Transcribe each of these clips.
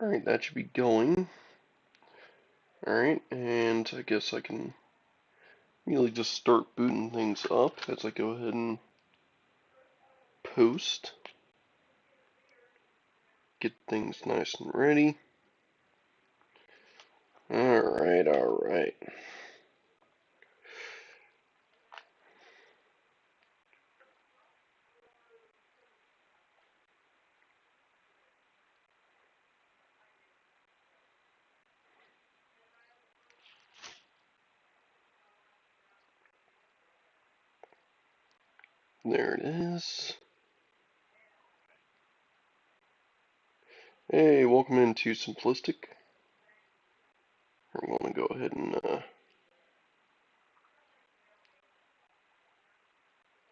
Alright, that should be going. Alright, and I guess I can really just start booting things up as I go ahead and post. Get things nice and ready. Alright, alright. There it is. Hey, welcome into Simplistic. I'm going to go ahead and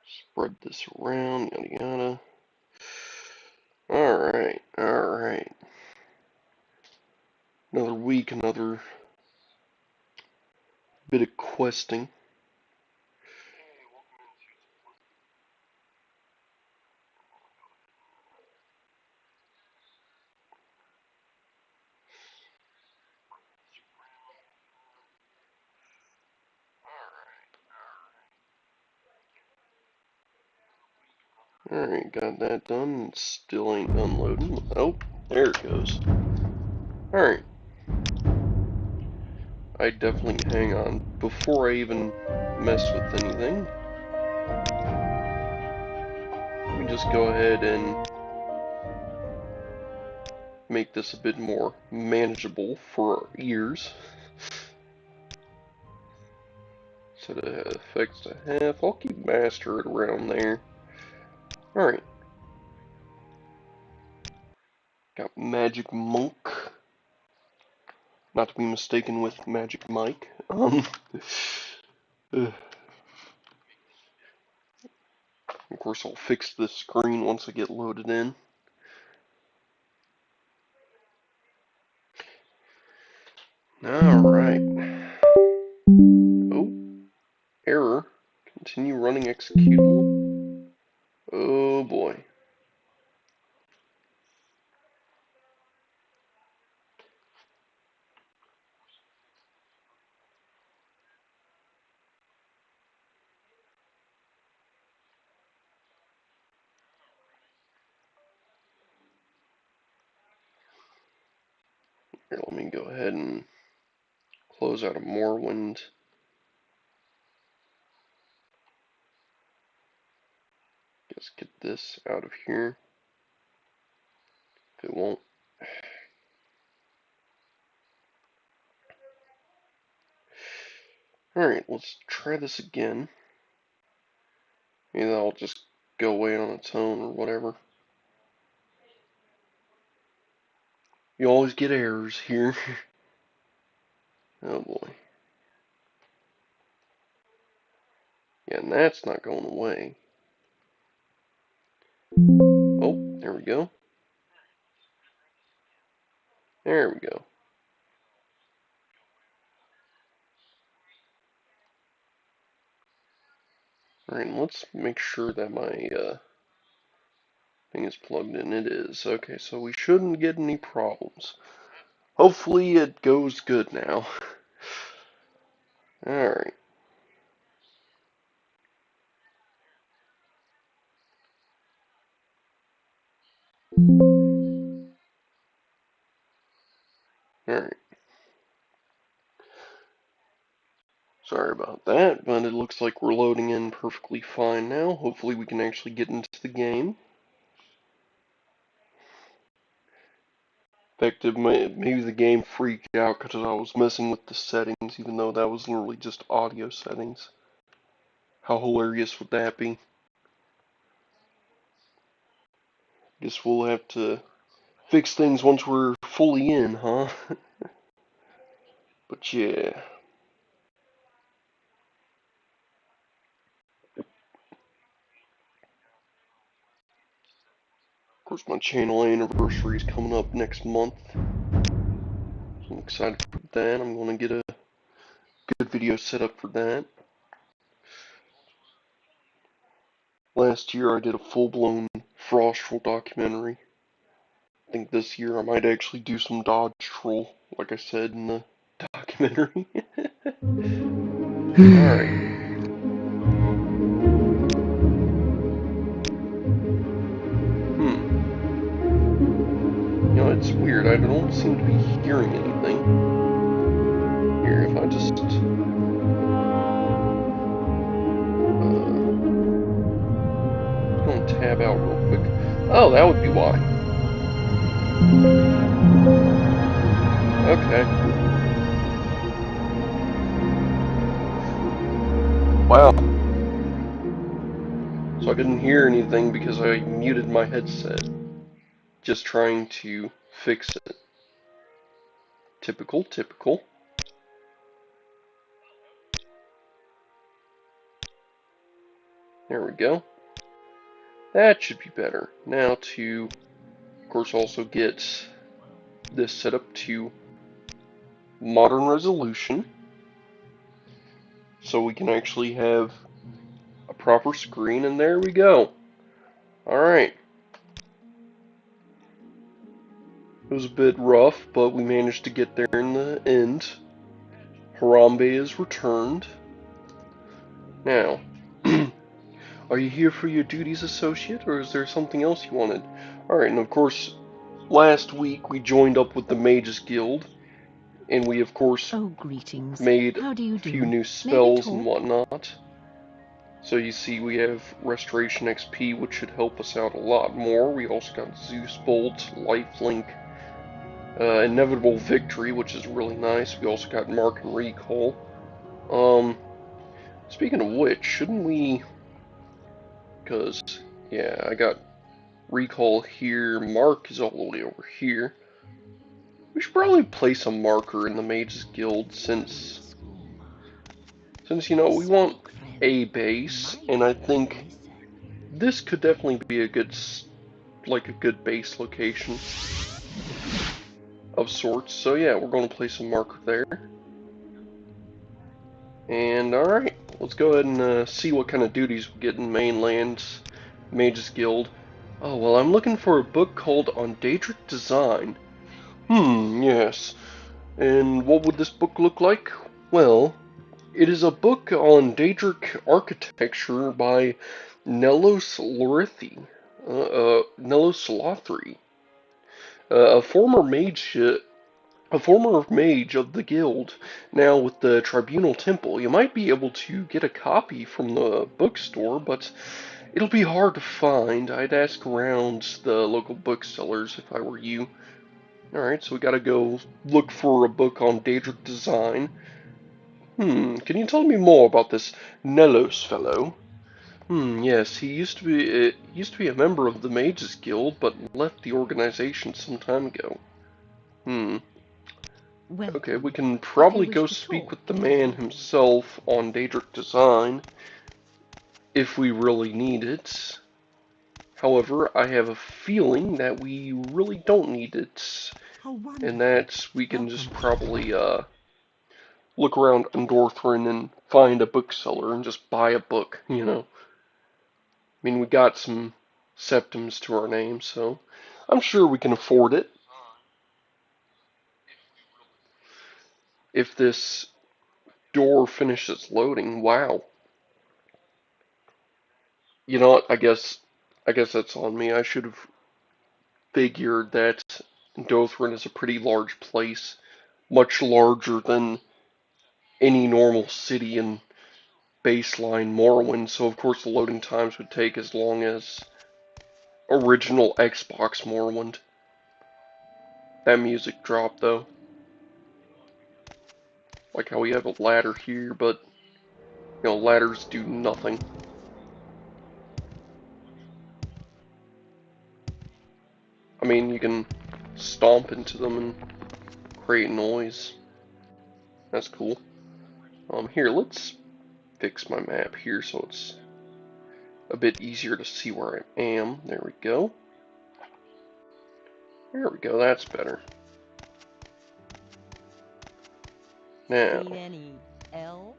spread this around, yada yada. Alright, alright. Another week, another bit of questing. Alright, got that done. Still ain't unloading. Oh, there it goes. Alright. I definitely hang on. Before I even mess with anything, let me just go ahead and make this a bit more manageable for our ears. Set the effects to half. I'll keep master it around there. Alright. Got Magic Monk. Not to be mistaken with Magic Mike. Of course, I'll fix this screen once I get loaded in. Alright. Oh, error. Continue running executable. Oh boy. Here, let me go ahead and close out of Morrowind. Let's get this out of here. If it won't. Alright, let's try this again. Maybe that'll just go away on its own or whatever. You always get errors here. Oh boy. Yeah, and that's not going away. Oh, there we go. There we go. Alright, let's make sure that my thing is plugged in. It is. Okay, so we shouldn't get any problems. Hopefully it goes good now. Alright. Alright. Sorry about that, but it looks like we're loading in perfectly fine now. Hopefully we can actually get into the game. In fact, maybe the game freaked out because I was messing with the settings, even though that was literally just audio settings. How hilarious would that be? Guess we'll have to fix things once we're fully in, huh? But yeah. Of course, my channel anniversary is coming up next month. I'm excited for that. I'm going to get a good video set up for that. Last year I did a full-blown Frostful documentary. I think this year I might actually do some dodge roll, like I said in the documentary. Alright. You know, it's weird. I don't seem to be hearing anything. Here, if I just... Gonna tab out real quick. Oh, that would be why. Okay. Wow. So I didn't hear anything because I muted my headset. Just trying to fix it. Typical, typical. There we go. That should be better. Now to, of course, also get this set up to modern resolution. So we can actually have a proper screen, and there we go. Alright. It was a bit rough, but we managed to get there in the end. Harambe is returned. Now, are you here for your duties, associate, or is there something else you wanted? Alright, and of course, last week we joined up with the Mages Guild, and we of course greetings. made How do you a do? few new spells and whatnot. So you see we have Restoration XP, which should help us out a lot more. We also got Zeus Bolt, Lifelink, Inevitable Victory, which is really nice. We also got Mark and Recall. Speaking of which, shouldn't we... Because, yeah, I got Recall here, Mark is all the way over here. We should probably place a marker in the Mages Guild since, you know, we want a base, and I think this could definitely be a good, like a good base location of sorts. So yeah, we're going to place a marker there. And alright, let's go ahead and see what kind of duties we get in mainland Mages Guild. Oh, well, I'm looking for a book called On Daedric Design. Yes. And what would this book look like? Well, it is a book on Daedric architecture by Nelos Lothri, a former mage of the guild. Now with the Tribunal Temple, you might be able to get a copy from the bookstore, but it'll be hard to find. I'd ask around the local booksellers if I were you. Alright, so we gotta go look for a book on Daedric design. Can you tell me more about this Nelos fellow? Yes, he used to be a member of the Mages Guild, but left the organization some time ago. Okay, we can probably go speak with the man himself on Daedric design if we really need it. However, I have a feeling that we really don't need it, and that we can just probably look around Endorthrin and find a bookseller and just buy a book, you know. I mean, we got some septims to our name, so I'm sure we can afford it. If this door finishes loading, wow. You know what? I guess that's on me. I should have figured that Dothrin is a pretty large place, much larger than any normal city in baseline Morrowind, so of course the loading times would take as long as original Xbox Morrowind. That music drop though. Like how we have a ladder here, but you know, ladders do nothing. I mean, you can stomp into them and create noise. That's cool. Here, let's fix my map here so it's a bit easier to see where I am. There we go. There we go, that's better. Now. Seen any elves?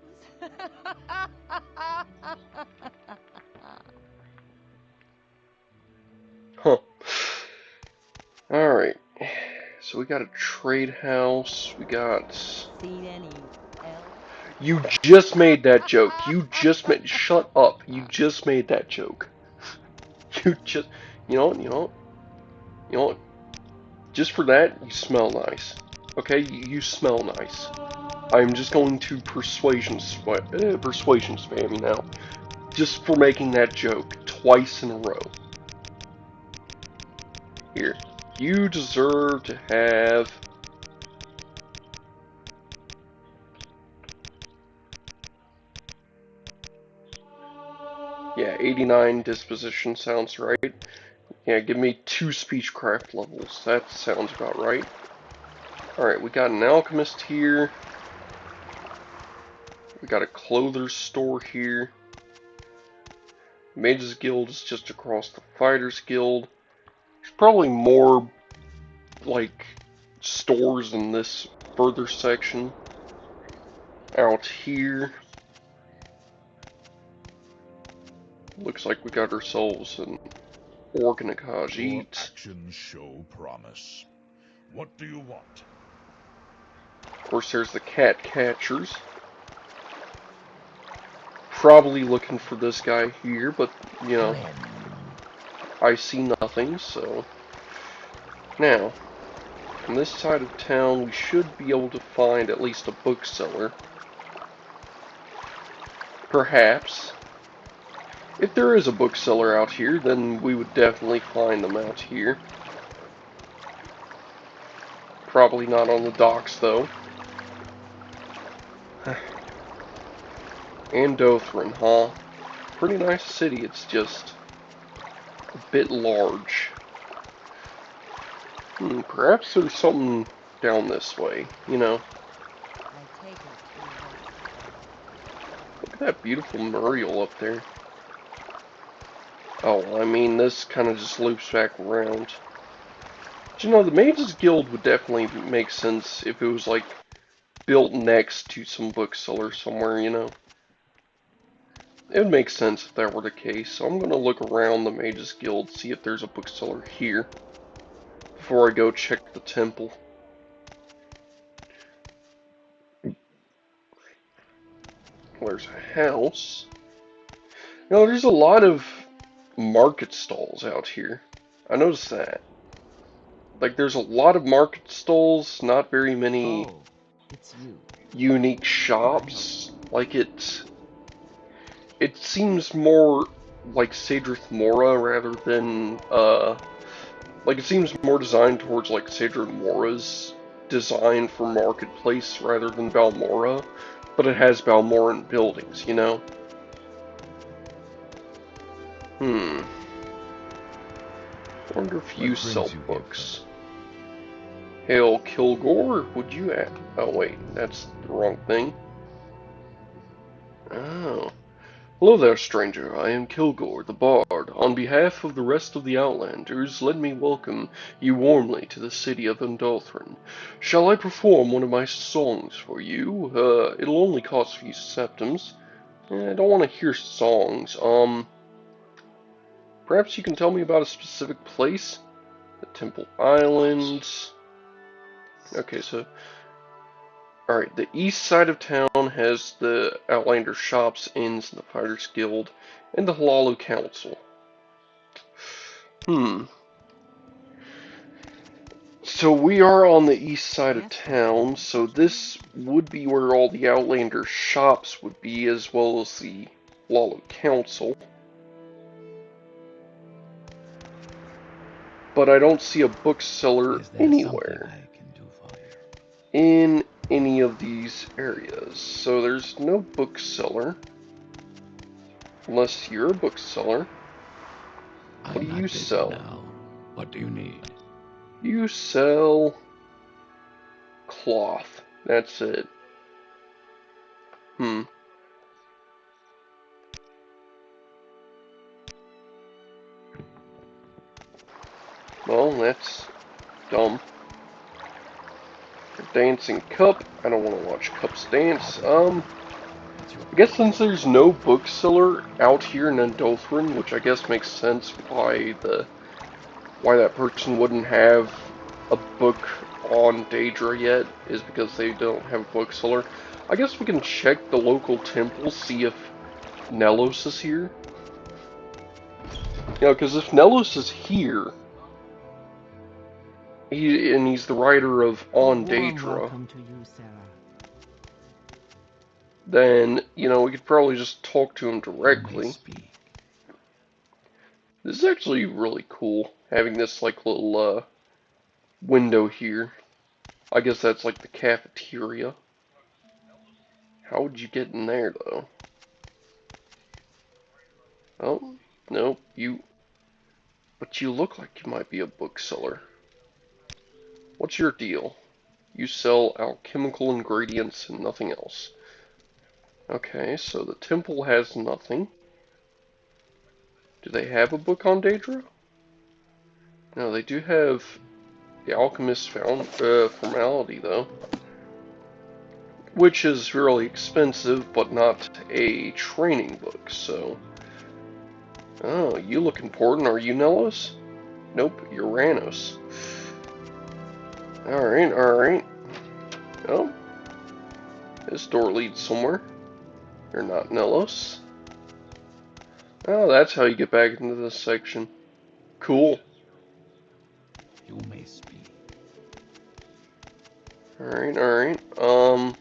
Huh. Alright. So we got a trade house. We got... See any L? You just made that joke. You just made... Shut up. You just made that joke. You just... You know what? You know what? You know what? Just for that, you smell nice. Okay? You smell nice. I'm just going to persuasion spam you now. Just for making that joke twice in a row. Here. You deserve to have... Yeah, 89 disposition sounds right. Yeah, give me 2 speechcraft levels. That sounds about right. Alright, we got an alchemist here. We got a clother's store here. Mages Guild is just across the Fighters Guild. There's probably more, like, stores in this further section. Out here. Looks like we got ourselves an organ Your Khajiit. actions show promise. What do you want? Of course, there's the cat catchers. Probably looking for this guy here, but, you know, I see nothing, so... Now, on this side of town, we should be able to find at least a bookseller. Perhaps. If there is a bookseller out here, then we would definitely find them out here. Probably not on the docks, though. Andothran, huh? Pretty nice city, it's just a bit large. Perhaps there's something down this way, you know. I take it. Look at that beautiful Muriel up there. Oh, I mean, this kind of just loops back around. But, you know, the Mages Guild would definitely make sense if it was, like, built next to some bookseller somewhere, you know. It would make sense if that were the case, so I'm going to look around the Mages Guild, see if there's a bookseller here, before I go check the temple. There's a house. You know, there's a lot of market stalls out here. I noticed that. Like, there's a lot of market stalls, not very many Oh, it's you. unique shops. Like, it seems more like Sadrith Mora rather than, like, it seems more designed towards, like, Sadrith Mora's design for Marketplace rather than Balmora, but it has Balmoran buildings, you know? Wonder if you sell books. Hail Kilgore, would you add? Oh wait, that's the wrong thing. Oh. Hello there, stranger. I am Kilgore, the Bard. On behalf of the rest of the Outlanders, let me welcome you warmly to the city of Andothran. Shall I perform one of my songs for you? It'll only cost a few septims. I don't want to hear songs. Perhaps you can tell me about a specific place? The Temple Islands. Okay, so... Alright, the east side of town has the Outlander shops, inns, and the Fighters Guild, and the Halalu Council. So we are on the east side of town, so this would be where all the Outlander shops would be, as well as the Halalu Council. But I don't see a bookseller anywhere in any of these areas. So there's no bookseller. Unless you're a bookseller. What do you sell? What do you need? You sell cloth. That's it. Well, that's dumb. Dancing Cup. I don't want to watch Cups dance. I guess since there's no bookseller out here in Andothran, which I guess makes sense why that person wouldn't have a book on Daedra yet is because they don't have a bookseller. I guess we can check the local temple, see if Nellos is here. You know, because if Nellos is here, he's the writer of A On warm Daedra, welcome to you, Sarah. then, you know, we could probably just talk to him You may directly. speak. This is actually really cool, having this, like, little, window here. I guess that's, like, the cafeteria. How would you get in there, though? Oh, no, but you look like you might be a bookseller. What's your deal? You sell alchemical ingredients and nothing else. Okay, so the temple has nothing. Do they have a book on Daedra? No, they do have the Alchemist's Formality, though. Which is really expensive, but not a training book, so... Oh, you look important. Are you Nellos? Nope, you're Ranos. Alright, alright. Oh, this door leads somewhere. You're not Nellos. Oh, that's how you get back into this section. Cool. You may speak. Alright, alright.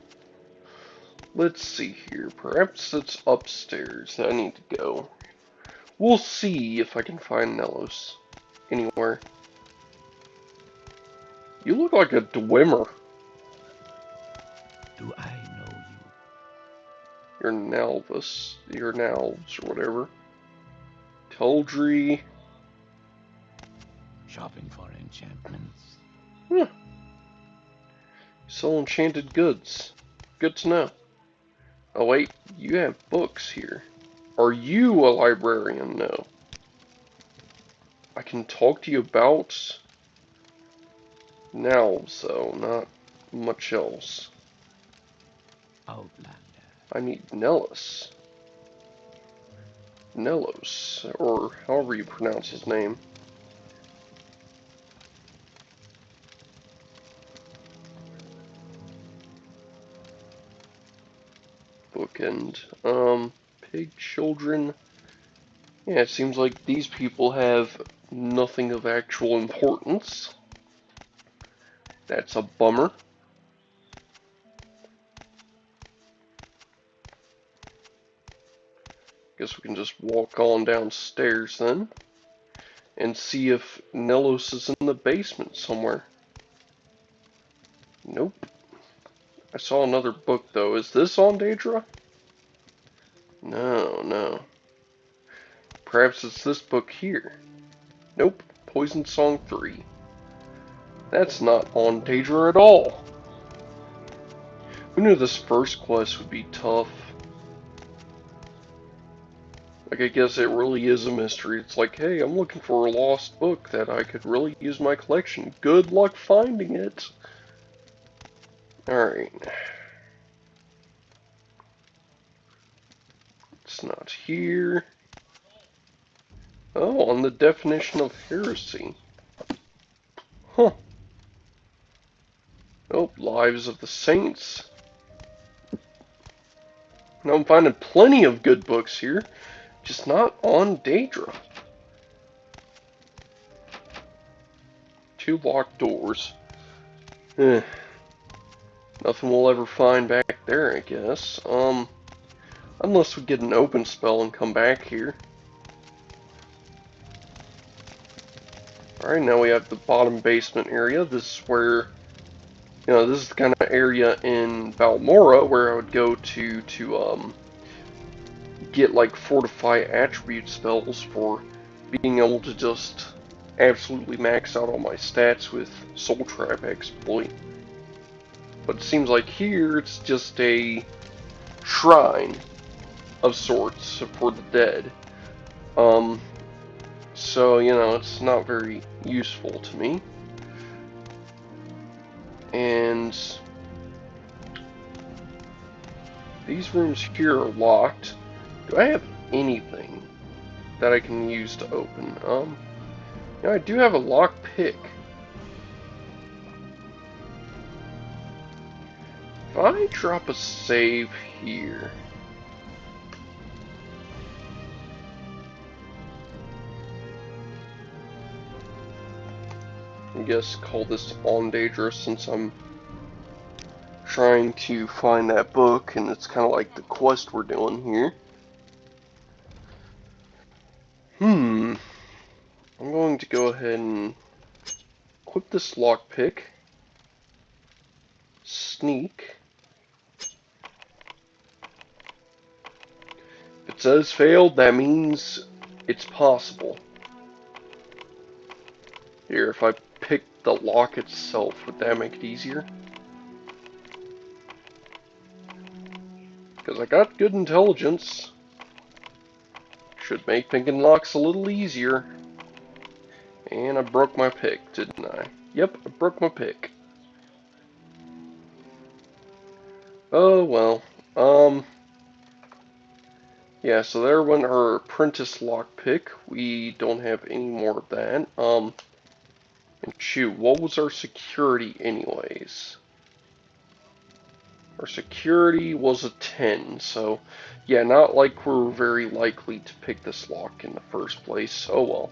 Let's see here. Perhaps it's upstairs that I need to go. We'll see if I can find Nellos anywhere. You look like a Dwemer. Do I know you? You're Nalvis. You're Nalves or whatever. Teldry. Shopping for enchantments? Huh. Sell enchanted goods. Good to know. Oh wait, you have books here. Are you a librarian? No. I can talk to you about Nalves, though, not much else. Outlander. I need Nellis. Nellos, or however you pronounce his name. Bookend. Pig children. Yeah, it seems like these people have nothing of actual importance. That's a bummer. Guess we can just walk on downstairs then. And see if Nellos is in the basement somewhere. Nope. I saw another book though. Is this on Daedra? No, no. Perhaps it's this book here. Nope. Poison Song 3. That's not on Daedra at all. Who knew this first quest would be tough? Like, I guess it really is a mystery. It's like, hey, I'm looking for a lost book that I could really use in my collection. Good luck finding it. Alright. It's not here. Oh, on the definition of heresy. Huh. Oh, Lives of the Saints. Now I'm finding plenty of good books here, just not on Daedra. 2 locked doors. Eh. Nothing we'll ever find back there, I guess. Unless we get an open spell and come back here. Alright, now we have the bottom basement area. This is where, you know, this is the kind of area in Balmora where I would go to get, like, fortify attribute spells for being able to just absolutely max out all my stats with Soul Trap exploit. But it seems like here it's just a shrine of sorts for the dead. So, you know, it's not very useful to me. And these rooms here are locked. Do I have anything that I can use to open? Yeah, I do have a lock pick. If I drop a save here... I guess call this on dangerous since I'm trying to find that book and it's kind of like the quest we're doing here. I'm going to go ahead and equip this lockpick. Sneak. If it says failed, that means it's possible. Here, if I pick the lock itself, would that make it easier? Because I got good intelligence. Should make picking locks a little easier. And I broke my pick, didn't I? Yep, I broke my pick. Oh well. Yeah, so there went our apprentice lockpick. We don't have any more of that. And shoot, what was our security anyways? Our security was a 10, so yeah, not like we're very likely to pick this lock in the first place. Oh well.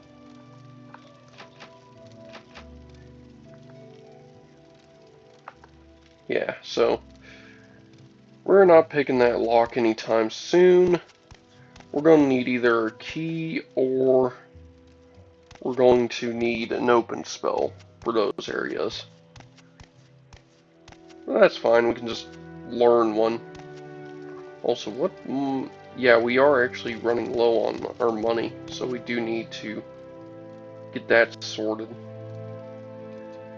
Yeah, so we're not picking that lock anytime soon. We're going to need either a key or we're going to need an open spell for those areas. Well, that's fine, we can just learn one. Also, what? Yeah, we are actually running low on our money, so we do need to get that sorted.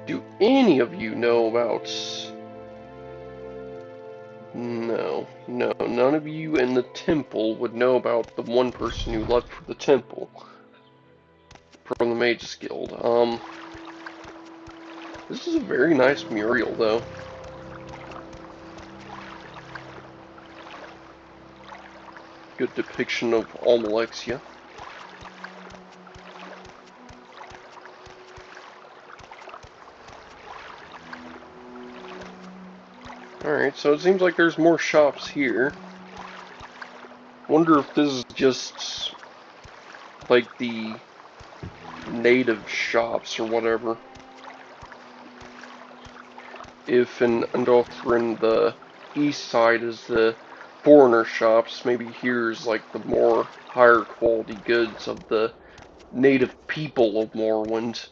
Do any of you know about... No, none of you in the temple would know about the one person who left for the temple from the Mages Guild. This is a very nice mural, though. Good depiction of Almalexia. Alright, so it seems like there's more shops here. Wonder if this is just like the native shops or whatever. If and over in the east side is the foreigner shops, maybe here's like the more higher quality goods of the native people of Morrowind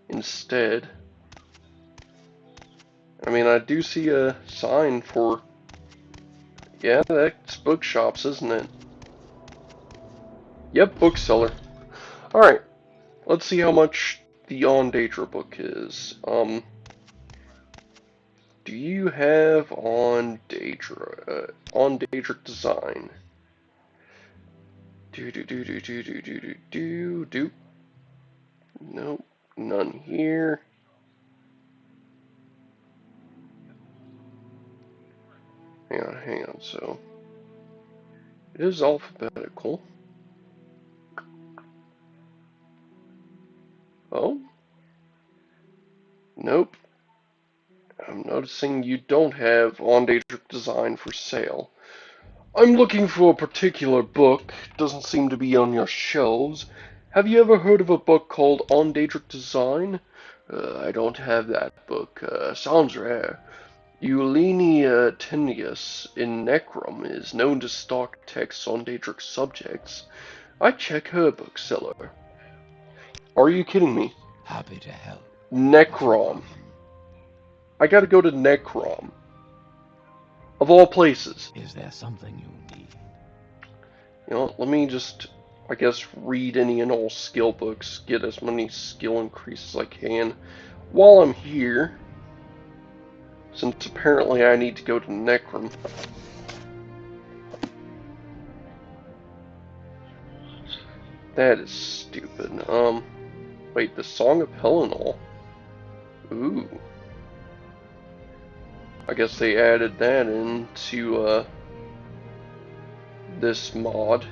instead. I mean, I do see a sign for... Yeah, that's bookshops, isn't it? Yep, bookseller. Alright, let's see how much the On Daedra book is. Do you have On Daedra? On Daedra design? Do. Nope, none here. Hang on, so... It is alphabetical. Oh? Nope. I'm noticing you don't have On Daedric design for sale. I'm looking for a particular book. Doesn't seem to be on your shelves. Have you ever heard of a book called On Daedric Design? I don't have that book. Sounds rare. Eulini Tenius in Necrom is known to stock texts on Daedric subjects. I check her bookseller. Are you kidding me? Happy to help. Necrom. I gotta go to Necrom. Of all places. Is there something you need? You know, let me just, I guess, read any and all skill books, get as many skill increases as I can while I'm here, since apparently I need to go to Necrom. That is stupid. Wait, the Song of Hellenal. Ooh. I guess they added that into, this mod.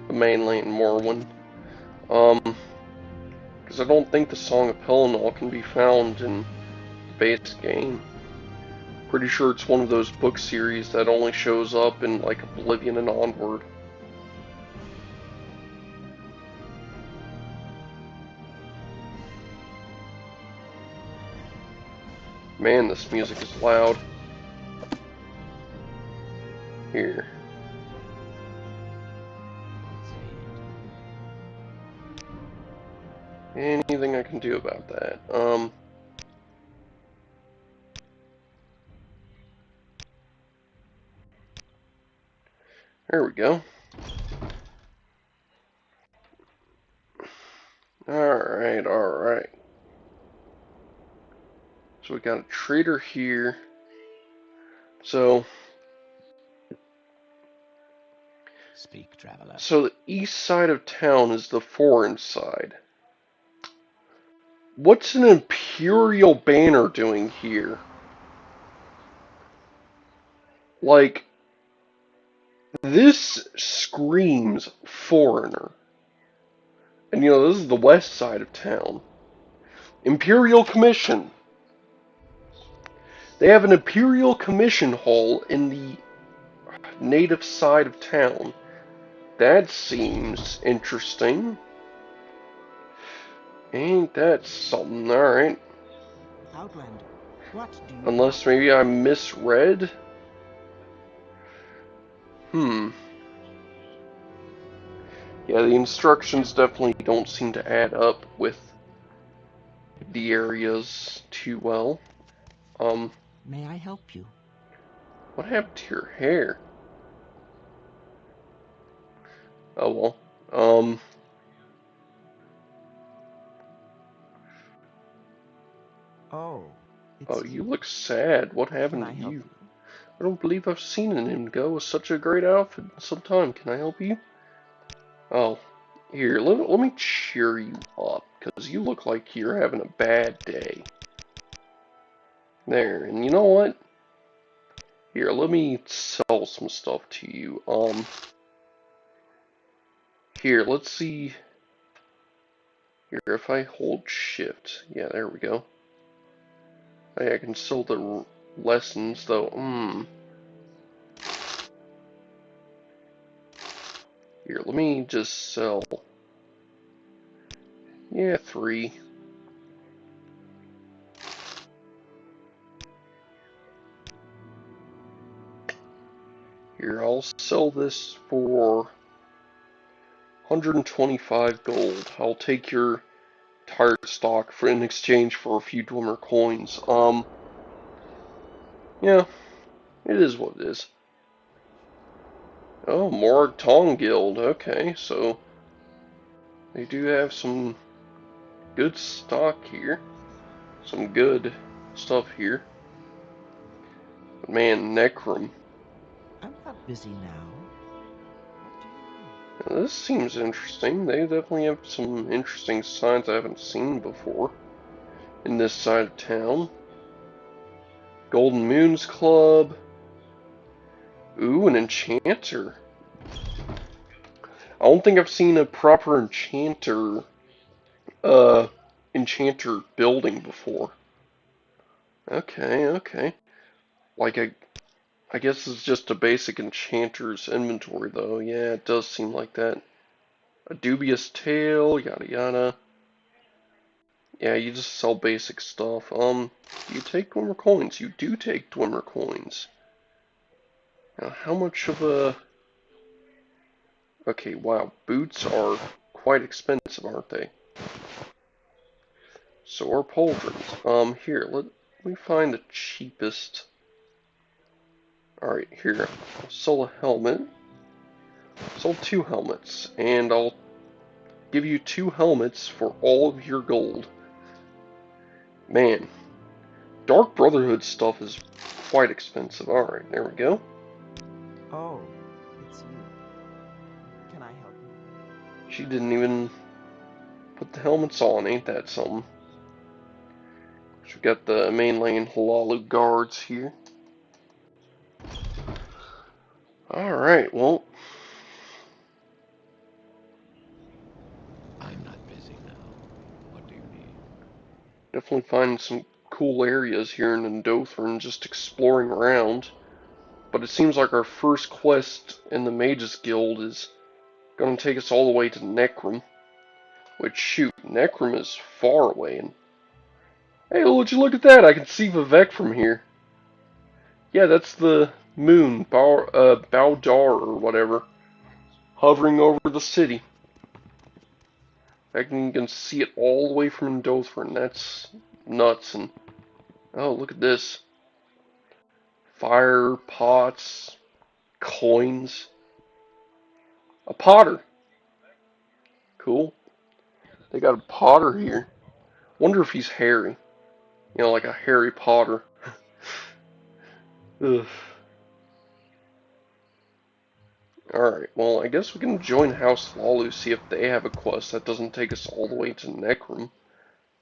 The mainly in Morrowind. Because I don't think the Song of Hellenal can be found in base game. Pretty sure it's one of those book series that only shows up in like Oblivion and onward. Man, this music is loud. Here. Anything I can do about that? There we go. Alright, alright. So we got a trader here. So Speak, traveler. So the east side of town is the foreign side. What's an Imperial banner doing here? Like, this screams foreigner. And you know, this is the west side of town. Imperial Commission. They have an Imperial Commission hall in the native side of town. That seems interesting. Ain't that something? Alright. Outlander, what do you Unless want? maybe I misread? Yeah, the instructions definitely don't seem to add up with the areas too well. May I help you? What happened to your hair? Oh well. Oh, Oh, it's you you. look sad. What Can happened I to help you? you? I don't believe I've seen an Indigo with such a great outfit in some time. Can I help you? Oh, here, let me cheer you up, because you look like you're having a bad day. There, and you know what? Here, let me sell some stuff to you. Here, let's see. Here, if I hold shift, yeah, there we go. Hey, I can sell the lessons, though. Here, let me just sell. Yeah, 3. Here, I'll sell this for 125 gold. I'll take your tire stock for in exchange for a few Dwemer coins. Yeah, it is what it is. Oh, Morag Tong Guild. Okay, so they do have some good stock here. Some good stuff here. But man, Necrom. I'm not busy now. What do you need? Now, this seems interesting. They definitely have some interesting signs I haven't seen before in this side of town. Golden Moons Club. Ooh, an enchanter. I don't think I've seen a proper uh, enchanter building before. Okay, okay. Like I guess it's just a basic enchanter's inventory though. Yeah, it does seem like that. A dubious tale, yada yada. Yeah, you just sell basic stuff. You take Dwemer coins. You do take Dwemer coins. Now, how much of a... Okay, wow, boots are quite expensive, aren't they? So are pauldrons. Here, let me find the cheapest. Alright, here. I'll sell a helmet. Sell 2 helmets, and I'll give you 2 helmets for all of your gold. Man, Dark Brotherhood stuff is quite expensive. Alright, there we go. Oh, it's you. Can I help you? She didn't even put the helmets on, ain't that something? So we got the main lane Halalu guards here. Alright, well, I'm not busy now. What do you need? definitely finding some cool areas here in Endothrn, just exploring around. But it seems like our first quest in the Mages Guild is going to take us all the way to Necrum. Which, shoot, Necrum is far away. And hey, would you look at that? I can see Vivek from here. Yeah, that's the moon, Baudar or whatever, hovering over the city. I can see it all the way from Endothrn. That's nuts. And oh, look at this. Fire, pots, coins. A potter. Cool. They got a potter here. Wonder if he's hairy. You know, like a Harry Potter. Ugh. Alright, well, I guess we can join House Lalu, see if they have a quest that doesn't take us all the way to Necrum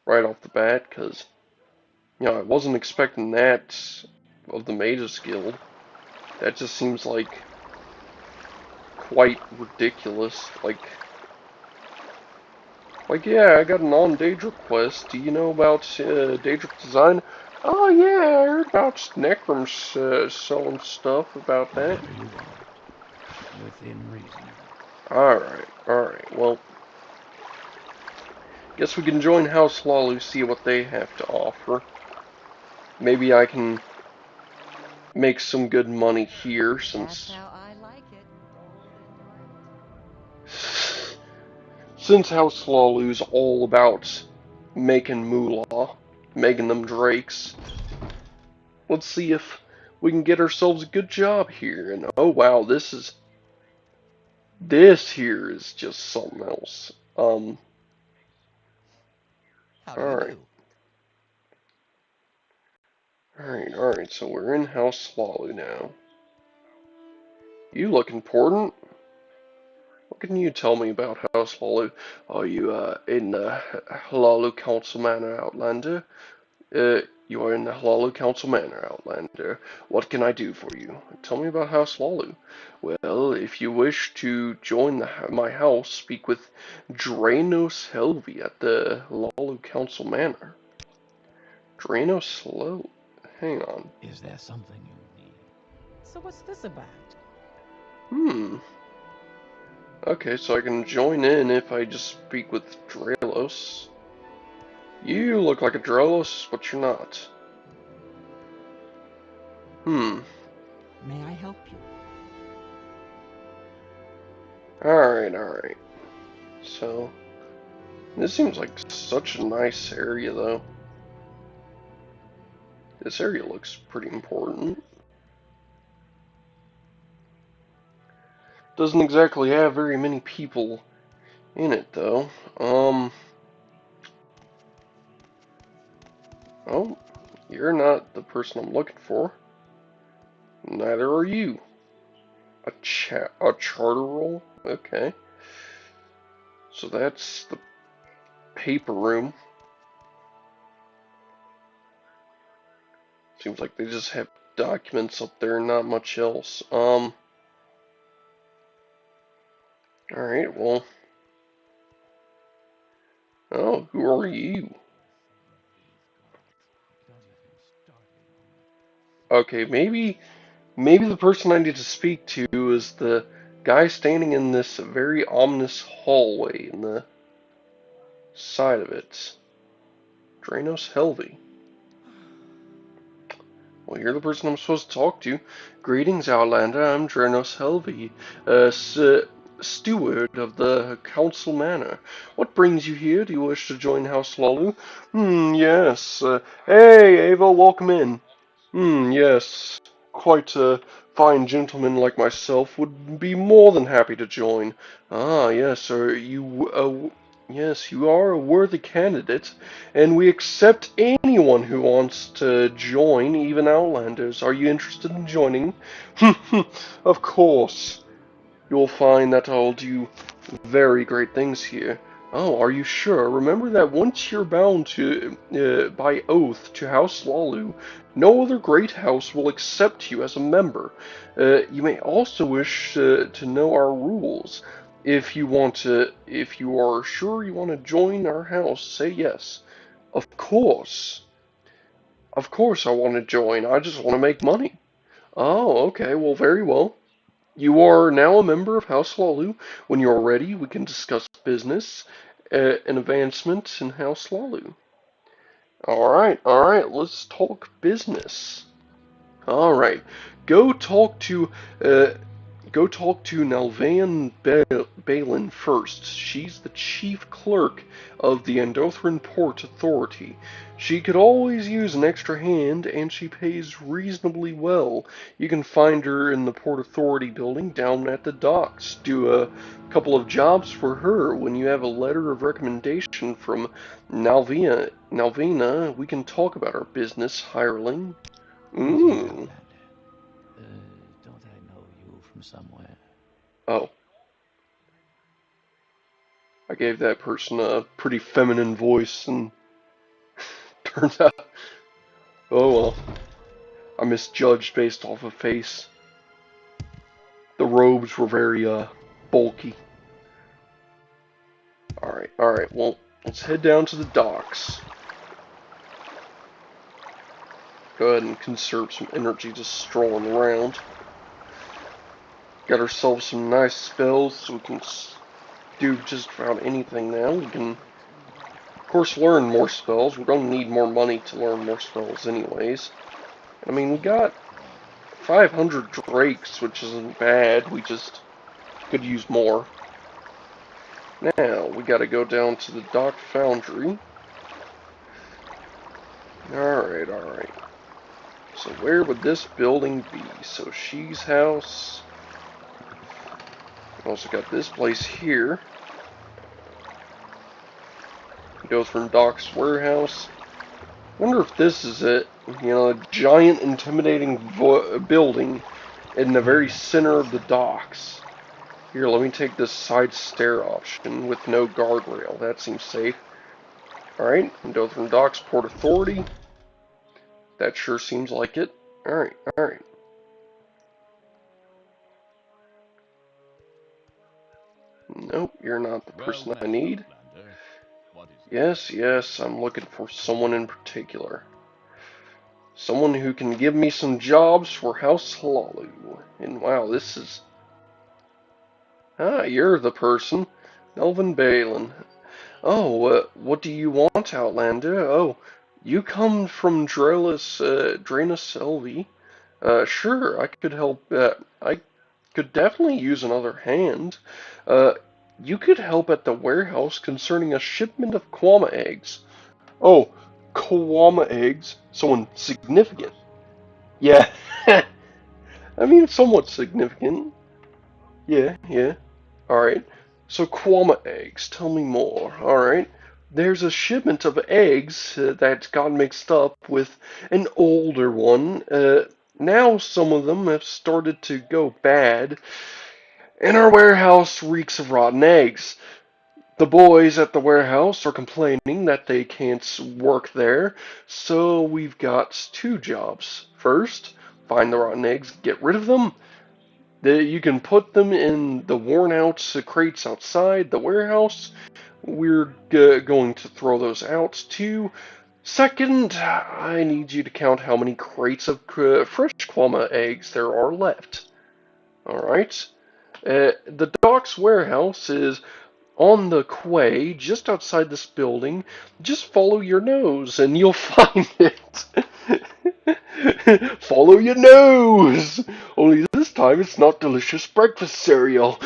right off the bat, because, you know, I wasn't expecting that of the Mages Guild. That just seems like quite ridiculous. Yeah, I got a non-Daedric quest. Do you know about Daedric design? Oh yeah, I heard about Necrum's selling stuff about that. Wherever you are, within reason. Alright, well, guess we can join House Lalu, see what they have to offer. Maybe I can make some good money here, since... That's how I like it. Since House Lalu's all about making moolah, making them drakes, let's see if we can get ourselves a good job here. And oh wow, this here is just something else. How do you Alright. do? Alright, so we're in House Lalu now. You look important. What can you tell me about House Lalu? Are you, in the Lalu Council Manor, Outlander? You are in the Lalu Council Manor, Outlander. What can I do for you? Tell me about House Lalu. Well, if you wish to join my house, speak with Draenos Helvi at the Lalu Council Manor. Draenos Hello? Hang on. Is there something you need? So what's this about? Hmm. Okay, so I can join in if I just speak with Draelos. You look like a Draelos, but you're not. Hmm. May I help you? Alright. So, this seems like such a nice area, though. This area looks pretty important. Doesn't exactly have very many people in it, though. Oh, you're not the person I'm looking for. Neither are you. A charter roll? Okay. So that's the paper room. Seems like they just have documents up there, not much else. Alright, well. Oh, who are you? Okay, maybe the person I need to speak to is the guy standing in this very ominous hallway in the side of it. Draenos Helvi. Well, you're the person I'm supposed to talk to. Greetings, Outlander. I'm Draenos Helvi, steward of the Council Manor. What brings you here? Do you wish to join House Lalu? Yes. Hey, Ava, welcome in. Yes. Quite a fine gentleman like myself would be more than happy to join. Ah, yes, sir. Yes, you are a worthy candidate, and we accept anyone who wants to join, even Outlanders. Are you interested in joining? Of course. You'll find that I'll do very great things here. Oh, are you sure? Remember that once you're bound to, by oath to House Lalu, no other great house will accept you as a member. You may also wish to know our rules. If you are sure you want to join our house, say yes. Of course. Of course I want to join. I just want to make money. Oh, okay. Well, very well. You are now a member of House Lalu. When you are ready, we can discuss business and advancement in House Lalu. All right. Let's talk business. All right. Go talk to uh, Go talk to Nalvan Balin first. She's the chief clerk of the Andothran Port Authority. She could always use an extra hand, and she pays reasonably well. You can find her in the Port Authority building down at the docks. Do a couple of jobs for her. When you have a letter of recommendation from Nalvina, we can talk about our business, hireling. Greetings, Ooh. Outlander. Don't I know you from somewhere? Oh. I gave that person a pretty feminine voice, and turns out, oh well, I misjudged based off of face. The robes were very, bulky. Alright, well, let's head down to the docks. Go ahead and conserve some energy just strolling around. Got ourselves some nice spells, so we can do just about anything now. We can, of course, learn more spells. We're going to need more money to learn more spells anyways. I mean, we got 500 drakes, which isn't bad. We just could use more. Now, we gotta go down to the dock foundry. Alright. So where would this building be? So she's house. We also got this place here. Goes from Doc's warehouse. Wonder if this is it. You know, a giant intimidating building in the very center of the docks. Here, let me take this side stair option with no guardrail. That seems safe. Alright, Dothan Docks Port Authority. That sure seems like it. Alright. Nope, you're not the person I need. Yes, I'm looking for someone in particular. Someone who can give me some jobs for House Lalu. And wow, this is... Ah, you're the person. Melvin Balin. Oh, what do you want, Outlander? Oh, you come from Draenus Elvi. Sure, I could help. I could definitely use another hand. Uh, you could help at the warehouse concerning a shipment of Kwama eggs. Oh, Kwama eggs? Someone significant. Yeah, I mean, somewhat significant. Yeah. Alright. So, Kwama eggs, tell me more. Alright. There's a shipment of eggs that got mixed up with an older one. Now some of them have started to go bad, and our warehouse reeks of rotten eggs. The boys at the warehouse are complaining that they can't work there, so we've got two jobs. First, find the rotten eggs, get rid of them. You can put them in the worn out crates outside the warehouse. We're going to throw those out too. Second, I need you to count how many crates of fresh Kwama eggs there are left. Alright? The docks warehouse is on the quay just outside this building. Just follow your nose and you'll find it. Follow your nose! Only this time it's not delicious breakfast cereal.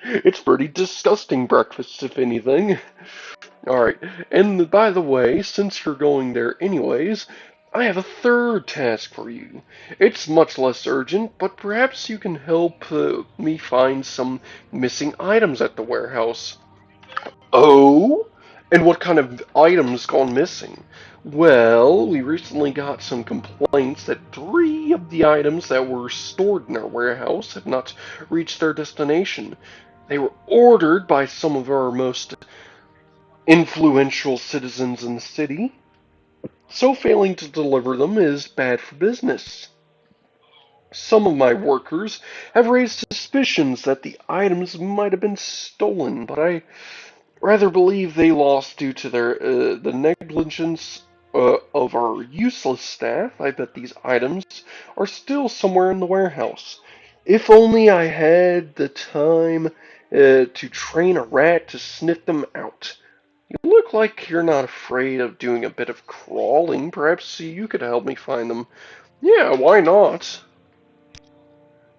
It's pretty disgusting breakfast, if anything. Alright, and by the way, since you're going there anyways, I have a third task for you. It's much less urgent, but perhaps you can help me find some missing items at the warehouse. Oh? And what kind of items gone missing? Well, we recently got some complaints that 3 of the items that were stored in our warehouse have not reached their destination. They were ordered by some of our most influential citizens in the city, so failing to deliver them is bad for business. Some of my workers have raised suspicions that the items might have been stolen, but I rather believe they lost due to their the negligence of our useless staff, I bet these items are still somewhere in the warehouse. If only I had the time to train a rat to sniff them out. You look like you're not afraid of doing a bit of crawling. Perhaps you could help me find them. Yeah, why not?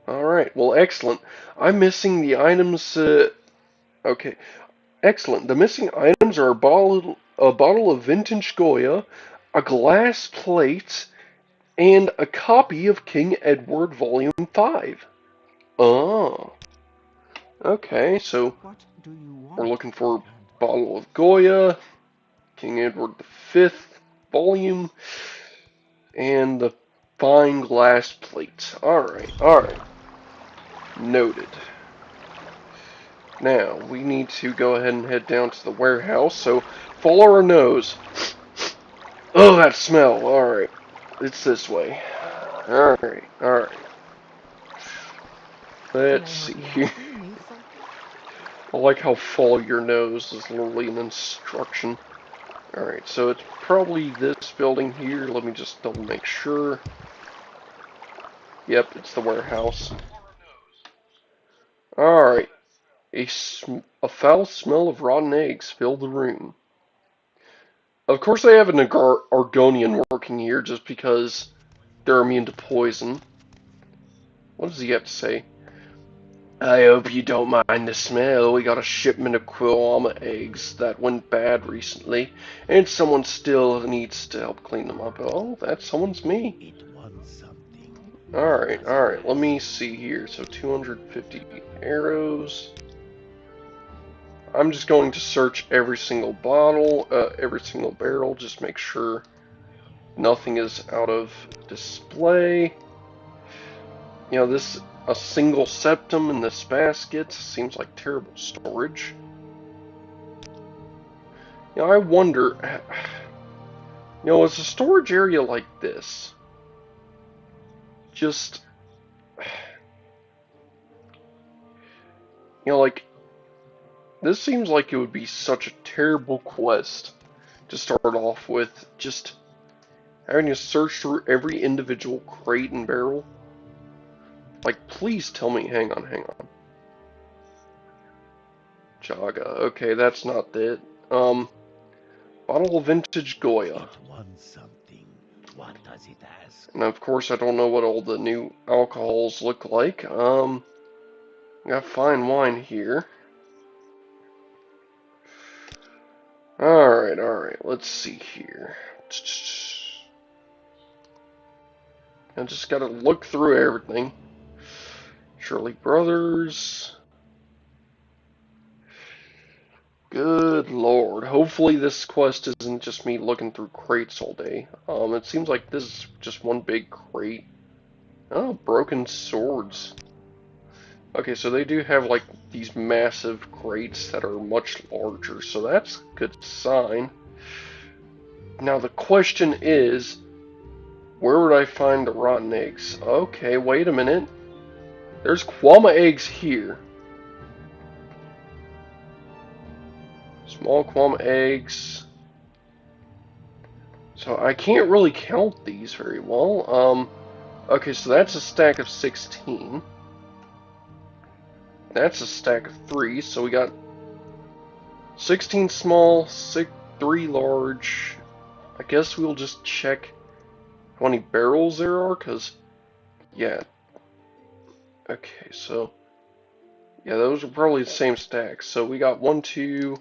Alright, well, excellent. I'm missing the items. Okay, excellent. The missing items are a bottle of vintage Goya, a glass plate, and a copy of King Edward Volume 5. Oh, okay, so What do you we're want, looking my for a friend? bottle of Goya, King Edward V volume, and the fine glass plate. Alright, alright. Noted. Now, we need to go ahead and head down to the warehouse, so follow our nose. Oh, that smell. Alright. It's this way. Alright, alright. Can Let's I see help you here. out? Do you need something? I like how follow your nose is literally an instruction. Alright, so it's probably this building here. Let me just double make sure. Yep, it's the warehouse. Alright. A foul smell of rotten eggs filled the room. Of course they have an Argonian working here just because they're immune to poison. What does he have to say? I hope you don't mind the smell. We got a shipment of Quilama eggs that went bad recently, and someone still needs to help clean them up. Oh, that someone's me. It wants something. What Alright, does it alright, let ask? me see here. So 250 arrows. I'm just going to search every single bottle, every single barrel, just make sure nothing is out of display. You know, a single septum in this basket seems like terrible storage. You know, I wonder, you know, is a storage area like this just, you know, like, this seems like it would be such a terrible quest to start off with, just having to search through every individual crate and barrel. Like, please tell me, hang on, hang on. Jaga, okay, that's not it. Bottle of vintage Goya. It wants something. What does it ask? And of course, I don't know what all the new alcohols look like. Got fine wine here. Alright, alright, let's see here. I just gotta look through everything. Shirley Brothers. Good lord. Hopefully this quest isn't just me looking through crates all day. It seems like this is just one big crate. Oh, broken swords. Okay, so they do have like these massive crates that are much larger, so that's a good sign. Now the question is, where would I find the rotten eggs? Okay, wait a minute. There's Quama eggs here. Small Quama eggs. So I can't really count these very well. Okay, so that's a stack of 16. That's a stack of 3, so we got 16 small, 3 large. I guess we'll just check how many barrels there are, because, yeah. Okay, so, yeah, those are probably the same stacks. So we got 1, 2.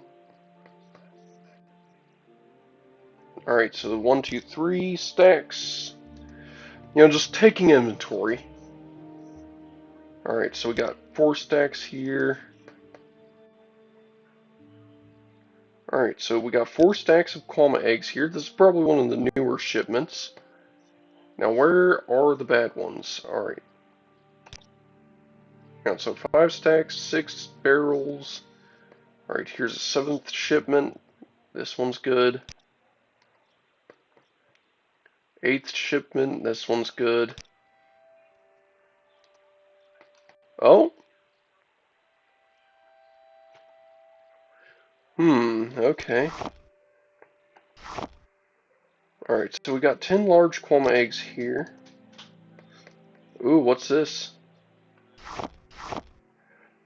Alright, so the 1, 2, 3 stacks. You know, just taking inventory. Alright, so we got 4 stacks here. Alright, so we got 4 stacks of Quama eggs here. This is probably one of the newer shipments. Now, where are the bad ones? Alright. So 5 stacks, 6 barrels. Alright, here's a 7th shipment. This one's good. 8th shipment. This one's good. Oh? Okay. Alright, so we got 10 large Quama eggs here. Ooh, what's this?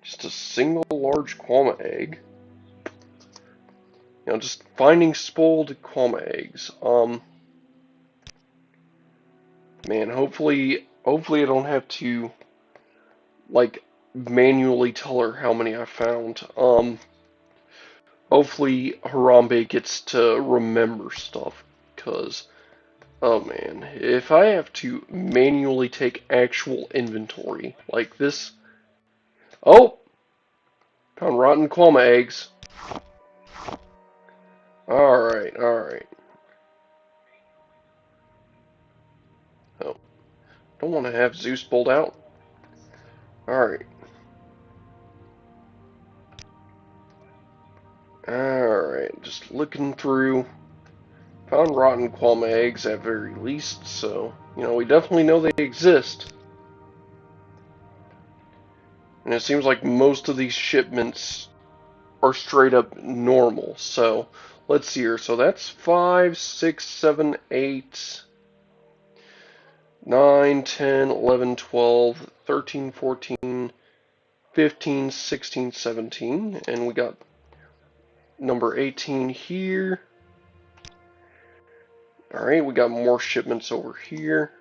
Just a single large Quama egg. You know, just finding spoiled Quama eggs. Man, hopefully I don't have to, like, manually tell her how many I found. Hopefully Harambe gets to remember stuff, because, oh man, if I have to manually take actual inventory, like this... Oh! Found rotten Quama eggs. Alright, alright. Oh, don't want to have Zeus bolt out. Alright. Alright, just looking through. Found rotten Qualma eggs at very least, so, you know, we definitely know they exist. And it seems like most of these shipments are straight up normal, so let's see here. So that's 5, 6, 7, 8, 9, 10, 11, 12, 13, 14, 15, 16, 17, and we got number 18 here. Alright, we got more shipments over here.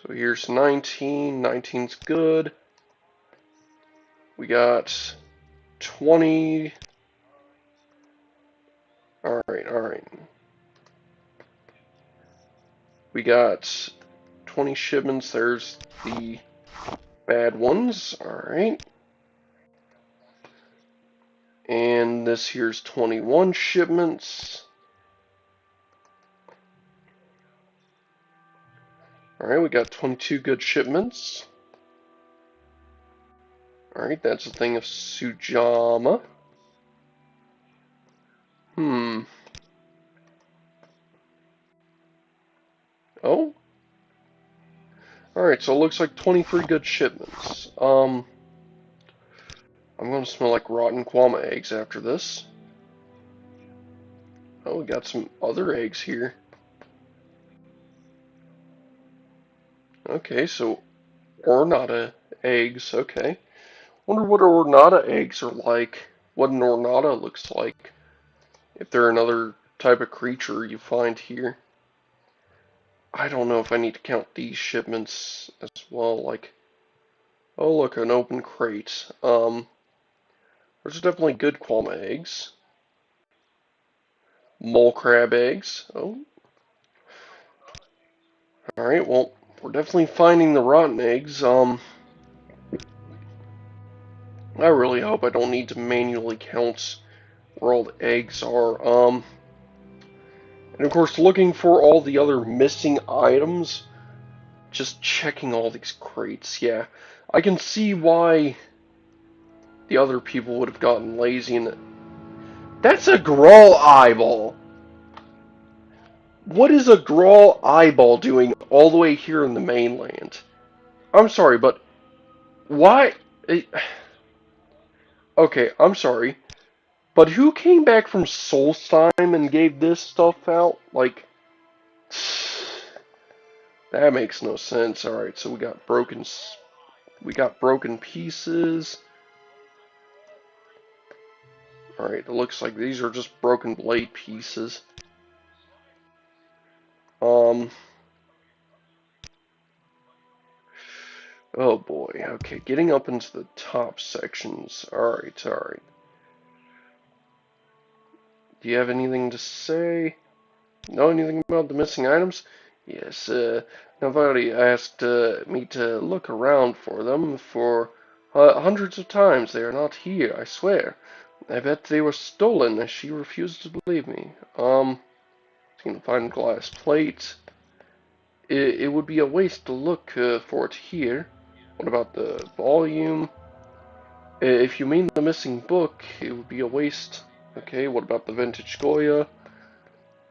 So here's 19. 19's good. We got 20. Alright, alright. We got 20 shipments. There's the bad ones. Alright. And this here's 21 shipments. Alright, we got 22 good shipments. Alright, that's a thing of Sujama. Oh? Alright, so it looks like 23 good shipments. I'm gonna smell like rotten Quama eggs after this. Oh, we got some other eggs here. Okay, so Ornata eggs, okay. Wonder what Ornata eggs are like. What an Ornata looks like. If they're another type of creature you find here. I don't know if I need to count these shipments as well, like... Oh look, an open crate. There's definitely good Qualma eggs. Mole crab eggs. Oh. Alright, well, we're definitely finding the rotten eggs. I really hope I don't need to manually count where all the eggs are. And of course, looking for all the other missing items, just checking all these crates, yeah. I can see why the other people would have gotten lazy and... That's a Grawl eyeball! What is a Grawl eyeball doing all the way here in the mainland? I'm sorry, but why... Okay, I'm sorry. But who came back from Solstheim and gave this stuff out? Like... That makes no sense. Alright, so we got broken pieces. Alright, it looks like these are just broken blade pieces. Oh boy, okay, getting up into the top sections. Alright, alright. Do you have anything to say? Know anything about the missing items? Yes, Navari asked me to look around for them for hundreds of times. They are not here, I swear. I bet they were stolen as she refused to believe me. Can find glass plate. It would be a waste to look for it here. What about the volume? If you mean the missing book, it would be a waste. Okay, what about the vintage Goya? It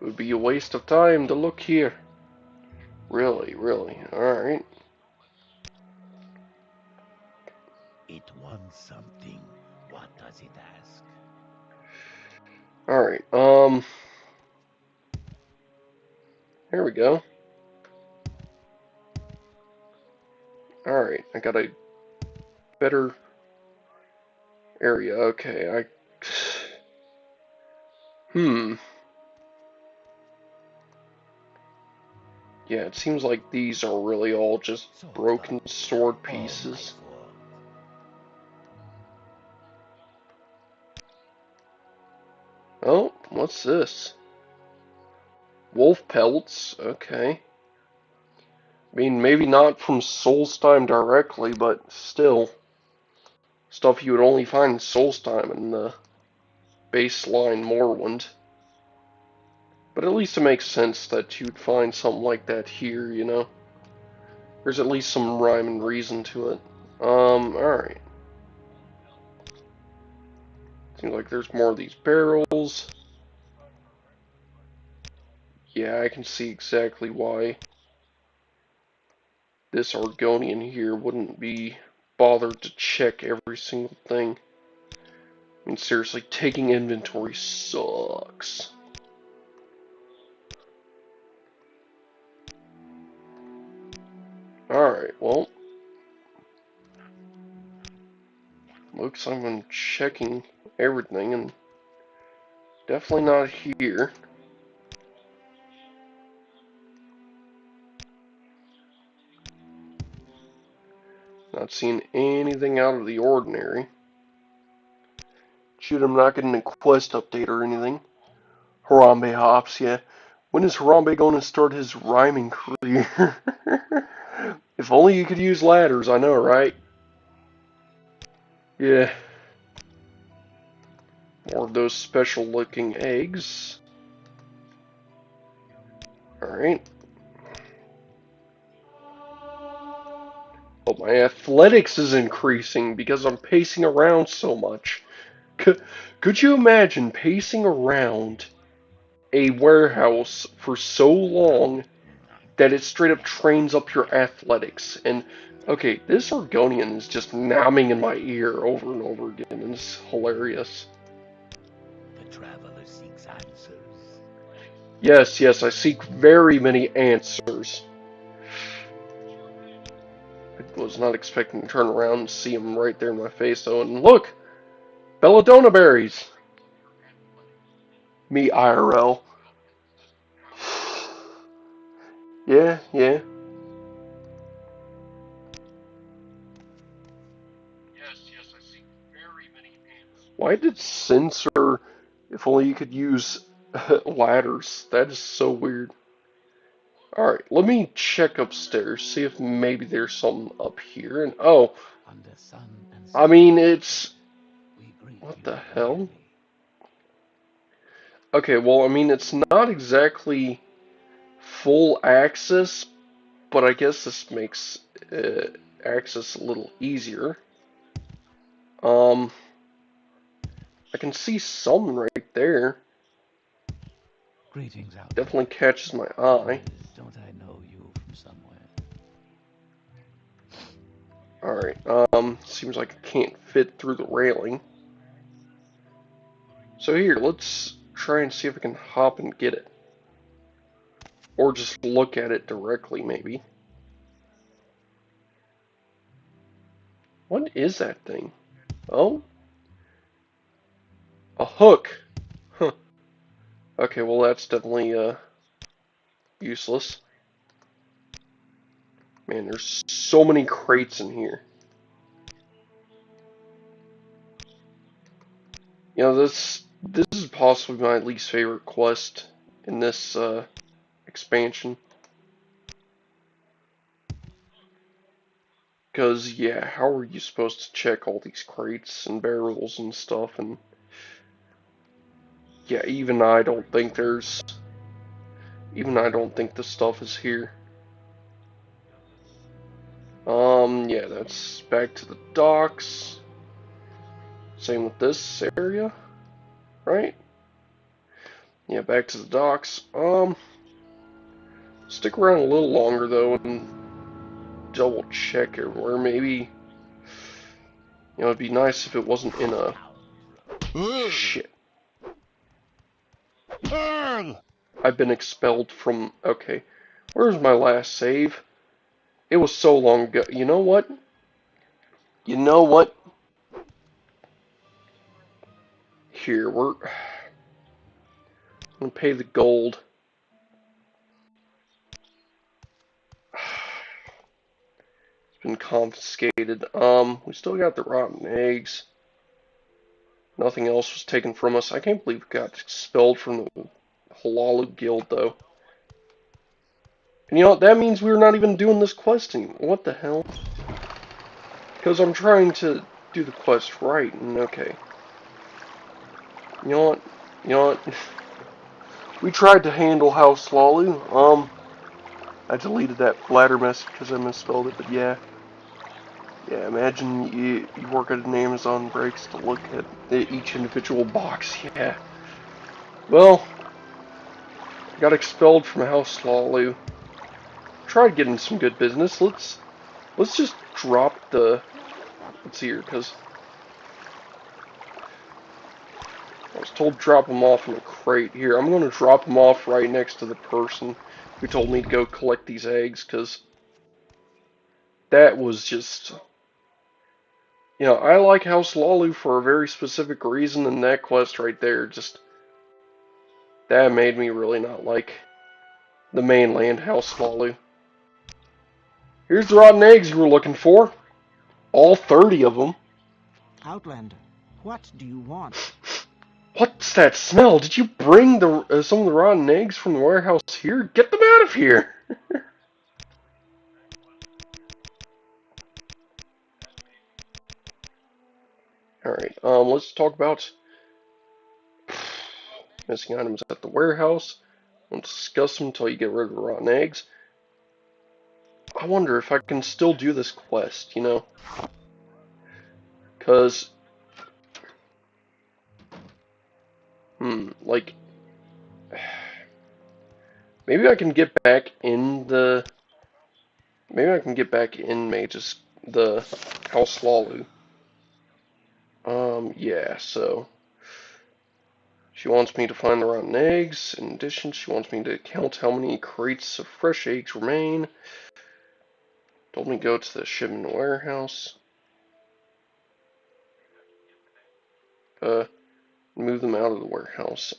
would be a waste of time to look here. Really, really. Alright. It wants something. What does it ask? Alright, There we go. Alright, I got a better area. Okay, Hmm. Yeah, it seems like these are really all just So broken thought, sword all my pieces. fault. Oh, what's this? Wolf pelts, okay. I mean, maybe not from Solstheim directly, but still. Stuff you would only find in Solstheim and the baseline Morrowind. But at least it makes sense that you'd find something like that here, you know? There's at least some rhyme and reason to it. Alright. Seems like there's more of these barrels. Yeah, I can see exactly why this Argonian here wouldn't be bothered to check every single thing. I mean, seriously, taking inventory sucks. Alright, well. Looks like I'm checking everything, and definitely not here. Not seeing anything out of the ordinary. Shoot, I'm not getting a quest update or anything. Harambe hops, yeah. When is Harambe going to start his rhyming career? If only you could use ladders, I know, right? Yeah. More of those special looking eggs. Alright. Oh, my athletics is increasing because I'm pacing around so much. Could you imagine pacing around a warehouse for so long that it straight up trains up your athletics? And, okay, this Argonian is just nomming in my ear over and over again, and it's hilarious. The traveler seeks answers. Yes, yes, I seek very many answers. I was not expecting to turn around and see him right there in my face, though. And look! Belladonna berries! Me IRL. Yeah, yeah. Why did censor if only you could use ladders? That is so weird. Alright, let me check upstairs, see if maybe there's something up here. And oh, Under sun and I sky, mean, it's. we greet What you the hell? gladly. Okay, well, I mean, it's not exactly full access, but I guess this makes access a little easier. Um, I can see some right there. Greetings, Definitely outlander. catches my eye. Don't I know you from somewhere? Alright, seems like I can't fit through the railing. So here, let's try and see if I can hop and get it. Or just look at it directly, maybe. What is that thing? Oh? A hook! Huh. Okay, well that's definitely, useless. Man, there's so many crates in here. You know, this is possibly my least favorite quest in this, expansion. Because, yeah, how are you supposed to check all these crates and barrels and stuff? And, yeah, even I don't think this stuff is here. Yeah, that's back to the docks. Same with this area, right? Yeah, back to the docks. Stick around a little longer, though, and double check everywhere. Maybe, it'd be nice if it wasn't in a... Shit. I've been expelled from... Okay, where's my last save? It was so long ago. You know what? You know what? Here, we're... I'm gonna pay the gold. It's been confiscated. We still got the rotten eggs. Nothing else was taken from us. I can't believe we got expelled from the Halalu Guild, though. And you know what? That means we're not even doing this quest anymore. What the hell? Because I'm trying to do the quest right, and okay. You know what? You know what? We tried to handle House Lalu. I deleted that ladder message because I misspelled it, but yeah. Yeah, imagine you work at an Amazon Breaks to look at each individual box. Yeah. Well, got expelled from House Lalu. Tried getting some good business. Let's just drop the... Let's see here, because I was told to drop them off in a crate. Here, I'm going to drop them off right next to the person who told me to go collect these eggs, because that was just... You know, I like House Lalu for a very specific reason, and that quest right there just... That made me really not like the mainland House Lalu. Here's the rotten eggs you were looking for. All 30 of them. Outlander, what do you want? What's that smell? Did you bring the some of the rotten eggs from the warehouse here? Get them out of here! Alright, let's talk about missing items at the warehouse. We'll discuss them until you get rid of the rotten eggs. I wonder if I can still do this quest, you know? Because, like, maybe I can get back in the... Maybe I can get back in Mage's, the House Lalu. Yeah, so... She wants me to find the rotten eggs. In addition, she wants me to count how many crates of fresh eggs remain. Told me to go to the shipment warehouse. Move them out of the warehouse.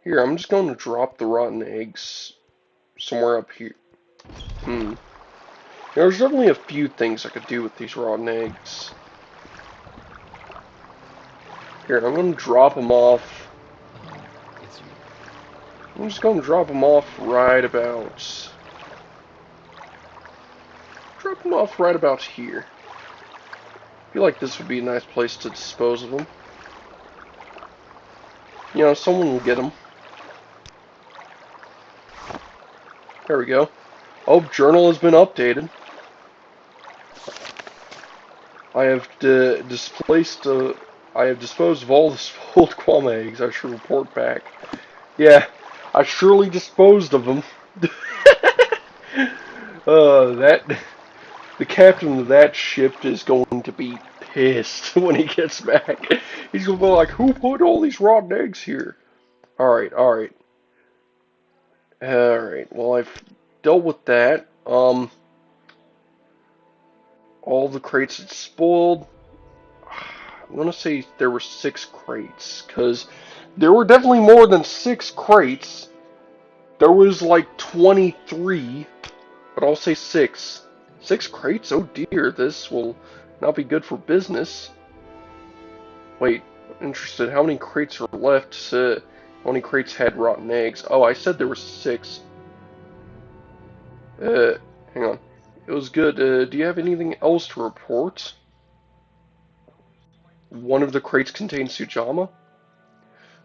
Here, I'm just going to drop the rotten eggs somewhere up here. There's definitely a few things I could do with these rotten eggs. Here, I'm going to drop them off. It's you. I'm just going to drop them off right about... Drop them off right about here. I feel like this would be a nice place to dispose of them. You know, someone will get them. There we go. Oh, journal has been updated. I have I have disposed of all the spoiled Kwame eggs. I should report back. Yeah, I surely disposed of them. The captain of that ship is going to be pissed when he gets back. He's gonna be like, "Who put all these rotten eggs here?" All right, all right, all right. Well, I've dealt with that. All the crates had spoiled. I'm gonna say there were 6 crates, because there were definitely more than 6 crates. There was like 23, but I'll say 6. 6 crates? Oh dear, this will not be good for business. Wait, interested. How many crates are left? How many crates had rotten eggs? Oh, I said there were 6. Hang on. It was good. Do you have anything else to report? One of the crates contains Sujama.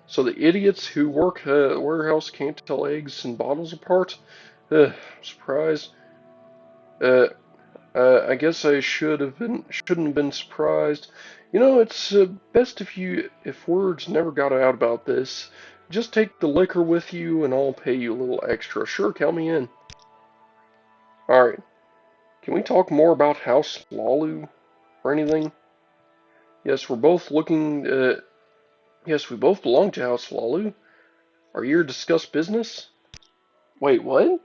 So the idiots who work at the warehouse can't tell eggs and bottles apart? Surprise. Uh, I guess I shouldn't have been surprised. You know, it's best if words never got out about this. Just take the liquor with you and I'll pay you a little extra. Sure, count me in. Alright. Can we talk more about House Lalu or anything? Yes, we're both looking, yes, we both belong to House Lalu. Are you here to discuss business? Wait, what?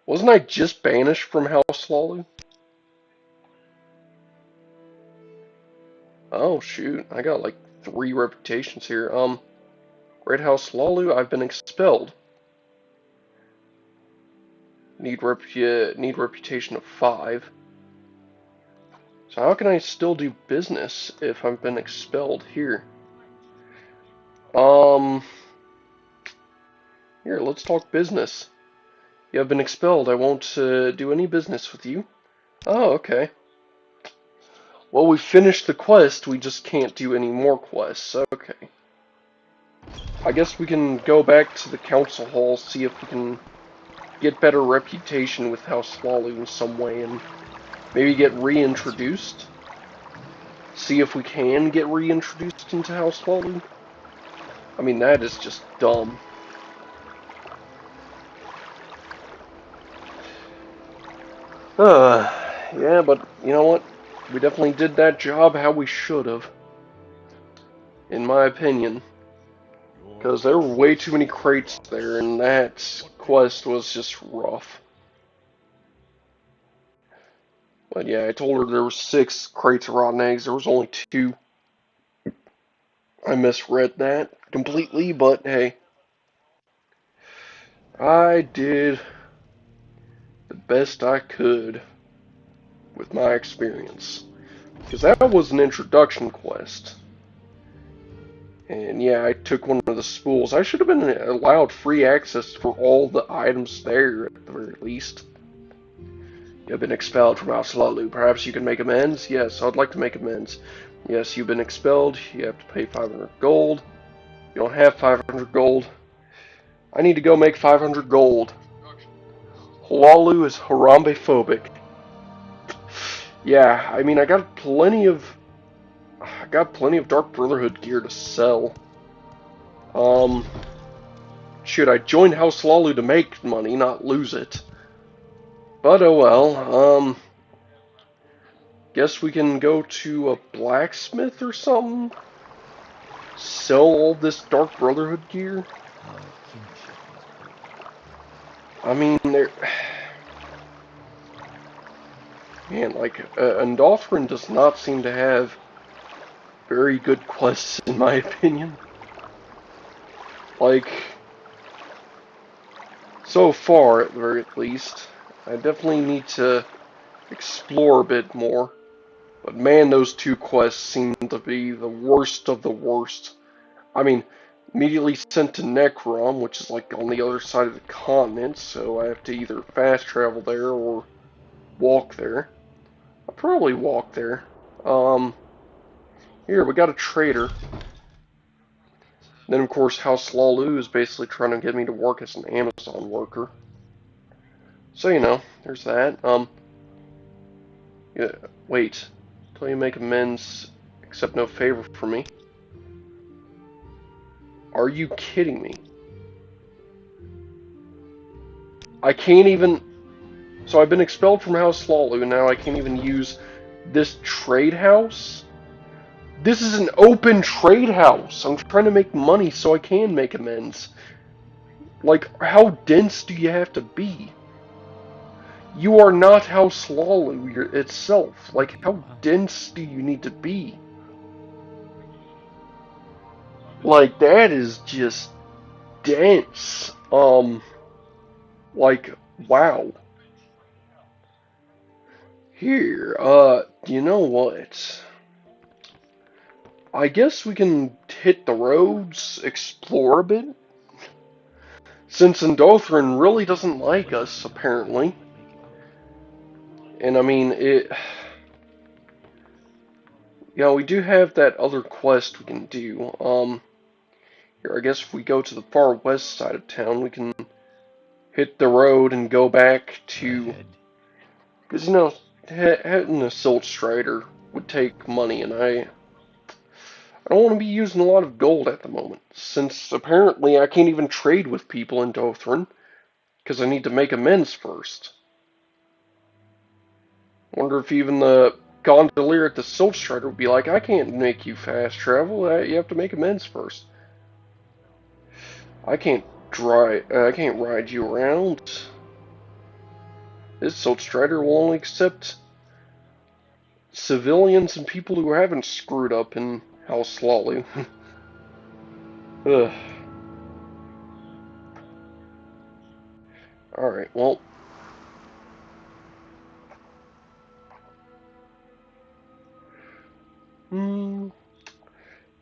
Wasn't I just banished from House Lalu? Oh shoot, I got like 3 reputations here. Great House Lalu, I've been expelled. Need reputation of 5. So how can I still do business if I've been expelled here? Here, let's talk business. You have been expelled. I won't do any business with you. Oh, okay. Well, we finished the quest. We just can't do any more quests. Okay. I guess we can go back to the council hall, see if we can get better reputation with House Lalu in some way, and maybe get reintroduced. See if we can get reintroduced into House Lalu. I mean, that is just dumb. Yeah, but you know what? We definitely did that job how we should have, in my opinion. Because there were way too many crates there, and that quest was just rough. But yeah, I told her there were 6 crates of rotten eggs. There was only 2. I misread that completely, but hey. I did the best I could with my experience. Because that was an introduction quest. And yeah, I took one of the spools. I should have been allowed free access for all the items there, at the very least. You have been expelled from House Lalu. Perhaps you can make amends? Yes, I'd like to make amends. Yes, you've been expelled. You have to pay 500 gold. You don't have 500 gold. I need to go make 500 gold. Lalu is Harambe-phobic. Yeah, I mean, I got plenty of Dark Brotherhood gear to sell. Shoot, I joined House Lalu to make money, not lose it. But oh well, guess we can go to a blacksmith or something? Sell all this Dark Brotherhood gear? I mean, there... Man, like, Endothryn does not seem to have very good quests, in my opinion. Like, so far, at the very least. I definitely need to explore a bit more. But man, those 2 quests seem to be the worst of the worst. I mean, immediately sent to Necrom, which is like on the other side of the continent, so I have to either fast travel there or walk there. I'll probably walk there. Here, we got a trader. Then, of course, House Lalu is basically trying to get me to work as an Amazon worker. So, you know, there's that. Yeah, wait. Till you make amends, accept no favor from me. Are you kidding me? I can't even... So I've been expelled from House Lalu, and now I can't even use this trade house? This is an open trade house! I'm trying to make money so I can make amends. Like, how dense do you have to be? You are not House Lalu itself. Like, how dense do you need to be? Like, that is just dense. Like, wow. Here, you know what? I guess we can hit the roads, explore a bit. Since Endothryn really doesn't like us, apparently. And I mean, yeah, we do have that other quest we can do. Here, I guess if we go to the far west side of town, we can hit the road and go back to... Because, you know, having a Silt Strider would take money, and I don't want to be using a lot of gold at the moment, since apparently I can't even trade with people in Dothrin, because I need to make amends first. I wonder if even the gondolier at the Silt Strider would be like, I can't make you fast travel, you have to make amends first. I can't drive. I can't ride you around. This Soul Strider will only accept civilians and people who haven't screwed up in House Lolly. Ugh. Alright, well.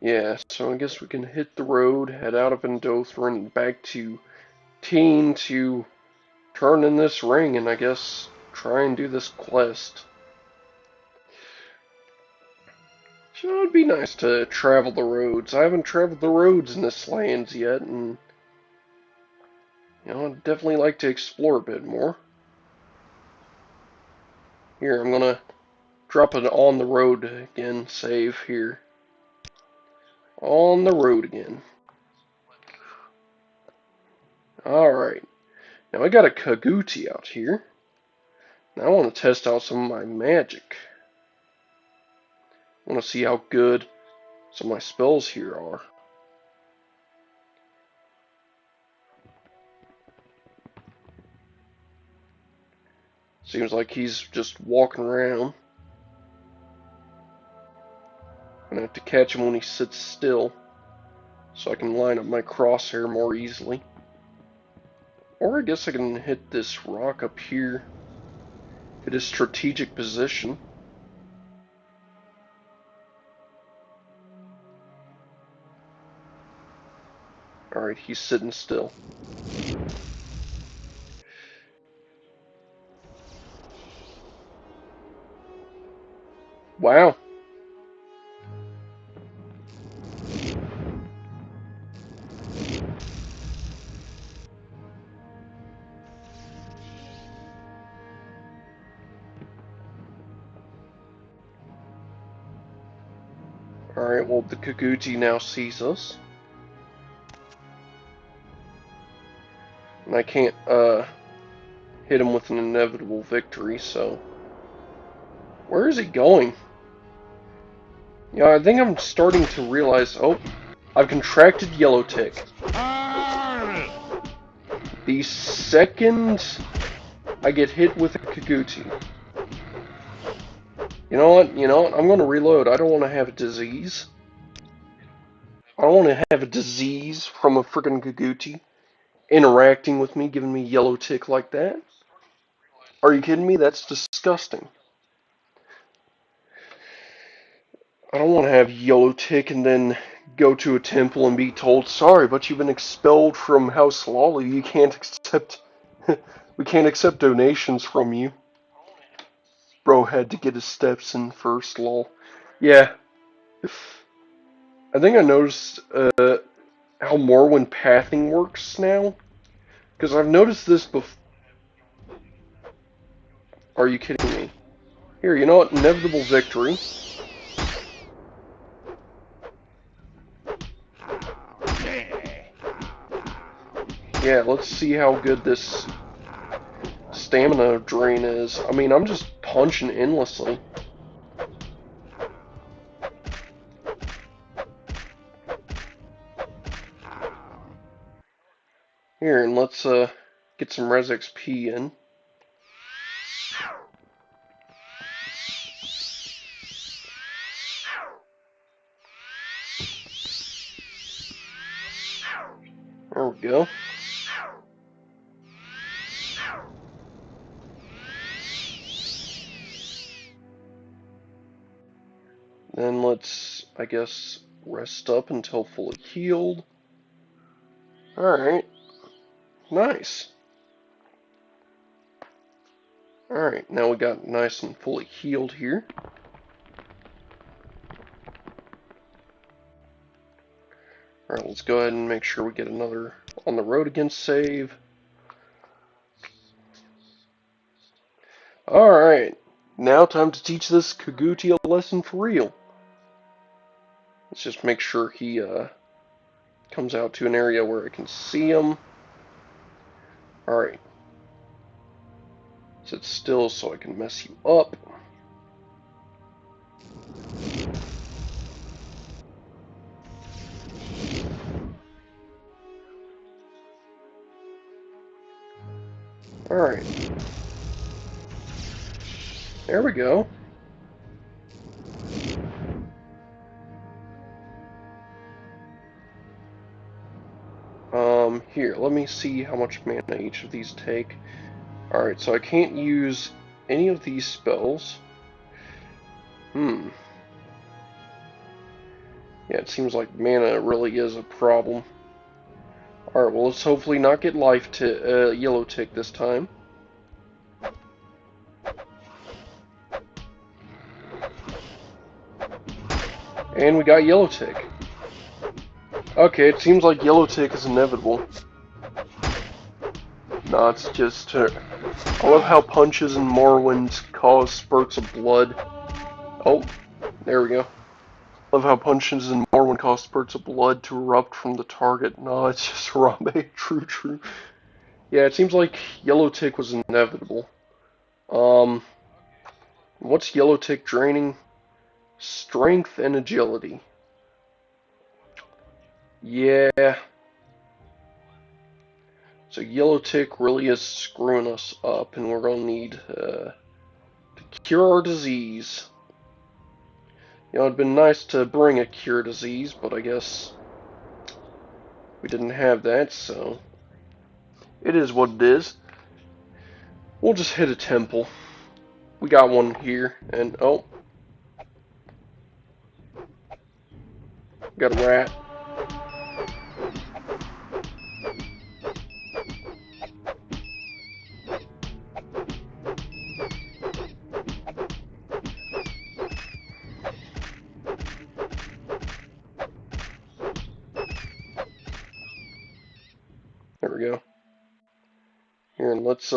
Yeah, so I guess we can hit the road, head out of Endothrun, and back to Teen to turn in this ring, and I guess try and do this quest. So it'd be nice to travel the roads. I haven't traveled the roads in this lands yet, and I'd definitely like to explore a bit more. Here, I'm gonna drop it on the road again, save here. On the road again. Alright, now I got a Kaguti out here. Now I want to test out some of my magic. I want to see how good some of my spells here are. Seems like he's just walking around. I'm gonna have to catch him when he sits still, so I can line up my crosshair more easily. Or I guess I can hit this rock up here. Hit his strategic position. Alright, he's sitting still. Wow. Alright, well, the Kaguti now sees us. And I can't, hit him with an inevitable victory, so... Where is he going? Yeah, I think I'm starting to realize... Oh, I've contracted yellow tick. The second I get hit with a Kaguti... You know what? I'm gonna reload. I don't want to have a disease. I don't want to have a disease from a freaking Kaguti interacting with me, giving me yellow tick like that. Are you kidding me? That's disgusting. I don't want to have yellow tick and then go to a temple and be told, sorry, but you've been expelled from House Lolly. You can't accept... we can't accept donations from you. Bro had to get his steps in first, lol. Yeah. I think I noticed how Morrowind pathing works now. Because I've noticed this before. Are you kidding me? Here, you know what? Inevitable victory. Yeah, let's see how good this stamina drain is. I mean, I'm just punching endlessly. Here, and let's get some Res XP in. There we go. Then let's, I guess, rest up until fully healed. Alright. Nice. Alright, now we got nice and fully healed here. Alright, let's go ahead and make sure we get another on the road again save. Alright, now time to teach this Kaguti a lesson for real. Let's just make sure he comes out to an area where I can see him. Alright. Sit still so I can mess you up. Alright. There we go. Here, let me see how much mana each of these take. Alright, so I can't use any of these spells. Yeah, it seems like mana really is a problem. Alright, well, let's hopefully not get yellow tick this time. And we got yellow tick. Okay, it seems like yellow tick is inevitable. No, it's just... I love how punches in Morrowind cause spurts of blood. Oh, there we go. Love how punches in Morrowind cause spurts of blood to erupt from the target. No, it's just Harambe. True. Yeah, it seems like yellow tick was inevitable. What's yellow tick draining? Strength and agility. Yeah. So yellow tick really is screwing us up, and we're gonna need to cure our disease. You know, it'd been nice to bring a cure disease, but I guess we didn't have that, so it is what it is. We'll just hit a temple. We got one here, and oh, got a rat. There we go. Here, and let's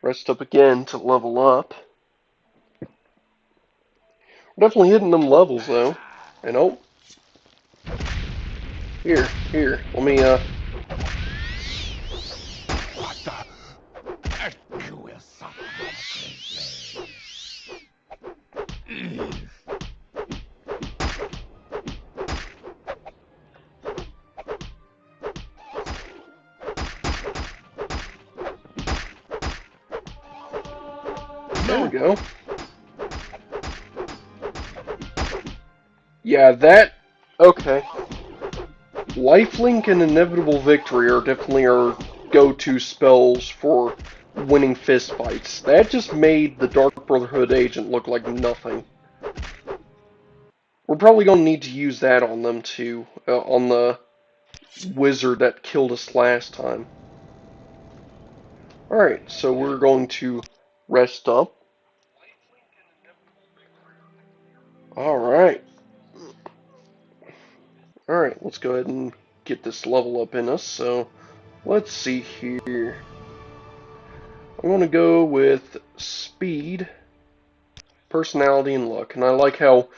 rest up again to level up. We're definitely hitting them levels though. And oh, here, let me What the? You will suffer greatly. there we go. Yeah, that okay. Lifelink and Inevitable Victory are definitely our go-to spells for winning fistfights. That just made the Dark Brotherhood agent look like nothing. We're probably going to need to use that on them too, on the wizard that killed us last time. Alright, so we're going to rest up. Alright. Alright, let's go ahead and get this level up in us. So, let's see here. I want to go with speed, personality, and luck. And I like how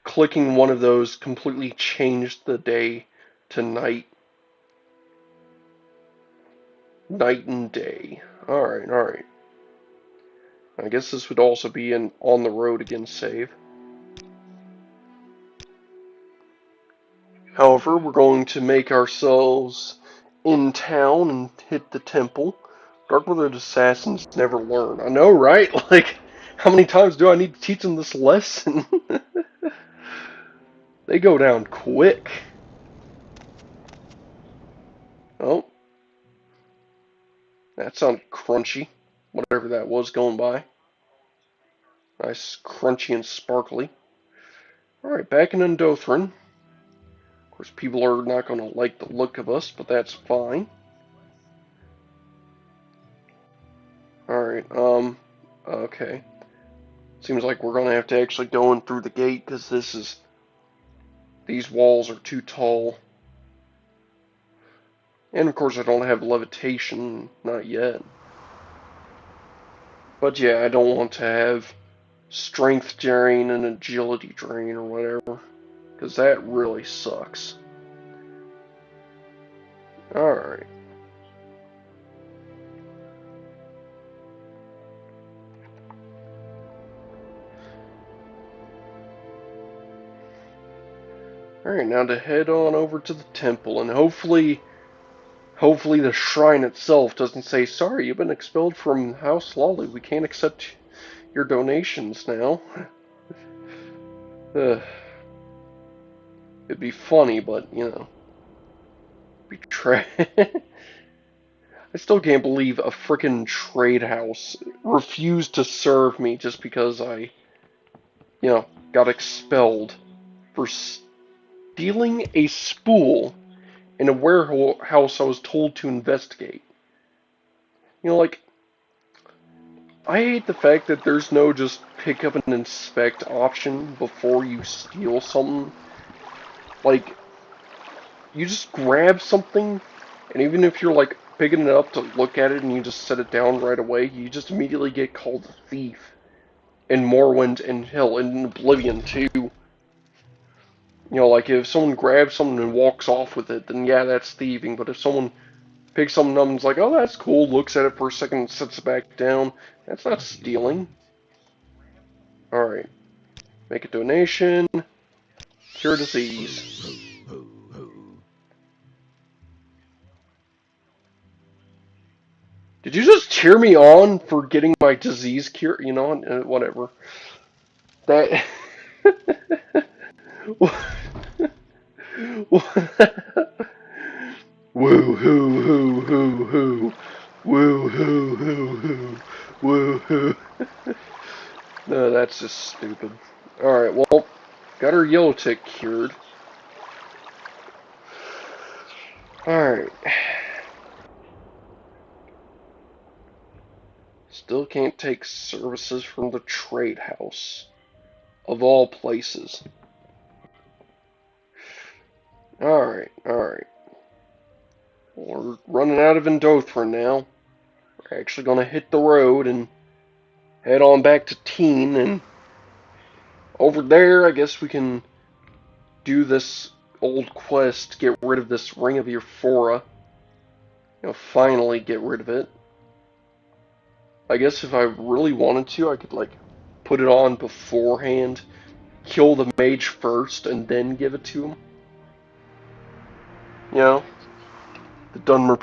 clicking one of those completely changed the day to night. Night and day. Alright. I guess this would also be an on the road again save. However, we're going to make ourselves in town and hit the temple. Darkwood assassins never learn. I know, right? Like, how many times do I need to teach them this lesson? They go down quick. Oh, that sounded crunchy. Whatever that was going by. Nice, crunchy and sparkly. Alright, back in Undothran. Of course, people are not going to like the look of us, but that's fine. Alright, okay. Seems like we're going to have to actually go in through the gate, because these walls are too tall. And of course I don't have levitation, not yet. But yeah, I don't want to have strength drain and agility drain or whatever, because that really sucks. Alright. Alright, now to head on over to the temple, and hopefully Hopefully the shrine itself doesn't say, sorry, you've been expelled from House Lolly. We can't accept your donations now. It'd be funny, but, you know. Betray. I still can't believe a frickin' trade house refused to serve me just because I, you know, got expelled for stealing a spool in a warehouse I was told to investigate. You know, like, I hate the fact that there's no just pick up and inspect option before you steal something. Like, you just grab something, and even if you're like picking it up to look at it and you just set it down right away, you just immediately get called a thief. In Morrowind and hell, in Oblivion too. You know, like if someone grabs something and walks off with it, then yeah, that's thieving. But if someone picks something up and is like, oh, that's cool, looks at it for a second and sets it back down, that's not stealing. Alright. Make a donation. Cure disease. Did you just cheer me on for getting my disease cure? You know, whatever. That. Woo hoo hoo hoo hoo. Woo hoo hoo hoo. Woo hoo. No, that's just stupid. Alright, well, got her yellow tick cured. Alright. Still can't take services from the trade house. Of all places. Alright, alright. We're running out of Endothrin now. We're actually gonna hit the road and head on back to Teen, and over there I guess we can do this old quest, get rid of this Ring of Euphora. You know, finally get rid of it. I guess if I really wanted to, I could, like, put it on beforehand, kill the mage first, and then give it to him. You know? The Dunmer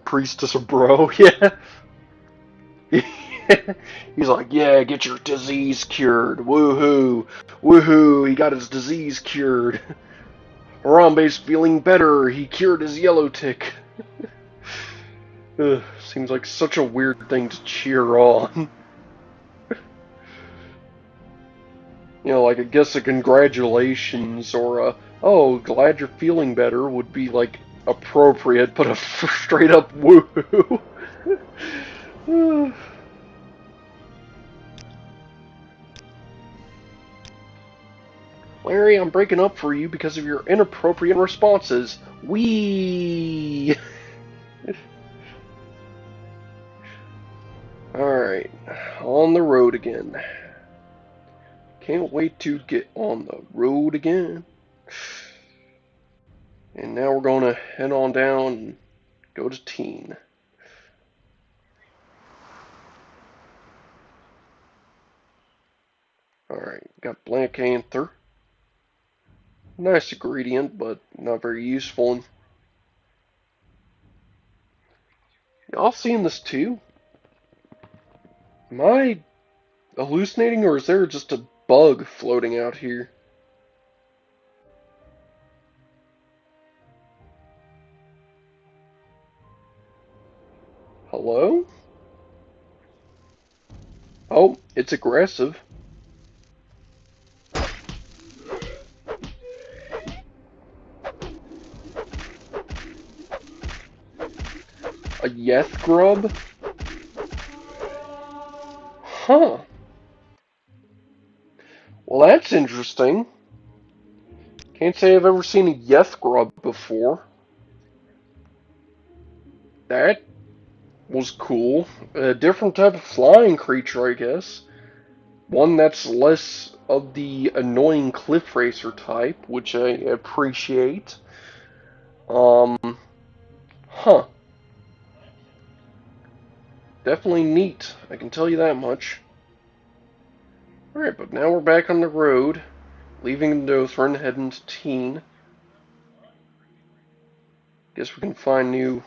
priestess of bro, yeah. He's like, yeah, get your disease cured. Woohoo! Woohoo! He got his disease cured. Harambe's feeling better. He cured his yellow tick. Seems like such a weird thing to cheer on. You know, like, I guess a congratulations or a, oh, glad you're feeling better would be, like, appropriate, but a straight up woohoo. Larry, I'm breaking up for you because of your inappropriate responses. Wee. Alright, on the road again. Can't wait to get on the road again. And now we're going to head on down and go to Teen. Alright, got Black Anther. Nice ingredient, but not very useful. Y'all seen this too? Am I hallucinating, or is there just a bug floating out here? Hello? Oh, it's aggressive. A Yeth grub? Huh. Well, that's interesting. Can't say I've ever seen a Yeth grub before. That was cool. A different type of flying creature, I guess. One that's less of the annoying cliff racer type, which I appreciate. Huh. Definitely neat, I can tell you that much. Alright, but now we're back on the road, leaving Dothrin, heading to Teen. Guess we can find new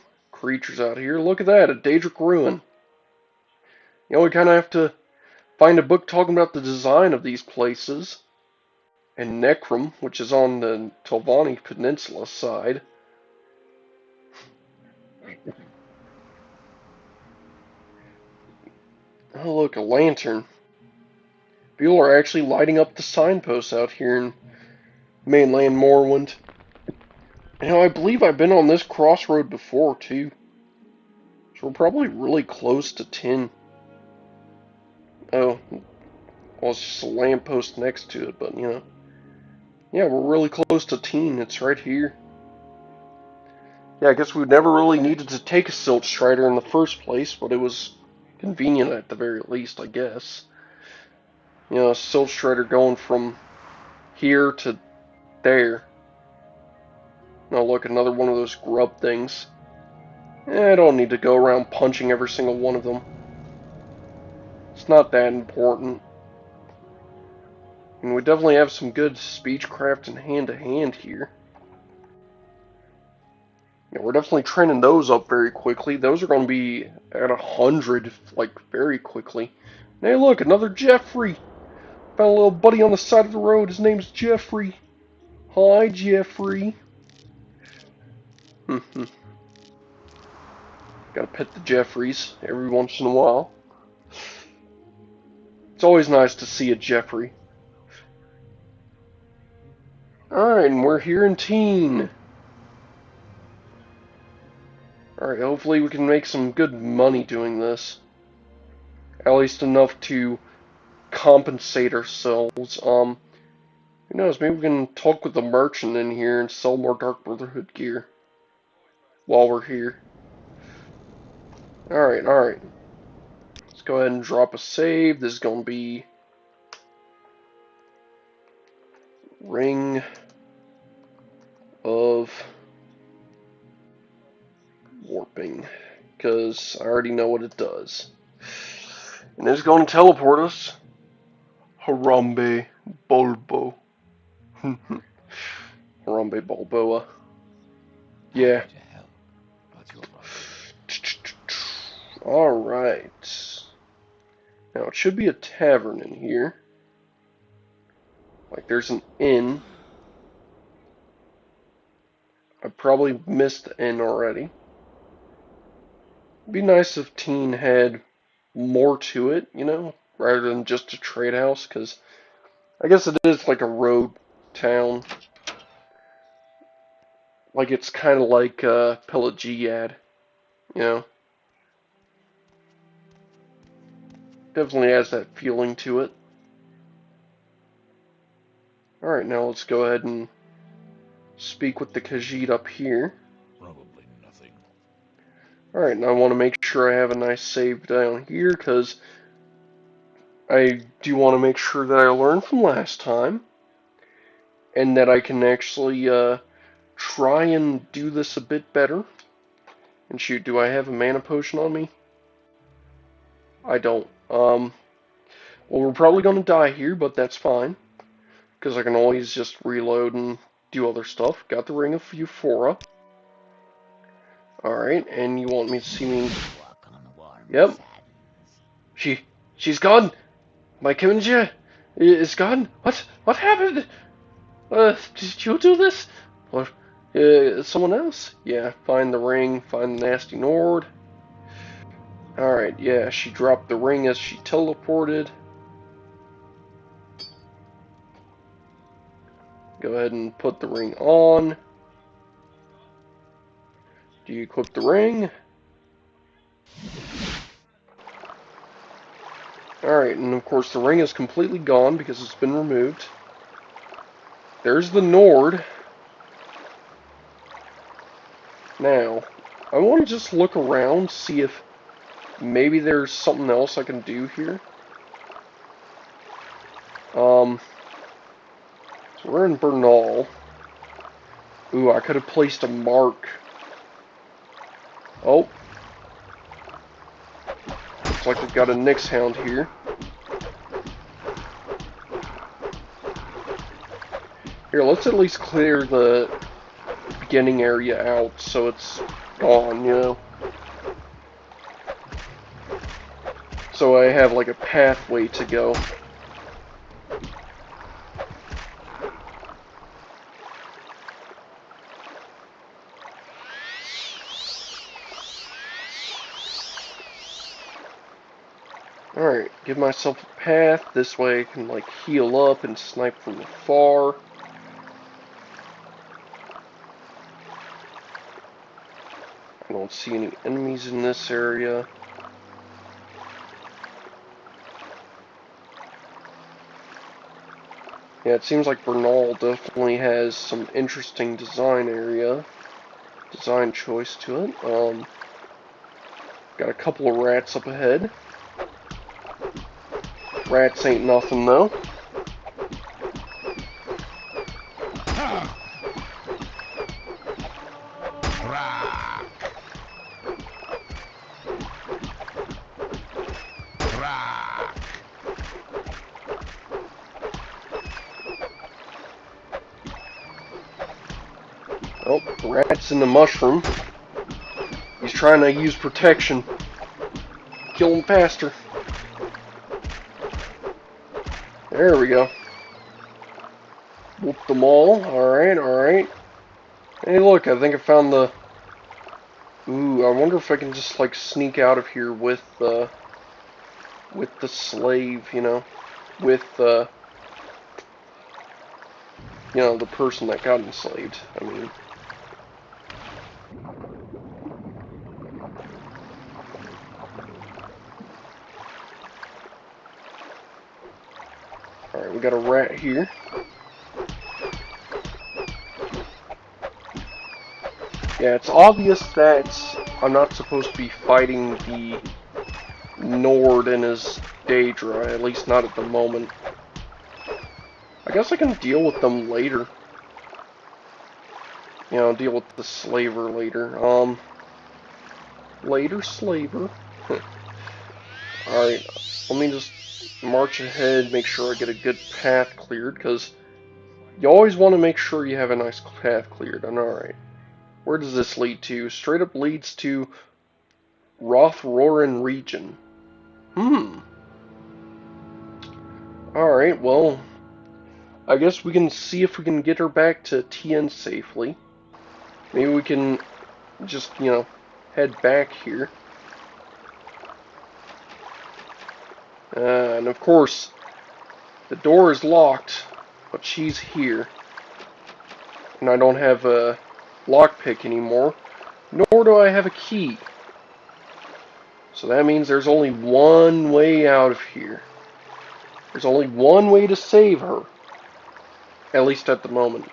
creatures out here. Look at that, a Daedric ruin. You know, we kind of have to find a book talking about the design of these places. And Necrum, which is on the Telvanni Peninsula side. Oh, look, a lantern. People are actually lighting up the signposts out here in mainland Morrowind. You know, I believe I've been on this crossroad before, too. So we're probably really close to 10. Oh, well, it's just a lamppost next to it, but, you know. Yeah, we're really close to 10. It's right here. Yeah, I guess we never really needed to take a Silt Strider in the first place, but it was convenient at the very least, I guess. You know, a Silt Strider going from here to there. Oh, look, another one of those grub things. I don't need to go around punching every single one of them. It's not that important. And we definitely have some good speechcraft and hand-to-hand here. Yeah, we're definitely training those up very quickly. Those are going to be at 100, like, very quickly. And hey, look, another Jeffrey! Found a little buddy on the side of the road. His name's Jeffrey. Hi, Jeffrey. Gotta pet the Jeffreys every once in a while. It's always nice to see a Jeffrey. Alright, and we're here in Teen. Alright, hopefully we can make some good money doing this. At least enough to compensate ourselves. Who knows, maybe we can talk with the merchant in here and sell more Dark Brotherhood gear. While we're here. Alright, alright. Let's go ahead and drop a save. This is going to be Ring of Warping, because I already know what it does. And it's going to teleport us. Harambe Bulbo. Harambe Balboa. Yeah. Alright. Now it should be a tavern in here. Like there's an inn. I probably missed the inn already. It'd be nice if Teen had more to it, you know, rather than just a trade house, because I guess it is like a road town. Like it's kind of like Pelagiad, you know. Definitely has that feeling to it. Alright, now let's go ahead and speak with the Khajiit up here. Probably nothing. Alright, and I want to make sure I have a nice save down here, because I do want to make sure that I learned from last time. And that I can actually try and do this a bit better. And shoot, do I have a mana potion on me? I don't. Well, we're probably going to die here, but that's fine. Because I can always just reload and do other stuff. Got the Ring of Euphora. Alright, and you want me to see me... Yep. She's gone! My Kiminja is gone? What happened? Did you do this? Or, someone else? Yeah, find the ring, find the nasty Nord. Alright, yeah, she dropped the ring as she teleported. Go ahead and put the ring on. Do you equip the ring? Alright, and of course the ring is completely gone because it's been removed. There's the Nord. Now, I want to just look around, see if maybe there's something else I can do here. So we're in Bernal. Ooh, I could have placed a mark. Oh. Looks like we've got a Nyx Hound here. Here, let's at least clear the beginning area out so it's gone, you know. so I have like a pathway to go. Alright, give myself a path. This way I can like heal up and snipe from afar. I don't see any enemies in this area. Yeah, it seems like Bernal definitely has some interesting design choice to it. Got a couple of rats up ahead. Rats ain't nothing though. Oh, the rat's in the mushroom. He's trying to use protection. Kill him faster. There we go. Whoop them all. Alright, alright. Hey look, I think I found the... Ooh, I wonder if I can just like sneak out of here with the slave, you know? With, you know, the person that got enslaved. I mean... Alright, we got a rat here. Yeah, it's obvious that I'm not supposed to be fighting the Nord and his Daedra, at least not at the moment. I guess I can deal with them later. You know, deal with the slaver later. Later slaver. Alright, let me just march ahead, make sure I get a good path cleared, because you always want to make sure you have a nice path cleared. And alright, where does this lead to? Straight up leads to Rothrorin region. Alright, well, I guess we can see if we can get her back to TN safely. Maybe we can just, you know, head back here. And of course, the door is locked, but she's here. And I don't have a lockpick anymore, nor do I have a key. So that means there's only one way out of here. There's only one way to save her. At least at the moment.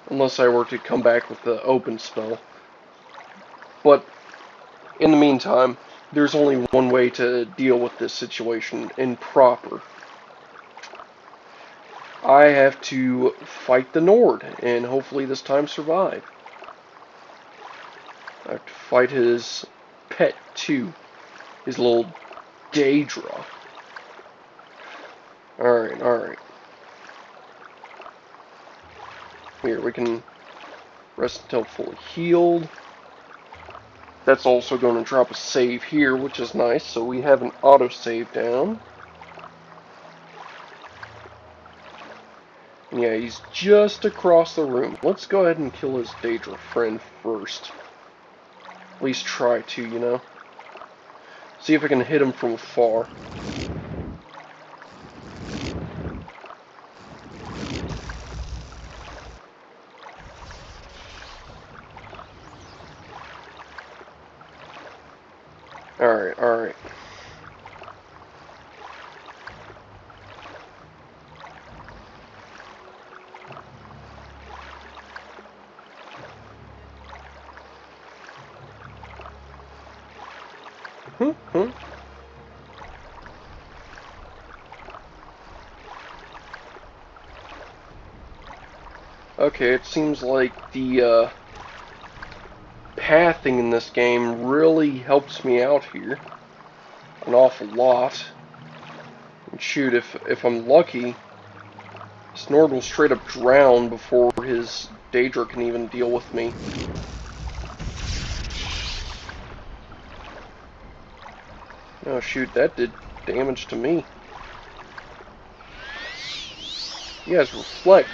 Unless I were to come back with the open spell. But in the meantime, there's only one way to deal with this situation in proper. I have to fight the Nord, and hopefully this time survive. I have to fight his pet too, his little Daedra. Alright, alright. Here, we can rest until fully healed. That's also going to drop a save here, which is nice, so we have an autosave down. And yeah, he's just across the room. Let's go ahead and kill his Daedra friend first. At least try to, you know. See if I can hit him from afar. Alright, alright. Huh? Okay, it seems like the pathing in this game really helps me out here. An awful lot. And shoot, if I'm lucky, Snord will straight up drown before his Daedra can even deal with me. Oh shoot, that did damage to me. You guys reflect.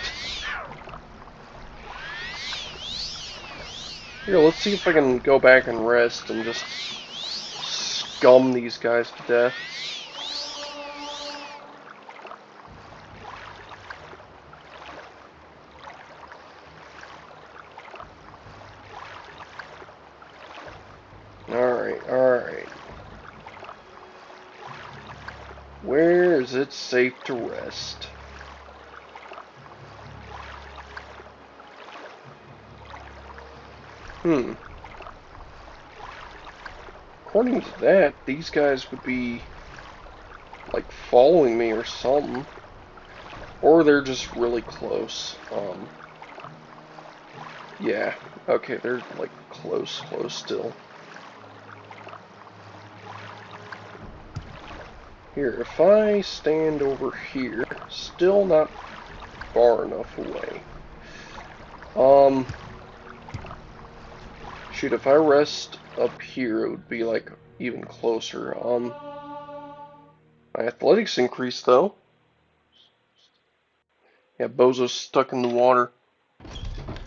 Here, let's see if I can go back and rest and just scum these guys to death. Alright, alright. Where is it safe to rest? According to that, these guys would be, like, following me or something. Or they're just really close. Yeah. Okay, they're, like, close still. Here, if I stand over here, still not far enough away. Shoot, if I rest up here, it would be, like, even closer. My athletics increased, though. Yeah, Bozo's stuck in the water.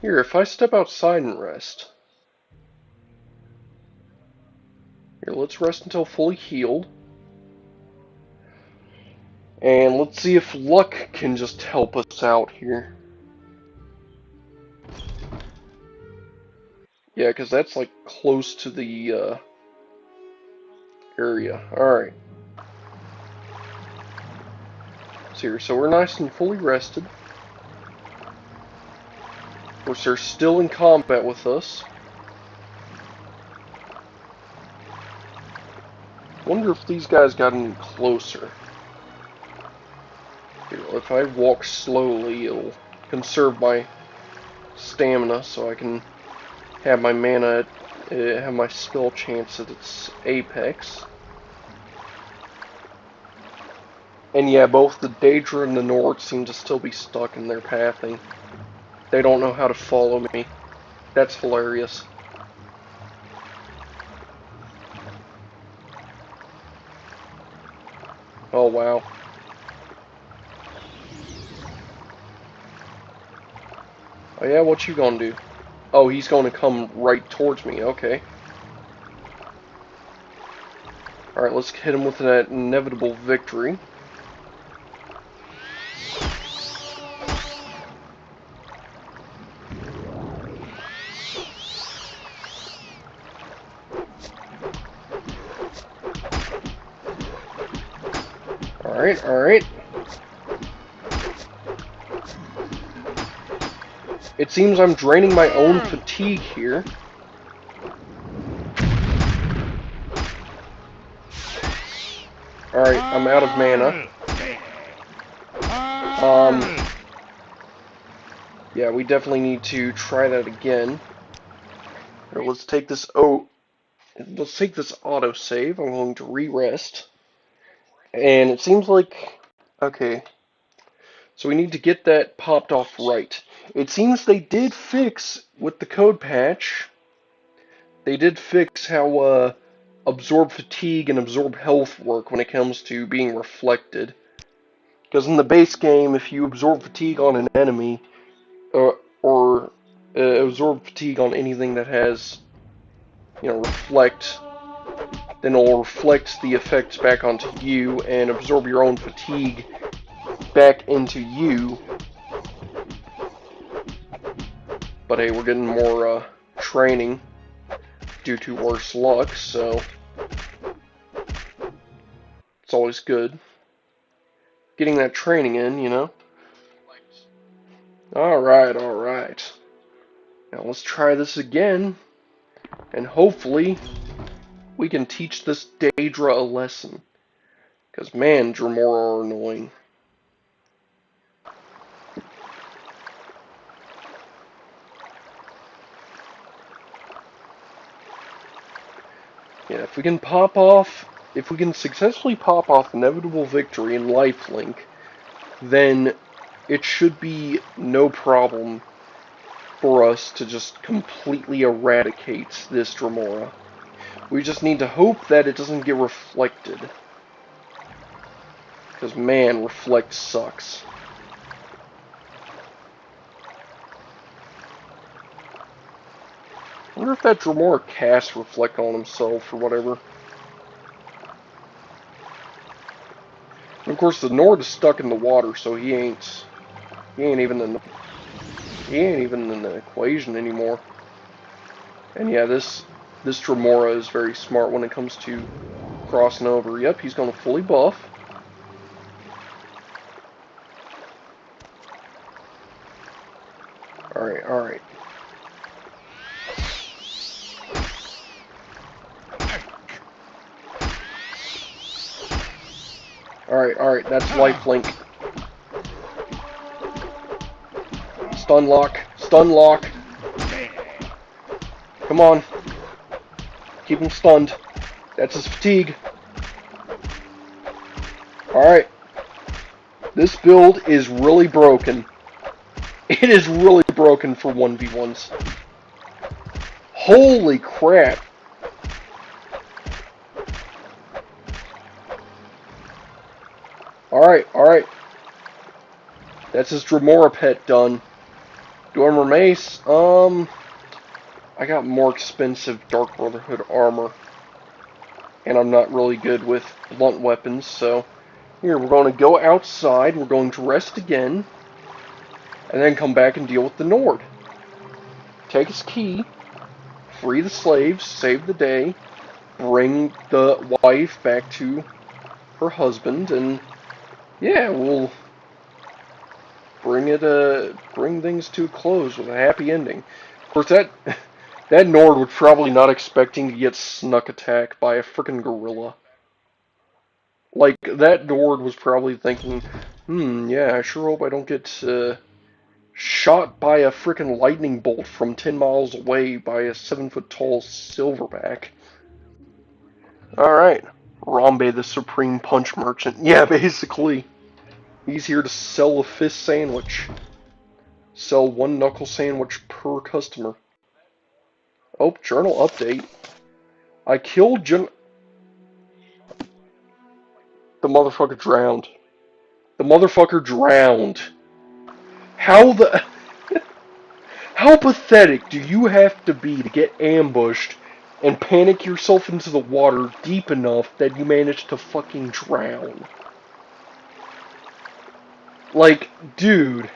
Here, if I step outside and rest. Here, let's rest until fully healed. And let's see if luck can just help us out here. Yeah, because that's, like, close to the, area. Alright. So we're nice and fully rested. Of course, they're still in combat with us. Wonder if these guys got any closer. Here, if I walk slowly, it'll conserve my stamina so I can have my mana, have my spell chance at its apex. And yeah, both the Daedra and the Nord seem to still be stuck in their pathing. They don't know how to follow me. That's hilarious. Oh wow. Oh yeah, what you gonna do? Oh, he's gonna come right towards me, okay. Alright, let's hit him with that inevitable victory. Alright, alright. It seems I'm draining my own fatigue here. Alright, I'm out of mana. Yeah, we definitely need to try that again. Here, let's take this autosave. I'm going to re-rest. And it seems like, okay, so we need to get that popped off right. It seems they did fix, with the code patch, they did fix how absorb fatigue and absorb health work when it comes to being reflected. Because in the base game, if you absorb fatigue on an enemy, or absorb fatigue on anything that has, reflect, then it'll reflect the effects back onto you and absorb your own fatigue back into you. But hey, we're getting more training due to worse luck, so it's always good getting that training in, you know. Alright, alright. Now let's try this again, and hopefully we can teach this Daedra a lesson. Because, man, Dremora are annoying. Yeah, if we can successfully pop off Inevitable Victory and Lifelink, then it should be no problem for us to just completely eradicate this Dremora. We just need to hope that it doesn't get reflected. Because, man, Reflect sucks. I wonder if that Dremora casts Reflect on himself or whatever. And of course, the Nord is stuck in the water, so he ain't even in the equation anymore. And yeah, this Dremora is very smart when it comes to crossing over. Yep, he's going to fully buff. Alright, alright. Alright, alright, that's lifelink. Stun lock, stun lock. Come on. Keep him stunned. That's his fatigue. Alright. This build is really broken. It is really broken for 1v1s. Holy crap. Alright, alright. That's his Dremora pet done. Do I Mace? I got more expensive Dark Brotherhood armor. And I'm not really good with blunt weapons, so... Here, we're going to go outside, we're going to rest again, and then come back and deal with the Nord. Take his key, free the slaves, save the day, bring the wife back to her husband, and yeah, we'll bring things to a close with a happy ending. Of course, that Nord was probably not expecting to get snuck attacked by a frickin' gorilla. Like, that Nord was probably thinking, yeah, I sure hope I don't get shot by a frickin' lightning bolt from 10 miles away by a 7-foot-tall silverback. Alright. Rambe the Supreme Punch Merchant. Yeah, basically. He's here to sell a fist sandwich. Sell one knuckle sandwich per customer. Oh, journal update. I killed The motherfucker drowned. The motherfucker drowned. How the... How pathetic do you have to be to get ambushed and panic yourself into the water deep enough that you manage to fucking drown? Like, dude.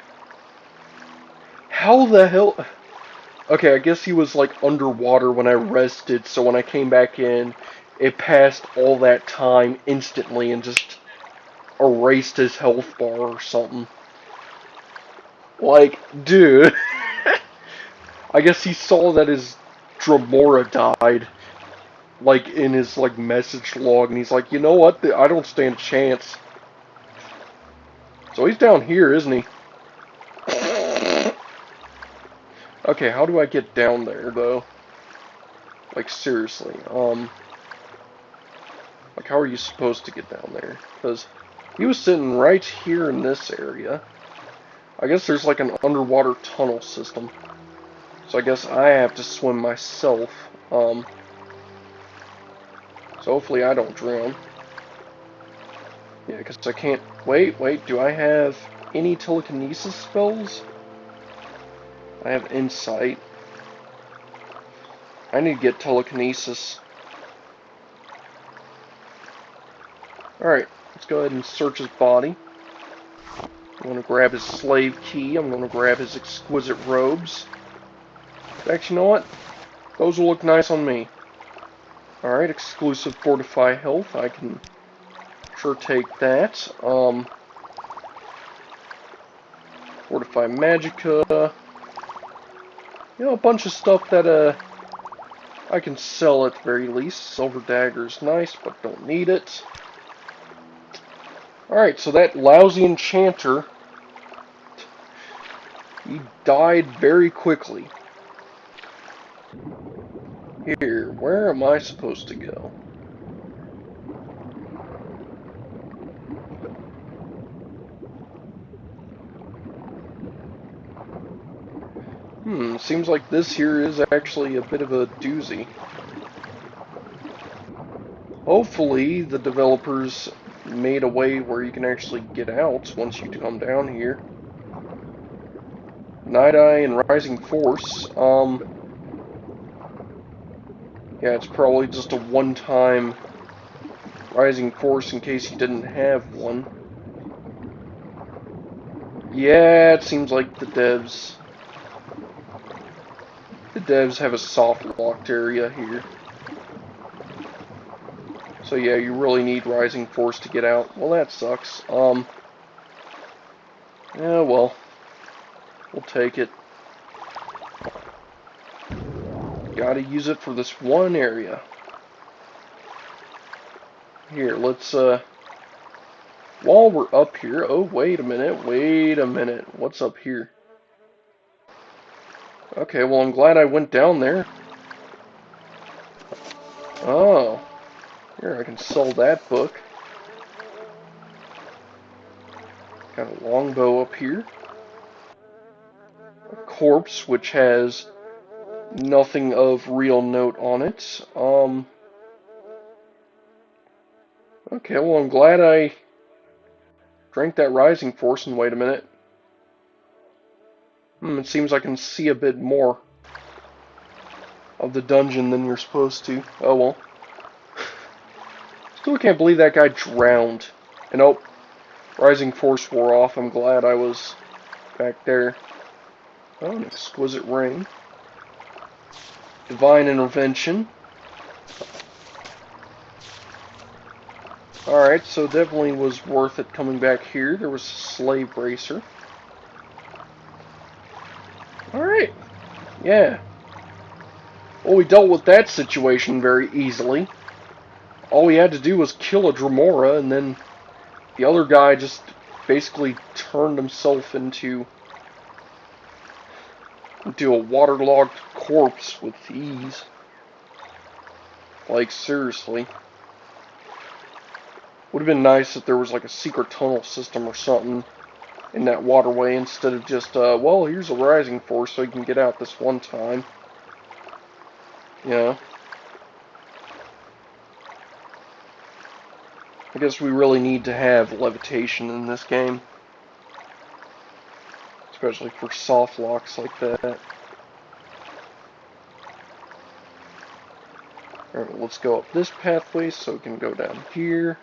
How the hell... Okay, I guess he was like underwater when I rested, so when I came back in, it passed all that time instantly and just erased his health bar or something. Like, dude. I guess he saw that his Dremora died, like, in his, like, message log, and he's like, you know what, I don't stand a chance. So he's down here, isn't he? Okay, how do I get down there, though? Like, seriously, like, how are you supposed to get down there? Because he was sitting right here in this area. I guess there's, like, an underwater tunnel system. So I guess I have to swim myself, so hopefully I don't drown. Yeah, because I can't... Wait, do I have any telekinesis spells? I have insight. I need to get telekinesis. Alright, let's go ahead and search his body. I'm going to grab his slave key. I'm going to grab his exquisite robes. Actually, you know what? Those will look nice on me. Alright, exclusive fortify health. I can sure take that. Fortify magicka. You know, a bunch of stuff that, I can sell at the very least. Silver dagger's nice, but don't need it. Alright, so that lousy enchanter, he died very quickly. Here, where am I supposed to go? Seems like this here is actually a bit of a doozy. Hopefully, the developers made a way where you can actually get out once you come down here. Night Eye and Rising Force. Yeah, it's probably just a one-time Rising Force in case you didn't have one. Yeah, it seems like the devs have a soft locked area here. So yeah, you really need Rising Force to get out. Well, that sucks. Yeah, well, we'll take it. Gotta use it for this one area. Here, let's, while we're up here, oh, wait a minute, what's up here? Okay, well, I'm glad I went down there. Oh, here, I can sell that book. Got a longbow up here. A corpse, which has nothing of real note on it. Okay, well, I'm glad I drank that Rising Force, and wait a minute. It seems I can see a bit more of the dungeon than you're supposed to. Oh well. Still can't believe that guy drowned. And oh, Rising Force wore off. I'm glad I was back there. Oh, an exquisite ring. Divine Intervention. Alright, so definitely was worth it coming back here. There was a Slave Bracer. Alright, yeah. Well, we dealt with that situation very easily. All we had to do was kill a Dremora, and then the other guy just basically turned himself into a waterlogged corpse with ease. Like, seriously. Would have been nice if there was like a secret tunnel system or something in that waterway instead of just, well, here's a Rising Force so you can get out this one time. You know? I guess we really need to have levitation in this game. Especially for soft locks like that. Alright, well, let's go up this pathway so we can go down here.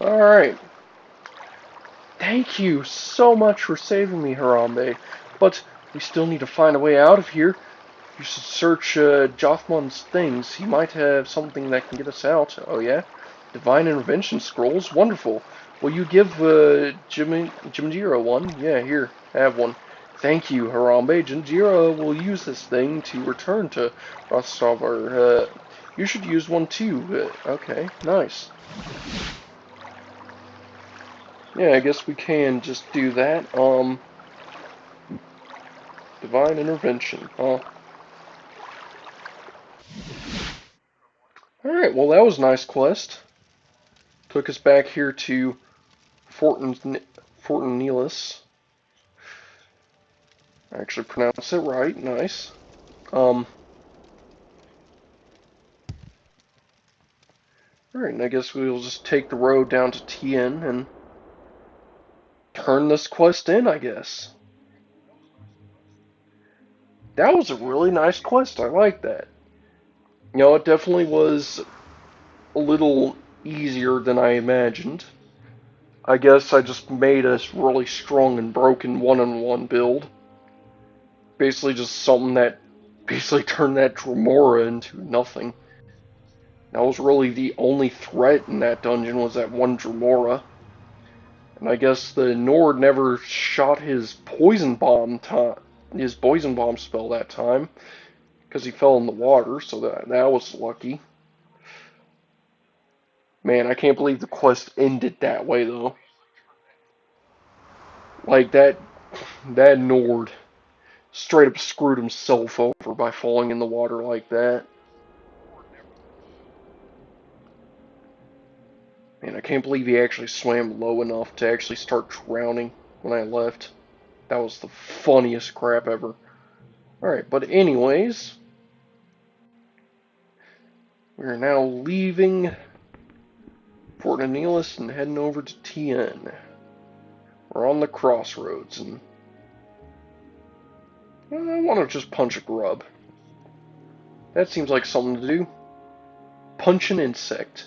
Alright. Thank you so much for saving me, Harambe. But we still need to find a way out of here. You should search Jothmon's things. He might have something that can get us out. Oh yeah? Divine Intervention Scrolls? Wonderful. Will you give Jimjiro one? Yeah, here. Have one. Thank you, Harambe. Jimjiro will use this thing to return to Rostovar. You should use one too. Okay, nice. Yeah, I guess we can just do that. Divine Intervention, huh? Alright, well that was a nice quest. Took us back here to Fortin Nelis. I actually pronounced it right, nice. Alright, and I guess we'll just take the road down to Tien and turn this quest in, I guess. That was a really nice quest, I like that. You know, it definitely was a little easier than I imagined. I guess I just made a really strong and broken one-on-one build. Basically just something that basically turned that Dremora into nothing. That was really the only threat in that dungeon was that one Dremora. And I guess the Nord never shot his poison bomb spell that time because he fell in the water, so that was lucky. Man, I can't believe the quest ended that way though. Like that Nord straight up screwed himself over by falling in the water like that. Man, I can't believe he actually swam low enough to actually start drowning when I left. That was the funniest crap ever. Alright, but anyways, We're now leaving Port Aeneas and heading over to TN. We're on the crossroads, and I want to just punch a grub. That seems like something to do. Punch an insect.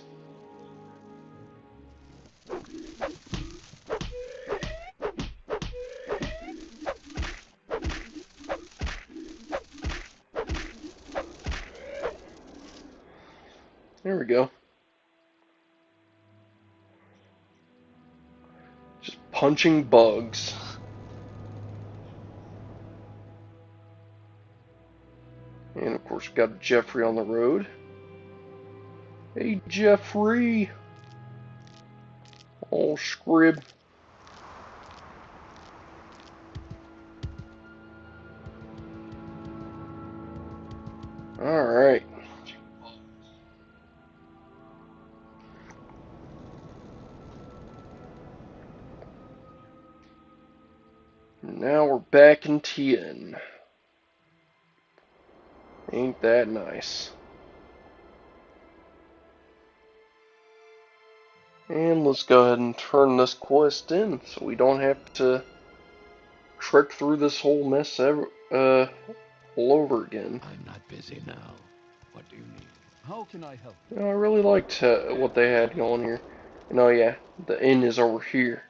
There we go. Just punching bugs. And of course, we got Jeffrey on the road. Hey, Jeffrey. Oh, Scrib. Alright. Now we're back in TN. Ain't that nice. And let's go ahead and turn this quest in so we don't have to trek through this whole mess all over again. I'm not busy now. What do you need? How can I help? You know, I really liked what they had going here. And oh yeah, the inn is over here.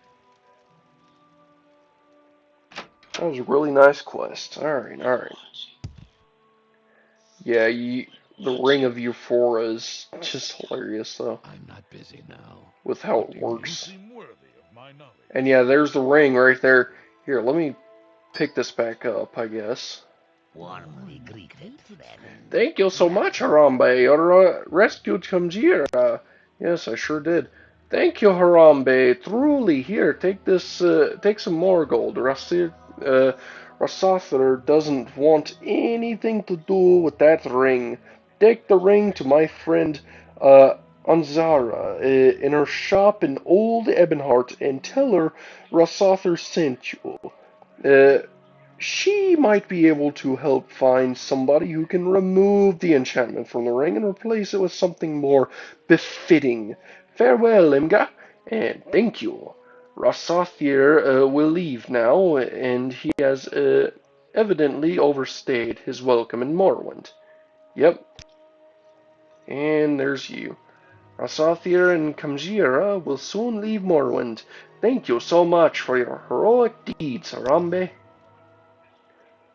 That was a really nice quest. Alright, alright. Yeah, the Ring of Euphora is just hilarious, though, I'm not busy now. with how What it do you need? You works. seem worthy of my knowledge. And yeah, there's the ring right there. Here, let me pick this back up, I guess. Warmly greeted, friend. Thank you so much, Harambe. Your rescue comes here. Yes, I sure did. Thank you, Harambe. Truly, here, take this. Take some more gold. Rasather doesn't want anything to do with that ring. Take the ring to my friend Anzara in her shop in Old Ebonheart and tell her Rasather sent you. Uh, she might be able to help find somebody who can remove the enchantment from the ring and replace it with something more befitting. Farewell, Imga, and thank you. Rassathir will leave now, and he has evidently overstayed his welcome in Morrowind. Yep, and there's you. Rassathir and Kamjira will soon leave Morrowind. Thank you so much for your heroic deeds, Harambe.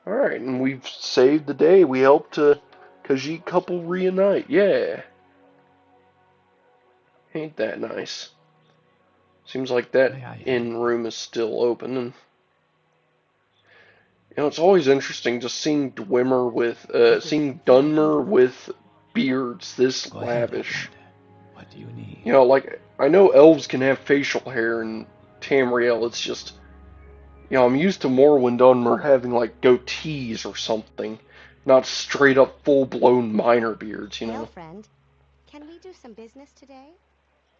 Alright, and we've saved the day. We helped a Khajiit couple reunite. Yeah. Ain't that nice? Seems like that May I help inn you? room is still open. And it's always interesting just seeing seeing Dunmer with beards this Go ahead, lavish. friend. What do you need? Like, I know elves can have facial hair in Tamriel. It's just, I'm used to Morrowind Dunmer having, like, goatees or something. Not straight up full-blown minor beards, Hail, friend. Can we do some business today?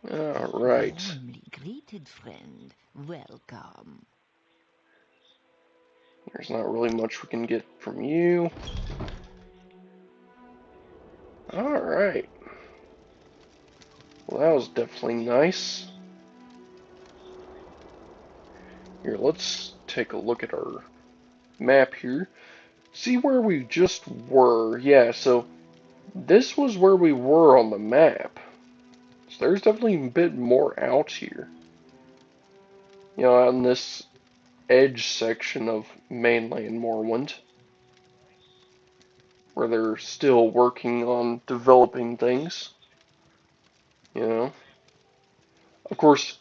Alright. Warmly greeted, friend. Welcome. There's not really much we can get from you. Alright. Well, that was definitely nice. Here, let's take a look at our map here. See where we just were. Yeah, so this was where we were on the map. So there's definitely a bit more out here. On this edge section of mainland Morrowind, where they're still working on developing things. Of course,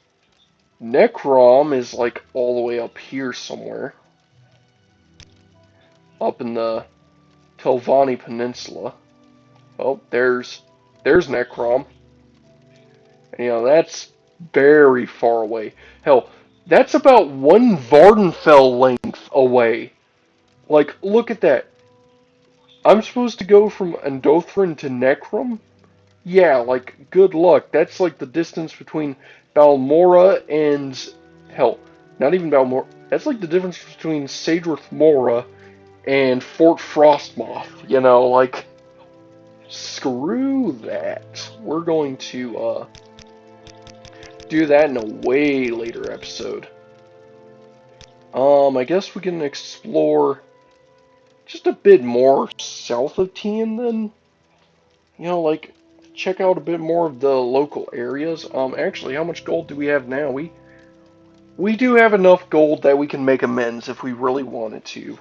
Necrom is like all the way up here somewhere. Up in the Telvanni Peninsula. Oh, there's Necrom. And that's very far away. Hell, that's about one Vardenfell length away. Like, look at that. I'm supposed to go from Andothran to Necrom? Yeah, like, good luck. That's like the distance between Balmora and... Hell, not even Balmora. That's like the difference between Sagerth Mora and Fort Frostmoth, like... Screw that. We're going to do that in a way later episode. I guess we can explore just a bit more south of Tien then. Like check out a bit more of the local areas. Actually, how much gold do we have now? We do have enough gold that we can make amends if we really wanted to.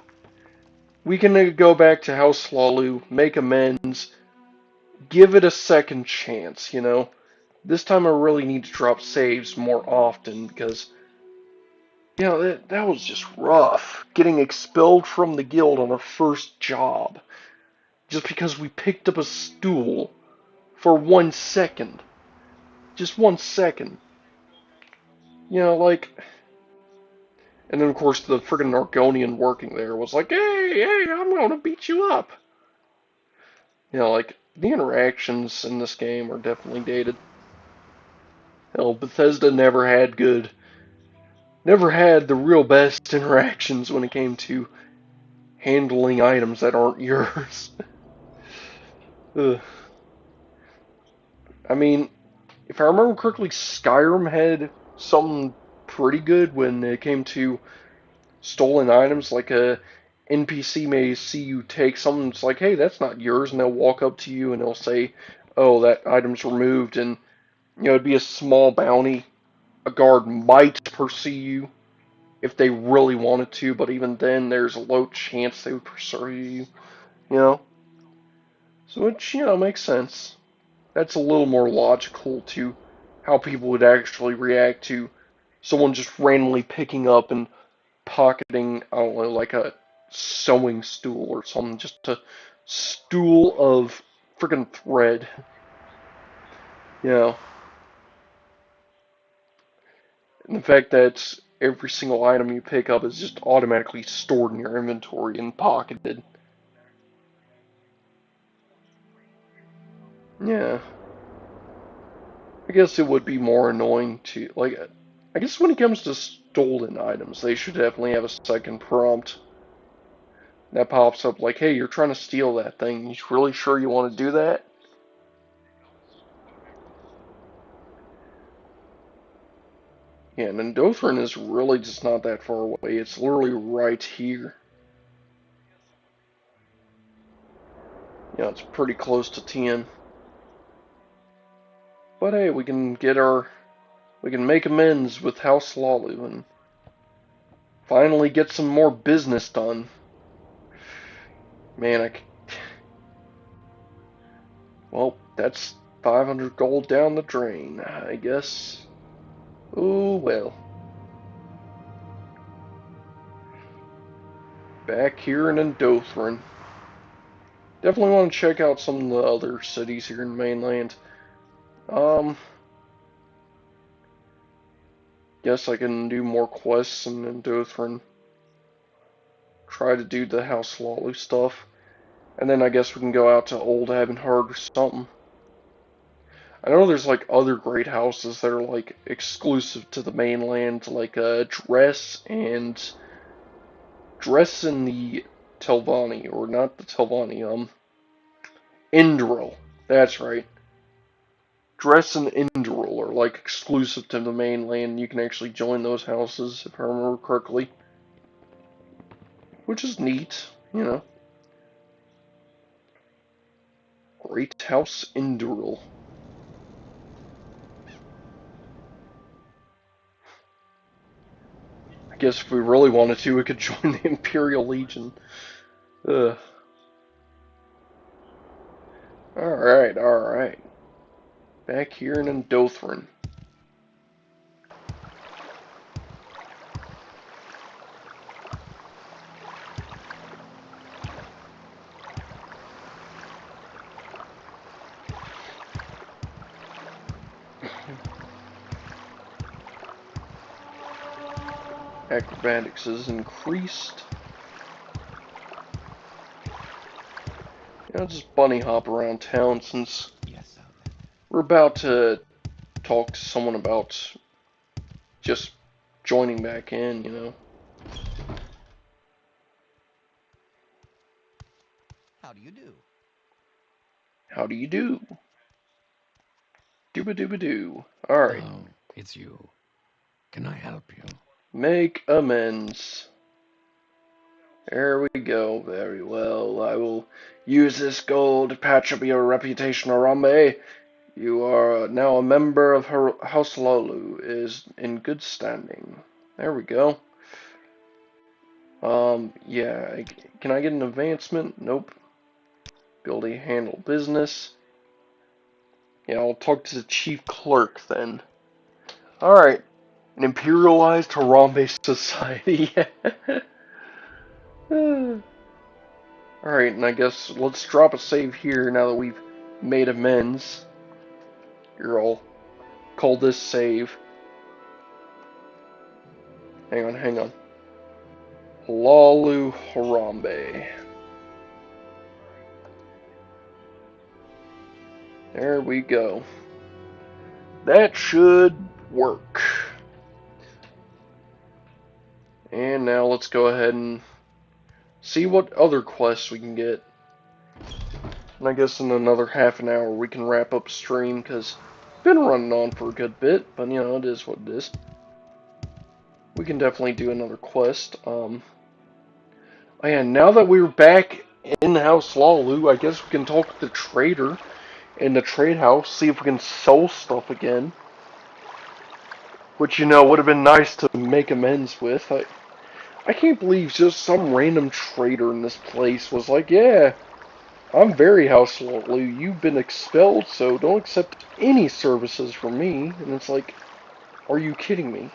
We can go back to House Lalu, make amends, give it a second chance. This time I really need to drop saves more often because, that was just rough. Getting expelled from the guild on our first job. Just because we picked up a stool for 1 second. Just 1 second. Like... And then, of course, the friggin' Argonian working there was like, hey, I'm gonna beat you up. Like, the interactions in this game are definitely dated. Hell, Bethesda never had the real best interactions when it came to handling items that aren't yours. Ugh. I mean, if I remember correctly, Skyrim had something pretty good when it came to stolen items. Like a NPC may see you take something, it's like, hey, that's not yours, and they'll walk up to you and they'll say, oh, that item's removed, and it'd be a small bounty. A guard might pursue you if they really wanted to, but even then, there's a low chance they would pursue you. You know, so which makes sense. That's a little more logical to how people would actually react to someone just randomly picking up and pocketing, I don't know, like a sewing stool or something, just a stool of friggin' thread. You know, and the fact that every single item you pick up is just automatically stored in your inventory and pocketed. Yeah, I guess it would be more annoying to, like, I guess when it comes to stolen items, they should definitely have a second prompt that pops up like, hey, you're trying to steal that thing. You really sure you want to do that? Yeah, and Dothryn is really just not that far away. It's literally right here. It's pretty close to 10. But hey, we can make amends with House Lalu and finally get some more business done. Man, well, that's 500 gold down the drain, I guess. Oh well. Back here in Dothryn. Definitely want to check out some of the other cities here in mainland. Um, guess I can do more quests in Dothryn. Try to do the House Lalu stuff. And then I guess we can go out to Old Ebonheart or something. I know there's like other great houses that are like exclusive to the mainland, like Dress in the Telvanni, or not the Telvanni, Indril. That's right. Dress and Indril are like exclusive to the mainland. You can actually join those houses if I remember correctly, which is neat. Great House Indril. I guess if we really wanted to, we could join the Imperial Legion. Ugh. Alright, alright. Back here in Dothryn. Acrobatics is increased. Just bunny hop around town since Yes, we're about to talk to someone about just joining back in. How do you do? How do you do? Dooba-dooba-doo. Alright. Oh, it's you. Can I help you? Make amends. There we go. Very well. I will use this gold to patch up your reputation, Harambe. You are now a member of her House Lolu. Is in good standing. There we go. Yeah. Can I get an advancement? Nope. Ability to handle business. Yeah, I'll talk to the chief clerk then. Alright. An imperialized Harambe society. Alright, and I guess let's drop a save here now that we've made amends. Here, I'll call this save. Hang on. Lalu Harambe. There we go. That should work. And now let's go ahead and see what other quests we can get. And I guess in another half an hour we can wrap up stream, because it's been running on for a good bit, but you know, it is what it is. We can definitely do another quest. Oh yeah, now that we're back in House Lolu, I guess we can talk to the trader in the trade house, see if we can sell stuff again. Which, you know, would have been nice to make amends with. I can't believe just some random trader in this place was like, yeah, I'm very House Lolu, you've been expelled, so don't accept any services from me. And it's like, are you kidding me?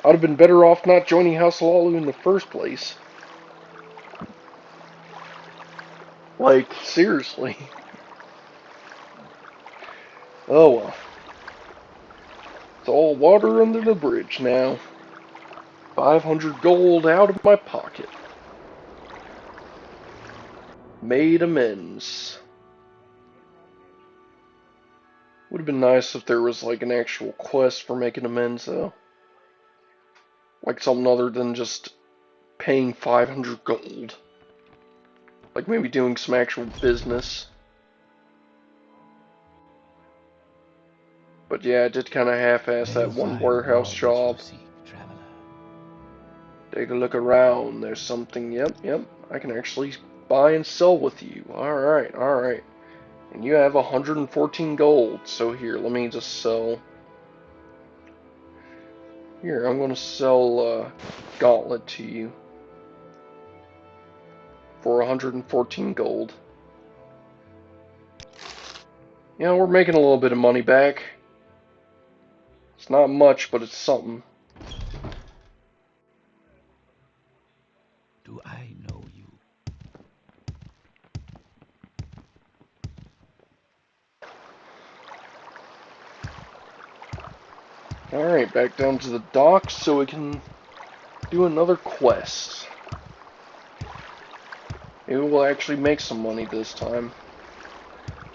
I'd have been better off not joining House Lolu in the first place. Like, seriously. Oh well. It's all water under the bridge now. 500 gold out of my pocket. Made amends. Would have been nice if there was like an actual quest for making amends though. Like something other than just paying 500 gold. Like maybe doing some actual business. But yeah, I did kind of half-ass May you that one find warehouse all that you job. seek, traveler. Take a look around. There's something. Yep. I can actually buy and sell with you. Alright. And you have 114 gold. So here, let me just sell. Here, I'm going to sell Gauntlet to you. For 114 gold. Yeah, we're making a little bit of money back. It's not much, but it's something. Do I know you? Alright, back down to the docks so we can do another quest. Maybe we'll actually make some money this time.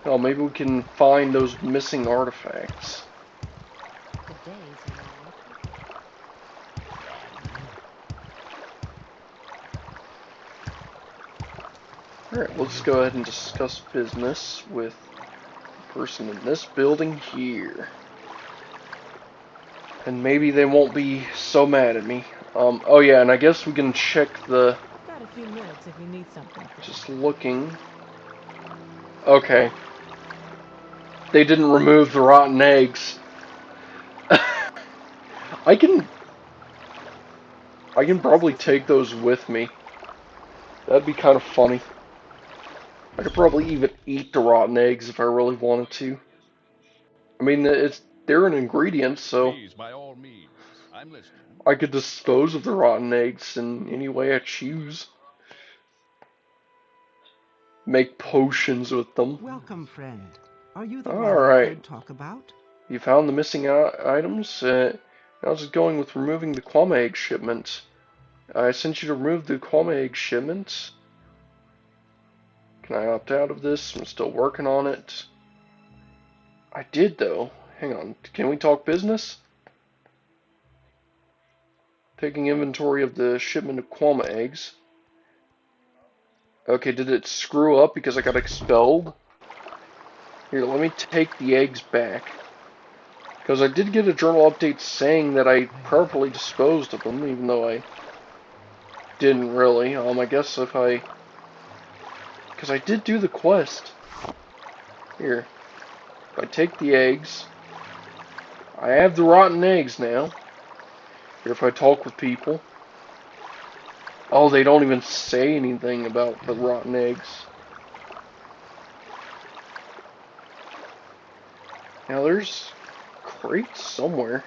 Hell, maybe we can find those missing artifacts. The days are Alright, let's go ahead and discuss business with the person in this building here. And maybe they won't be so mad at me. Oh yeah, and I guess we can check the... I've got a few minutes if you need something. Just looking. Okay. They didn't remove the rotten eggs. I can probably take those with me. That'd be kind of funny. I could probably even eat the rotten eggs if I really wanted to. I mean, they're an ingredient, so Please, by all means. I'm listening. I could dispose of the rotten eggs in any way I choose. Make potions with them. Welcome, friend. Are you the one I Alright. heard talk about? You found the missing items? I was just going with removing the Kwame egg shipment. I sent you to remove the Kwame egg shipment. Can I opt out of this? I'm still working on it. I did, though. Hang on. Can we talk business? Taking inventory of the shipment of Kwama eggs. Okay, did it screw up because I got expelled? Here, let me take the eggs back. Because I did get a journal update saying that I properly disposed of them, even though I didn't really. I guess if I... Because I did do the quest. Here. If I take the eggs... I have the rotten eggs now. Here, if I talk with people... Oh, they don't even say anything about the rotten eggs. Now, there's crates somewhere.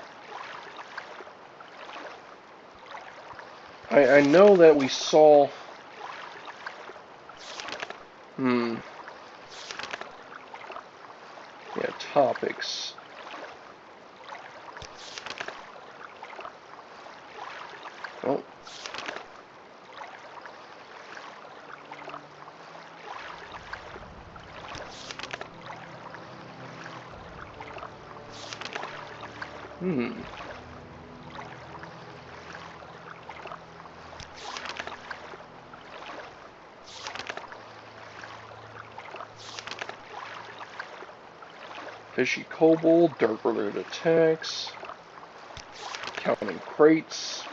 I know that we saw... Yeah, topics. Oh. Hmm. Fishy kobold, dark related attacks, counting crates,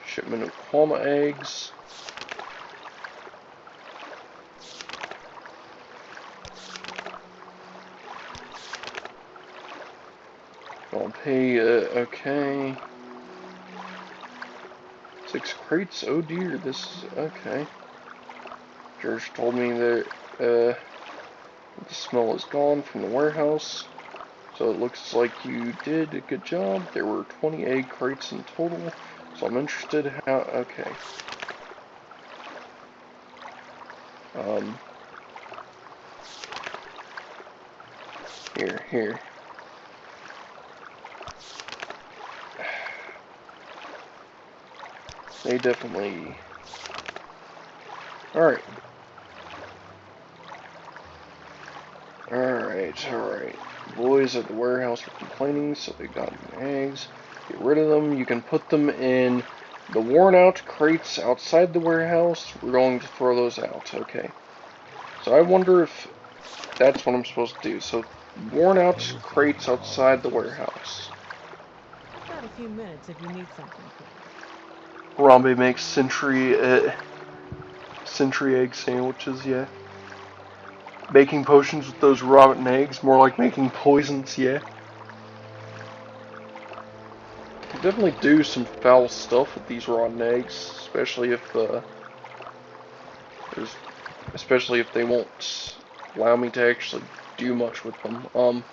shipment of Quama eggs. I'll pay, okay. 6 crates, oh dear, this is, okay. George told me that, the smell is gone from the warehouse. So it looks like you did a good job. There were 20 egg crates in total. So I'm interested how, okay. Um, here. They definitely, alright. Alright. Boys at the warehouse were complaining, so they got eggs. Get rid of them. You can put them in the worn out crates outside the warehouse. We're going to throw those out. Okay. So I wonder if that's what I'm supposed to do. So, worn out crates outside the warehouse. I've got a few minutes if you need something quick. Harambe makes century egg sandwiches, yeah. Making potions with those rotten eggs, more like making poisons, yeah. You definitely do some foul stuff with these rotten eggs, there's, especially if they won't allow me to actually do much with them.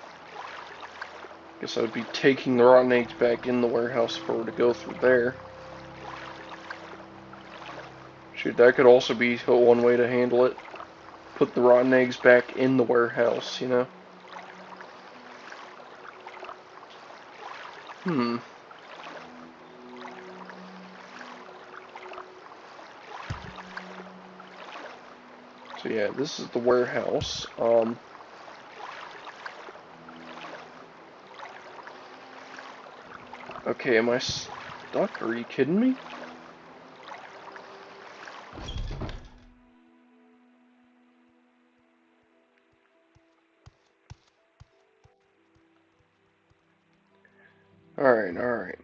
Guess I would be taking the rotten eggs back in the warehouse if I were to go through there. Shoot, that could also be one way to handle it. Put the rotten eggs back in the warehouse, you know? Hmm. So yeah, this is the warehouse. Okay, am I stuck? Are you kidding me? Alright.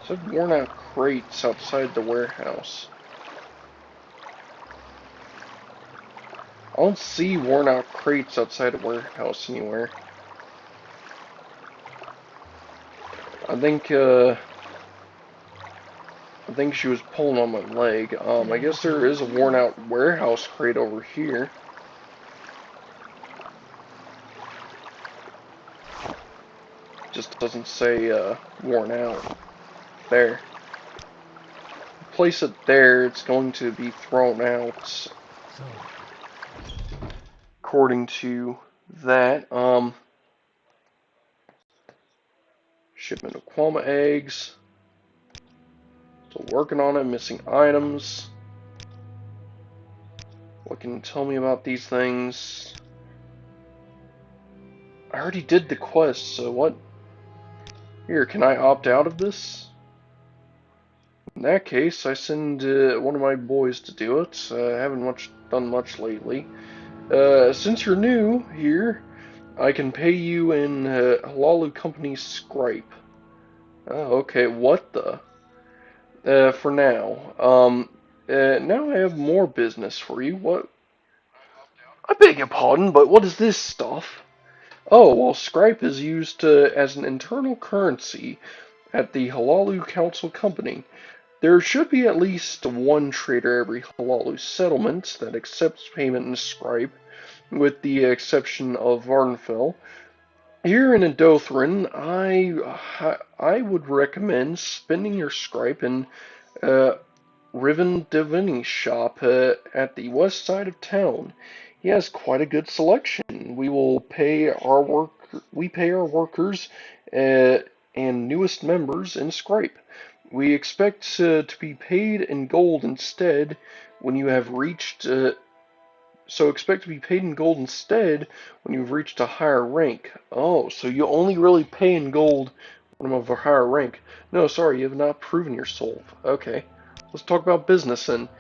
Said worn out crates outside the warehouse. I don't see worn out crates outside a warehouse anywhere. I think, I think she was pulling on my leg. Can I I guess help you there is out, a worn ma'am? out warehouse crate over here. Just doesn't say, worn out. There. Place it there, it's going to be thrown out So, according to that. Shipment of Quama eggs. Still working on it, missing items. What can you tell me about these things? I already did the quest, so what? Here, can I opt out of this? In that case, I send one of my boys to do it. I haven't done much lately. Since you're new here, I can pay you in Halalu Company Scripe. Oh, okay, what the? For now. Now I have more business for you. What? I beg your pardon, but what is this stuff? Oh, well, Scripe is used as an internal currency at the Halalu Council Company. There should be at least one trader every Halalu settlement that accepts payment in Scripe, with the exception of Varnfell. Here in Adothrin, I would recommend spending your Scripe in uh, Riven Divini's shop at the west side of town. He has quite a good selection. We pay our workers uh, and newest members in Scripe. We expect to be paid in gold instead when you have reached so expect to be paid in gold instead when you've reached a higher rank. Oh, so you only really pay in gold when I'm of a higher rank. No, sorry, you have not proven your soul. Okay, let's talk about business then.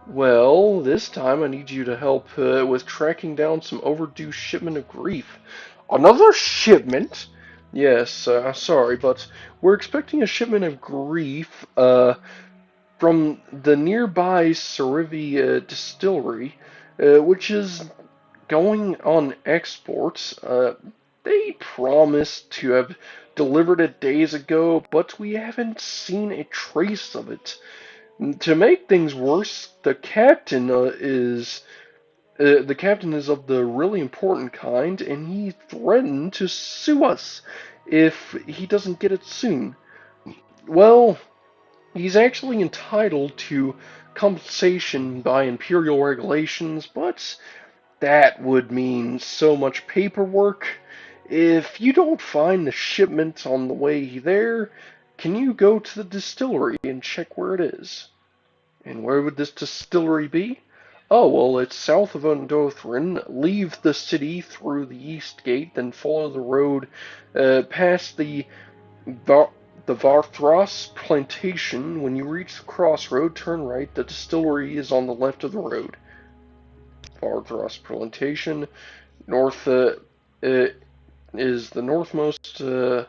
Well, this time I need you to help with tracking down some overdue shipment of grief. Another shipment? Yes, sorry, but we're expecting a shipment of grief from the nearby Sarivi distillery, which is going on exports. They promised to have delivered it days ago, but we haven't seen a trace of it. To make things worse, the captain is of the really important kind, and he threatened to sue us if he doesn't get it soon. Well, he's actually entitled to compensation by imperial regulations, but that would mean so much paperwork. If you don't find the shipment on the way there, can you go to the distillery and check where it is? And where would this distillery be? Oh, well, it's south of Undothrin. Leave the city through the east gate, then follow the road past Va- the Varthros plantation. When you reach the crossroad, turn right. The distillery is on the left of the road. Varthros plantation, north is the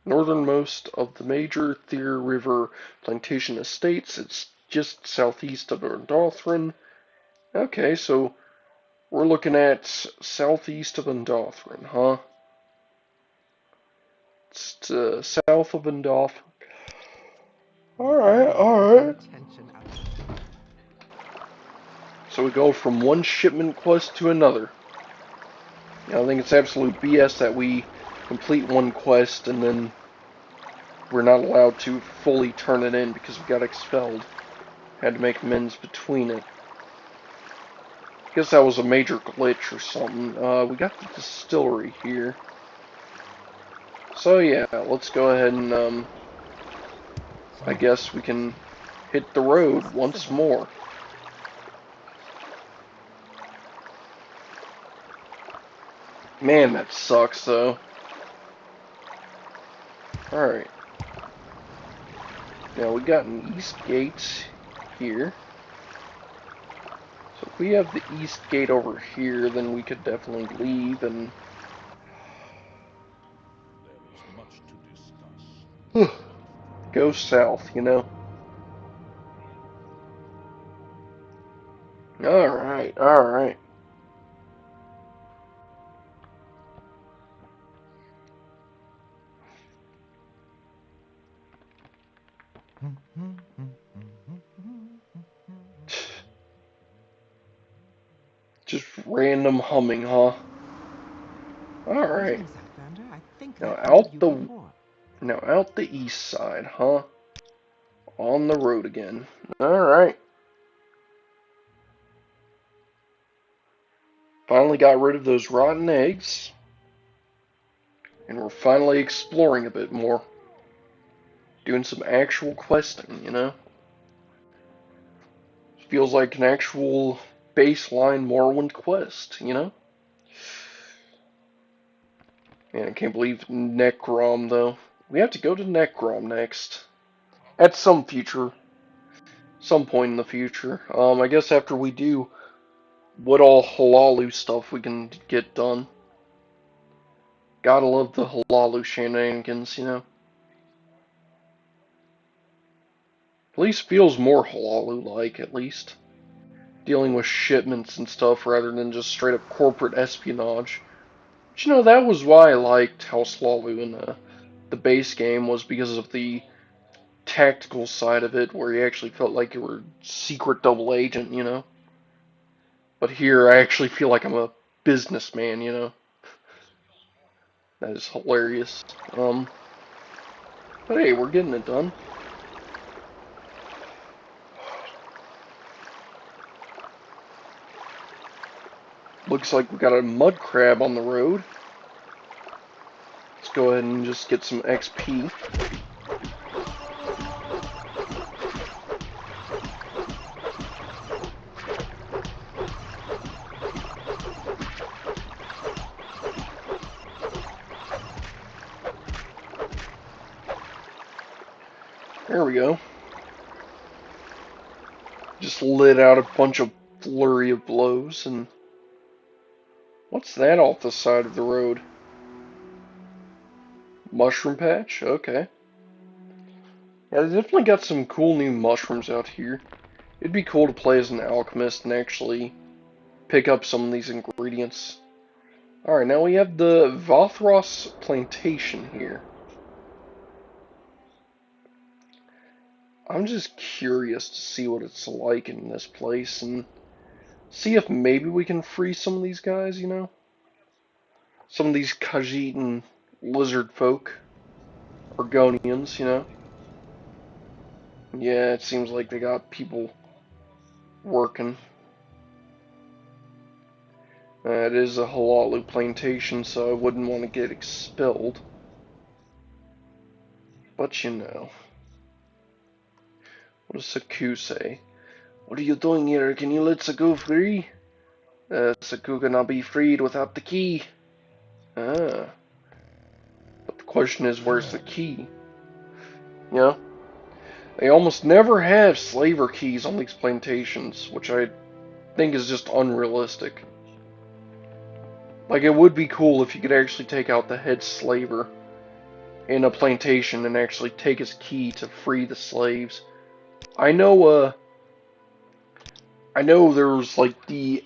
northernmost of the major Thyr River plantation estates. It's just southeast of Undothrin. Okay, so we're looking at southeast of Undothrin, huh? It's south of Undothrin. Alright, alright. So we go from one shipment quest to another. I think it's absolute BS that we complete one quest and then we're not allowed to fully turn it in because we got expelled. Had to make amends between it. Guess that was a major glitch or something. We got the distillery here. So yeah, let's go ahead and I guess we can hit the road once more. Man, that sucks though. Alright. Now we got an east gate here. So if we have the east gate over here, then we could definitely leave and There is much to discuss. go south, you know? Alright, alright. Just random humming, huh? Alright. Greetings, Outlander. I think Now I've heard out you the before. now out the east side, huh? On the road again. Alright. Finally got rid of those rotten eggs. And we're finally exploring a bit more. Doing some actual questing, you know? Feels like an actual baseline Morrowind quest, you know? Man, I can't believe Necrom, though. We have to go to Necrom next. At some future. some point in the future. I guess after we do what all Halalu stuff we can get done. Gotta love the Halalu shenanigans, you know. At least feels more Halalu-like, at least. Dealing with shipments and stuff rather than just straight up corporate espionage. But you know, that was why I liked House Lalu in the base game, was because of the tactical side of it, where you actually felt like you were secret double agent, you know. But here, I actually feel like I'm a businessman, you know. That is hilarious. But hey, we're getting it done. Looks like we got a mud crab on the road. Let's go ahead and just get some XP. There we go. Just lit out a bunch of flurry of blows, and what's that off the side of the road? Mushroom patch? Okay. Yeah, they definitely got some cool new mushrooms out here. It'd be cool to play as an alchemist and actually pick up some of these ingredients. Alright, now we have the Vothros plantation here. I'm just curious to see what it's like in this place and see if maybe we can free some of these guys, you know? Some of these Khajiit and lizard folk. Argonians, you know? Yeah, it seems like they got people working. It is a Halalu plantation, so I wouldn't want to get expelled. But you know. What does Saku say? What are you doing here? Can you let Saku free? Saku cannot be freed without the key. Ah. But the question is, where's the key? You know? They almost never have slaver keys on these plantations, which I think is just unrealistic. Like, it would be cool if you could actually take out the head slaver in a plantation and actually take his key to free the slaves. I know there was, like, the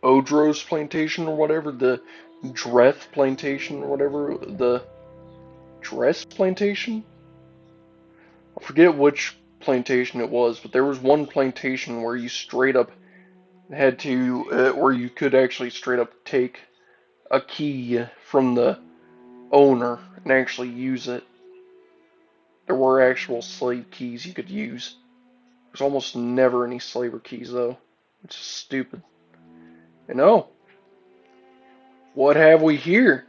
Odros plantation or whatever, the Dreth plantation or whatever, the Dress plantation? I forget which plantation it was, but there was one plantation where you straight up had to, where you could actually straight up take a key from the owner and actually use it. There were actual slave keys you could use. There's almost never any slaver keys though, which is stupid. And oh, what have we here?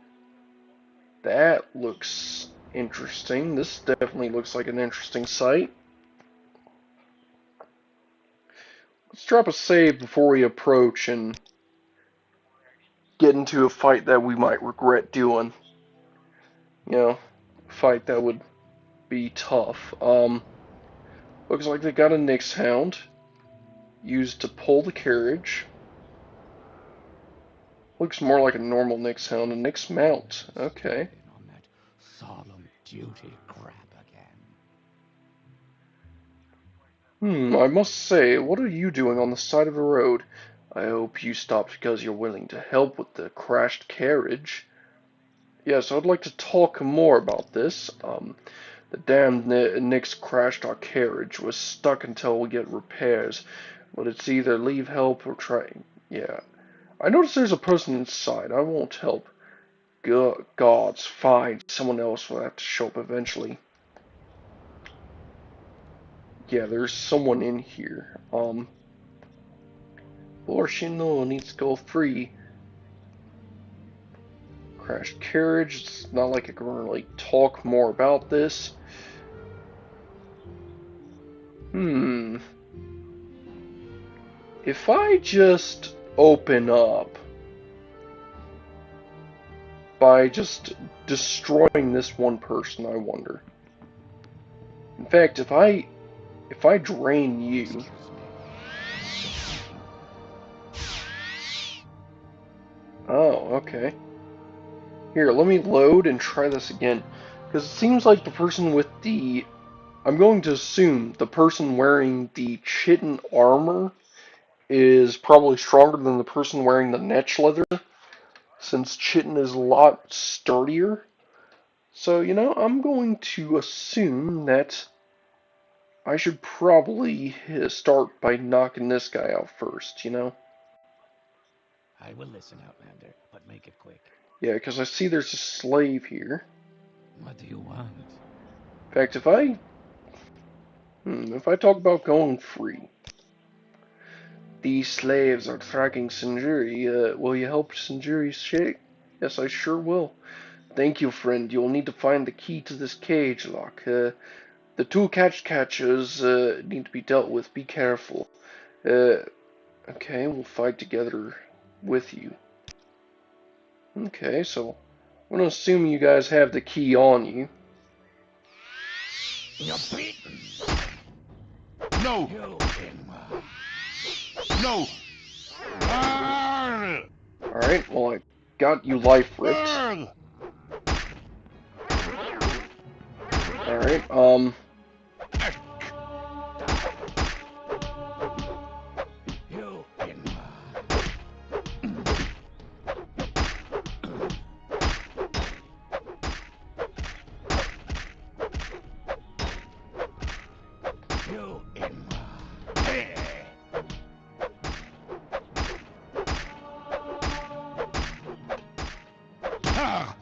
That looks interesting. This definitely looks like an interesting site. Let's drop a save before we approach and get into a fight that we might regret doing. You know, a fight that would be tough. Looks like they got a Nyx Hound used to pull the carriage. Looks more like a normal Nyx Hound, a Nyx Mount. Okay. On that solemn duty crap again. I must say, what are you doing on the side of the road? I hope you stopped because you're willing to help with the crashed carriage. Yes, I'd like to talk more about this. The damned Nyx crashed our carriage. Was stuck until we get repairs. But it's either leave help or try. Yeah. I notice there's a person inside. I won't help. Gods, fine. Someone else will have to show up eventually. Yeah, there's someone in here. Borshino needs to go free. Crashed carriage. It's not like I can really talk more about this. If I just open up by just destroying this one person, I wonder. In fact, if I if I drain you... Excuse me. Oh, okay. Here, let me load and try this again. Because it seems like the person with the... I'm going to assume the person wearing the chitin armor is probably stronger than the person wearing the netch leather, since chitin is a lot sturdier. So, I'm going to assume that I should probably start by knocking this guy out first. I will listen, Outlander, but make it quick. Yeah, because I see there's a slave here. What do you want? In fact, if I talk about going free, these slaves are tracking Sinjuri. Will you help Sinjuri shake? Yes, I sure will. Thank you, friend. You'll need to find the key to this cage lock. The two catchers need to be dealt with. Be careful. Okay, we'll fight together with you. Okay, so I'm gonna assume you guys have the key on you. You're beaten. No! You No! Arr! Alright, well, I got you life ripped. Arr! Alright, You You Ah!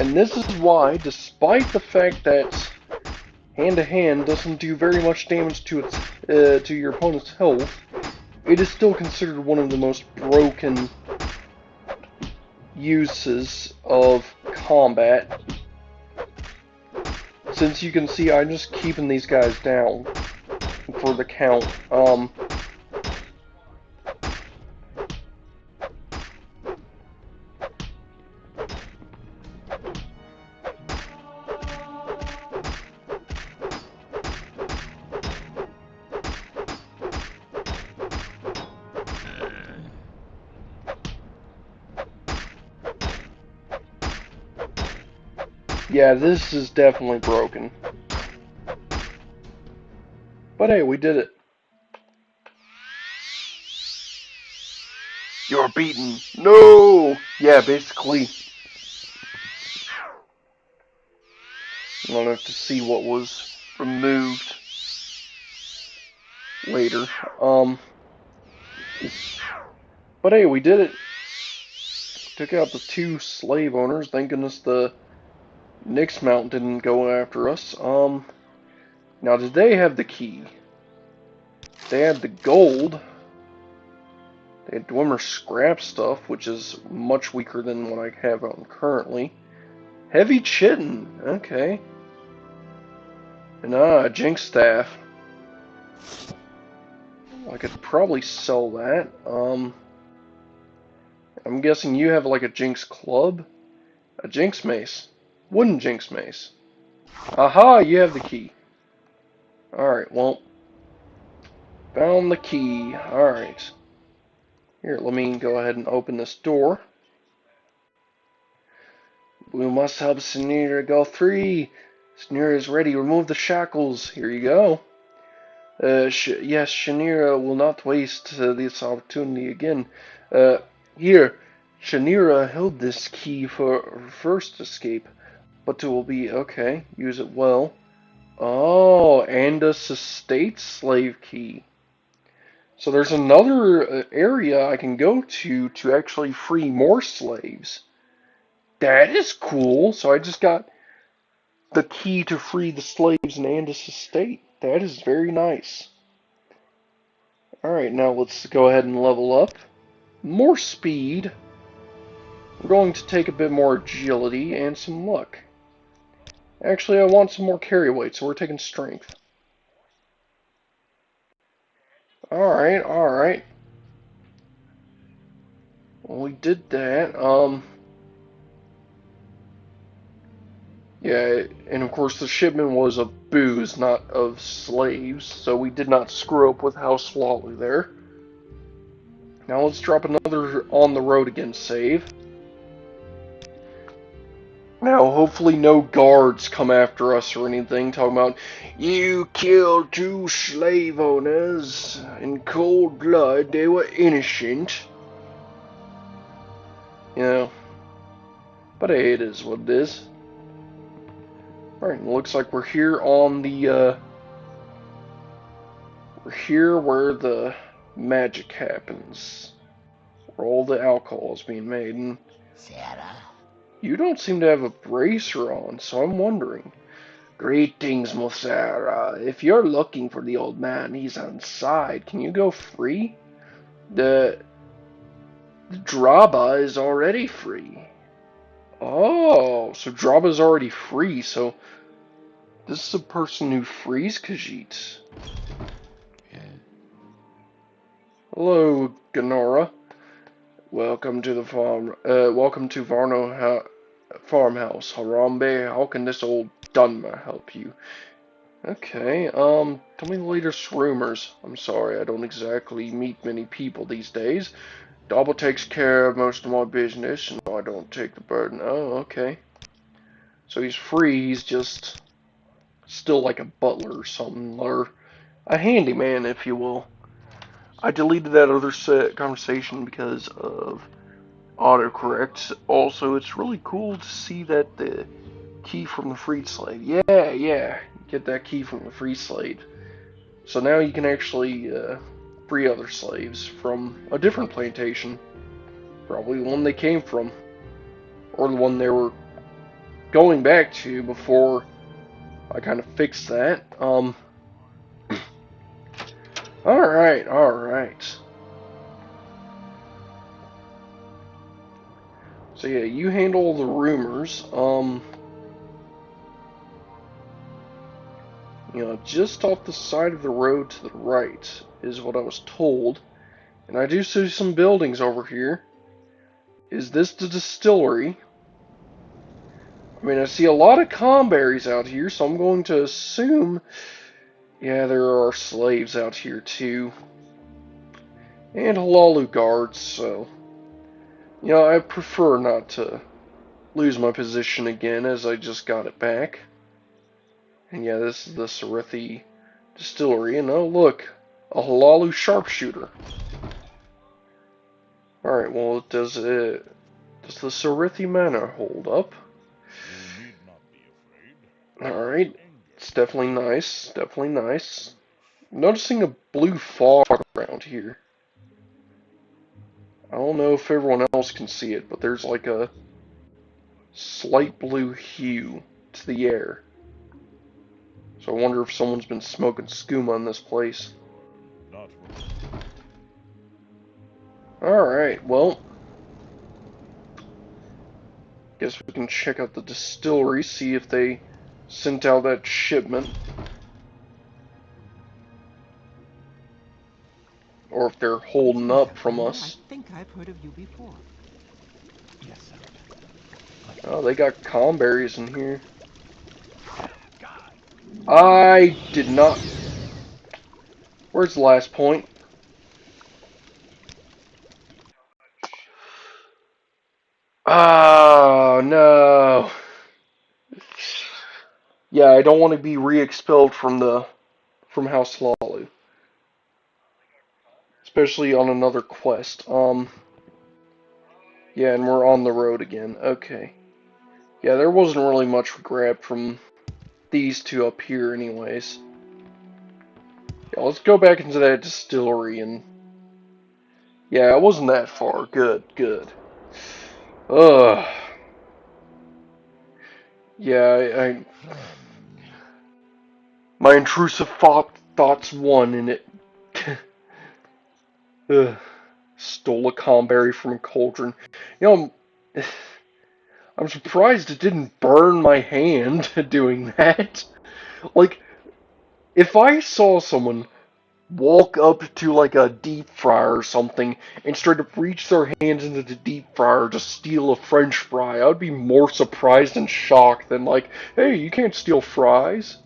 and this is why, despite the fact that hand-to-hand doesn't do very much damage to your opponent's health, it is still considered one of the most broken uses of combat. Since you can see, I'm just keeping these guys down for the count. Yeah, this is definitely broken. But hey, we did it. You're beaten. No! Yeah, basically. I'll have to see what was removed later. But hey, we did it. Took out the two slave owners. Thank goodness the Nyx Mount didn't go after us. Now did they have the key? They had the gold. They had Dwemer scrap stuff, which is much weaker than what I have on currently. Heavy chitin, okay. And a jinx staff. I could probably sell that. I'm guessing you have like a jinx club? A jinx mace. Wooden jinx mace. Aha, you have the key. Alright, well. Found the key. Alright. Here, let me go ahead and open this door. We must help Sinira go free. Sinira is ready. Remove the shackles. Here you go. Yes, Shanira will not waste this opportunity again. Here, Shanira held this key for her first escape, but it will be okay. Use it well. Oh, and a estate slave key. So there's another area I can go to actually free more slaves. That is cool. So I just got the key to free the slaves in Andis' estate. That is very nice. Alright, now let's go ahead and level up. More speed. We're going to take a bit more agility and some luck. Actually, I want some more carry weight, so we're taking strength. Alright, alright. Well, we did that. Yeah, and of course the shipment was of booze, not of slaves, so we did not screw up with House Lawley there. Now let's drop another on the road again save. Now, hopefully no guards come after us or anything, talking about, you killed 2 slave owners in cold blood, they were innocent. You know, but hey, it is what it is. Alright, looks like we're here on the, we're here where the magic happens. Where all the alcohol is being made, and Sarah? you don't seem to have a bracer on, so I'm wondering. Greetings, Mosera. If you're looking for the old man, he's inside. Can you go free? The Draba is already free. Oh, so Draba's already free, so this is a person who frees Khajiit. Yeah. Hello, Ganora. Welcome to the farm. Welcome to Varno farmhouse. Harambe, how can this old Dunmer help you? Okay, tell me the latest rumors. I'm sorry, I don't exactly meet many people these days. Double takes care of most of my business, and I don't take the burden. Oh, okay. So he's free, he's just still like a butler or something, or a handyman, if you will. I deleted that other conversation because of autocorrect. Also, it's really cool to see that the key from the freed slave. Yeah, get that key from the free slave. So now you can actually free other slaves from a different plantation. Probably the one they came from. Or the one they were going back to before I kind of fixed that. Alright. So yeah, you handle the rumors. You know, just off the side of the road to the right is what I was told. And I do see some buildings over here. Is this the distillery? I mean, I see a lot of comberries out here, so I'm going to assume... Yeah, there are slaves out here, too. And halalu guards, so... You know, I prefer not to lose my position again, as I just got it back. And yeah, this is the Sarithi distillery, and oh look, a halalu sharpshooter. Alright, well, does the Sarithi Manor hold up? You need not be afraid. Alright, it's definitely nice. Noticing a blue fog around here. I don't know if everyone else can see it, but there's like a slight blue hue to the air. So I wonder if someone's been smoking skooma in this place. Not Alright, well, guess we can check out the distillery, see if they sent out that shipment. Or if they're holding Greetings, up from Empire. I us. think I've heard of you before. Yes, sir. Oh, they got comberries in here. God. I did not... Where's the last point? Oh, no. Yeah, I don't want to be re-expelled from House Lalu. Especially on another quest. Yeah, and we're on the road again. Okay. Yeah, there wasn't really much grab from these two up here anyways. Yeah, let's go back into that distillery and... Yeah, it wasn't that far. Good. Ugh. Yeah, Friend. my intrusive thoughts won, and it ugh, stole a comberry from a cauldron. You know, I'm surprised it didn't burn my hand doing that. Like, if I saw someone walk up to like a deep fryer or something and straight up reach their hands into the deep fryer to steal a French fry, I would be more surprised and shocked than like, hey, you can't steal fries.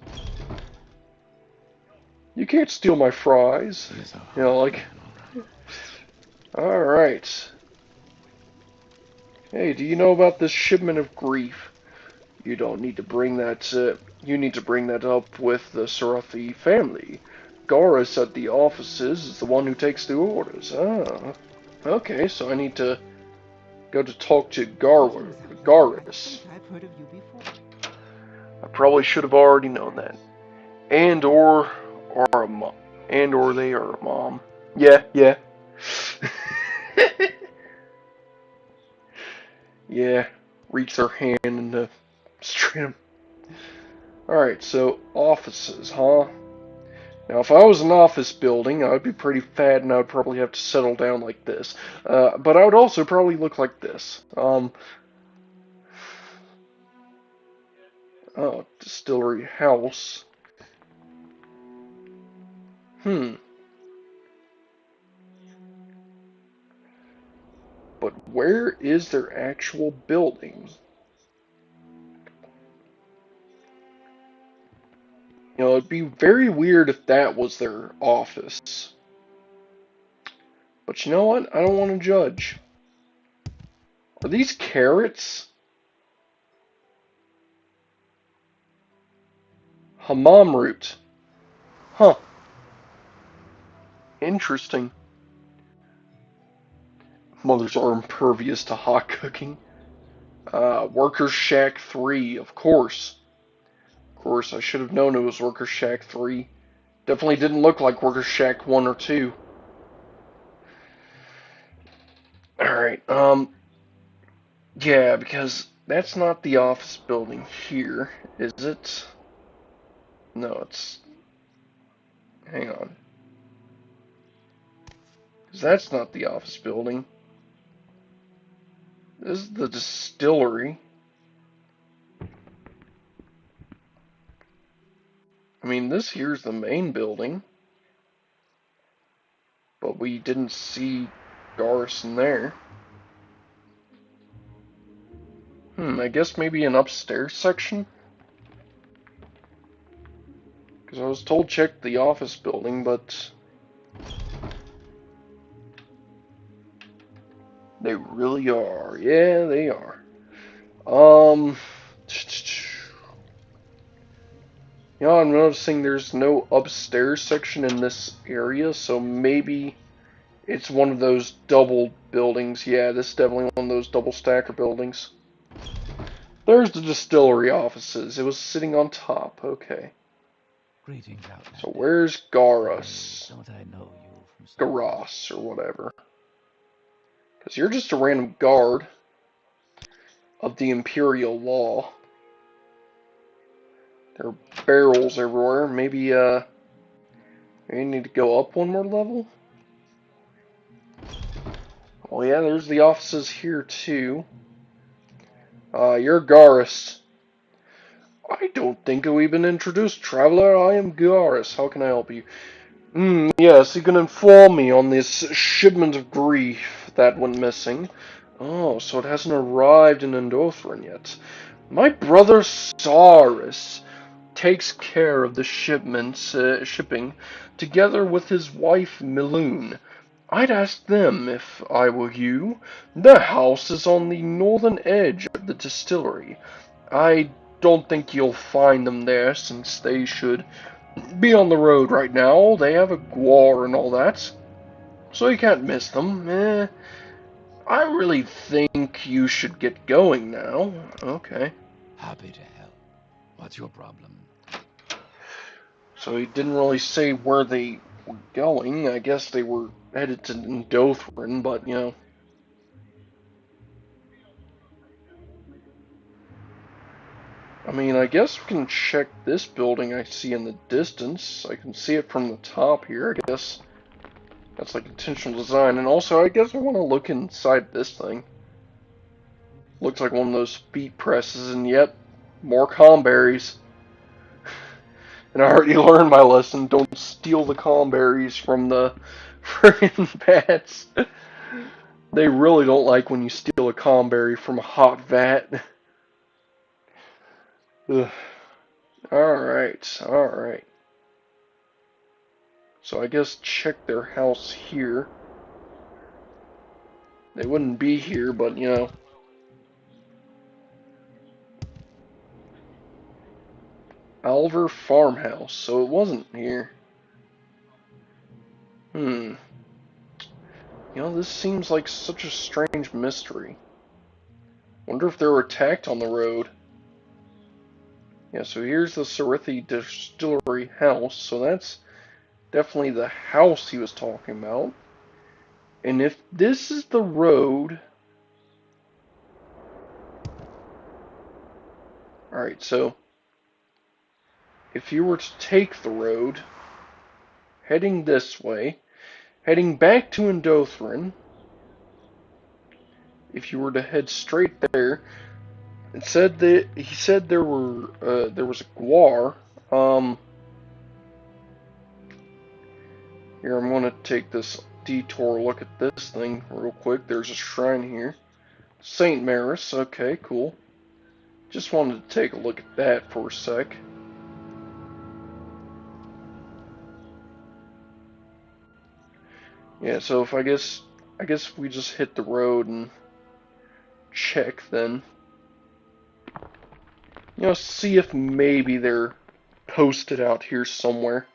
You can't steal my fries. He is a You know, hard like, man, all right. alright. Hey, do you know about this shipment of grief? You don't need to bring that, you need to bring that up with the Sarathi family. Gaurus at the offices is the one who takes the orders. Ah, okay, so I need to go to talk to Greetings, Elder. I Gaurus. think I've heard of you before. I probably should have already known that. And or a mom. And or they are a mom. Yeah, yeah. Yeah. Reach their hand and straight 'em. Alright, so offices, huh? Now, if I was an office building, I'd be pretty fat and I would probably have to settle down like this. But I would also probably look like this. Oh, distillery house. Hmm. But where is their actual building? You know, it'd be very weird if that was their office. But you know what? I don't want to judge. Are these carrots? Hammam root. Huh. Interesting. Mothers are impervious to hot cooking. Workers Shack 3, of course. Of course, I should have known it was Workers Shack 3. Definitely didn't look like Workers Shack 1 or 2. Alright, yeah, because that's not the office building here, is it? No, it's... Hang on. Because that's not the office building. This is the distillery. I mean, this here's the main building. But we didn't see Garrison there. I guess maybe an upstairs section? Because I was told check the office building, but... They really are. Yeah, they are. Um... You know, I'm noticing there's no upstairs section in this area, so maybe it's one of those double buildings. Yeah, this is definitely one of those double stacker buildings. There's the distillery offices. It was sitting on top. Okay. Greetings, So Outlander. where's Garas? Don't I know you from somewhere? Garas, or whatever. Because you're just a random guard of the Imperial Law. There are barrels everywhere. Maybe, you need to go up one more level? Well, yeah, there's the offices here, too. You're Garas. I don't think we've been introduced, traveler. I am Garas. How can I help you? Yes, you can inform me on this shipment of grief that went missing. Oh, so it hasn't arrived in Endothryn yet. My brother Cyrus takes care of the shipping, together with his wife Miloon. I'd ask them if I were you. Their house is on the northern edge of the distillery. I don't think you'll find them there, since they should be on the road right now. They have a guar and all that, so you can't miss them. I really think you should get going now. Okay. Happy to help. What's your problem? So he didn't really say where they were going. I guess they were headed to Ndothryn, but, you know. I mean, I guess we can check this building I see in the distance. I can see it from the top here. I guess that's like intentional design. And also, I guess I want to look inside this thing. Looks like one of those feet presses, and yep, more comberries. And I already learned my lesson. Don't steal the comberries from the friggin' bats. They really don't like when you steal a comberry from a hot vat. Ugh. Alright, alright. So I guess check their house here. They wouldn't be here, but you know. Alver Farmhouse, so it wasn't here. You know, this seems like such a strange mystery. Wonder if they were attacked on the road. Yeah, so here's the Sarithi Distillery house, so that's definitely the house he was talking about. And if this is the road... Alright, so if you were to take the road, heading this way, heading back to Indothrin, if you were to head straight there, it said that he said there was a guar. Here I'm gonna take this detour look at this thing real quick. There's a shrine here. Saint Maris, okay, cool. Just wanted to take a look at that for a sec. Yeah, so if I guess we just hit the road and check then. You know, see if maybe they're posted out here somewhere.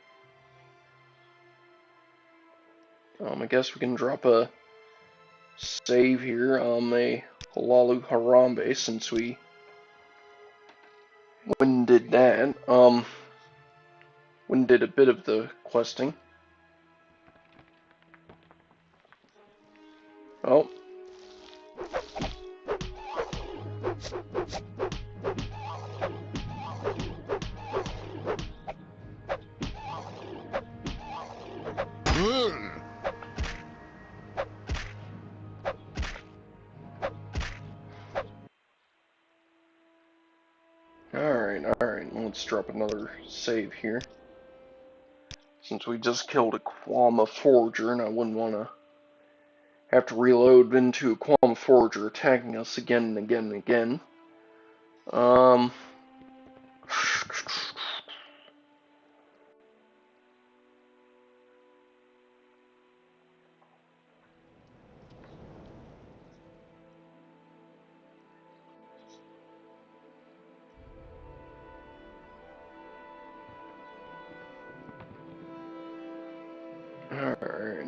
I guess we can drop a save here on a Halalu Harambe since we went and did that. Went and did a bit of the questing. Oh. Alright, let's drop another save here. Since we just killed a Quama Forager, and I wouldn't want to have to reload into a Quama Forager attacking us again and again and again.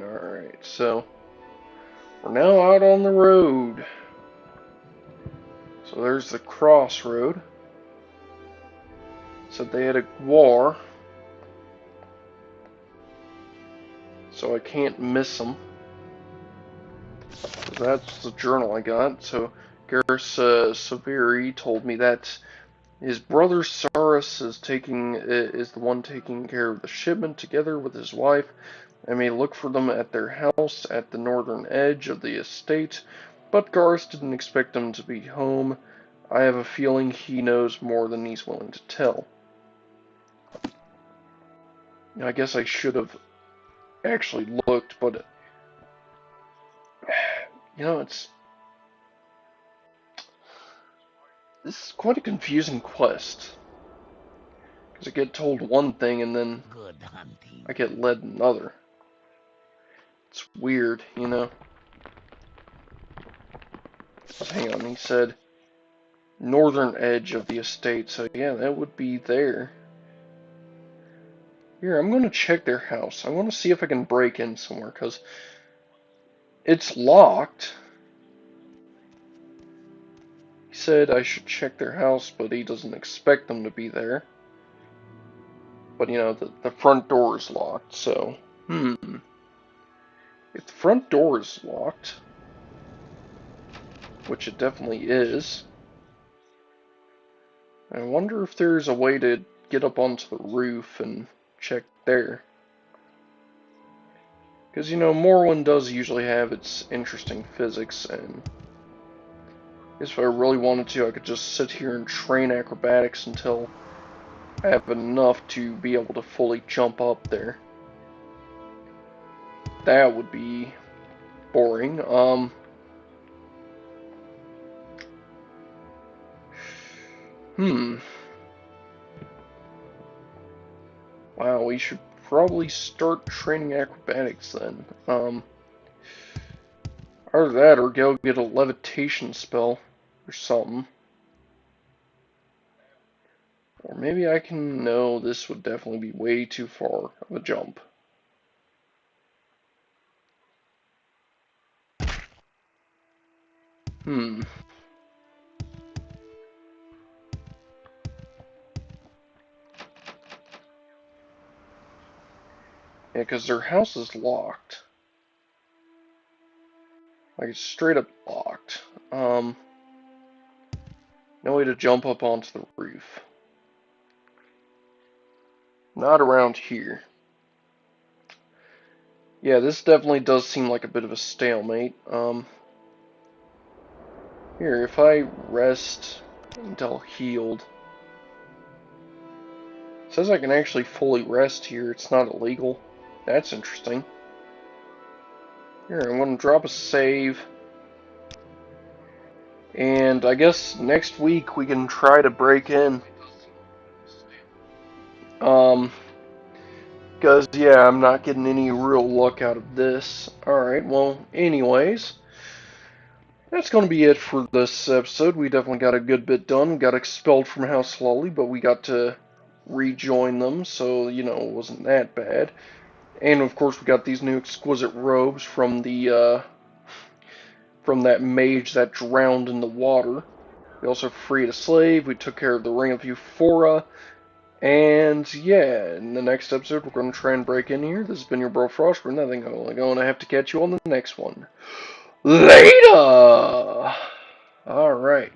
Alright, so we're now out on the road. So there's the crossroad. Said they had a guar. So I can't miss them. That's the journal I got. So Garrus Saveri told me that his brother Saris is the one taking care of the shipment together with his wife. I may look for them at their house at the northern edge of the estate, but Garrus didn't expect them to be home. I have a feeling he knows more than he's willing to tell. I guess I should have actually looked, but you know, this is quite a confusing quest. Because I get told one thing and then Good hunting. I get led another. It's weird, you know. Hang on, he said northern edge of the estate, so yeah, that would be there. Here, I'm gonna check their house. I want to see if I can break in somewhere, because it's locked. He said I should check their house, but he doesn't expect them to be there. But, you know, the front door is locked, so... If the front door is locked, which it definitely is, I wonder if there's a way to get up onto the roof and check there. Because, Morrowind does usually have its interesting physics, and I guess if I really wanted to, I could just sit here and train acrobatics until I have enough to be able to fully jump up there. That would be boring. Wow, we should probably start training acrobatics then. Either that or go get a levitation spell or something. Or maybe I can... No, this would definitely be way too far of a jump. Yeah, because their house is locked. Like, it's straight up locked. No way to jump up onto the roof. Not around here. Yeah, this definitely does seem like a bit of a stalemate. Here, if I rest until healed. It says I can actually fully rest here. It's not illegal. That's interesting. Here, I'm going to drop a save. And I guess next week we can try to break in. Because, yeah, I'm not getting any real luck out of this. Alright, well, anyways, that's going to be it for this episode. We definitely got a good bit done. We got expelled from House Lully, but we got to rejoin them, so, it wasn't that bad. And, of course, we got these new exquisite robes from the, from that mage that drowned in the water. We also freed a slave. We took care of the Ring of Euphora. And yeah, in the next episode, we're going to try and break in here. This has been your bro Frost. We're nothing. I'm only going to have to catch you on the next one. Later! Alright.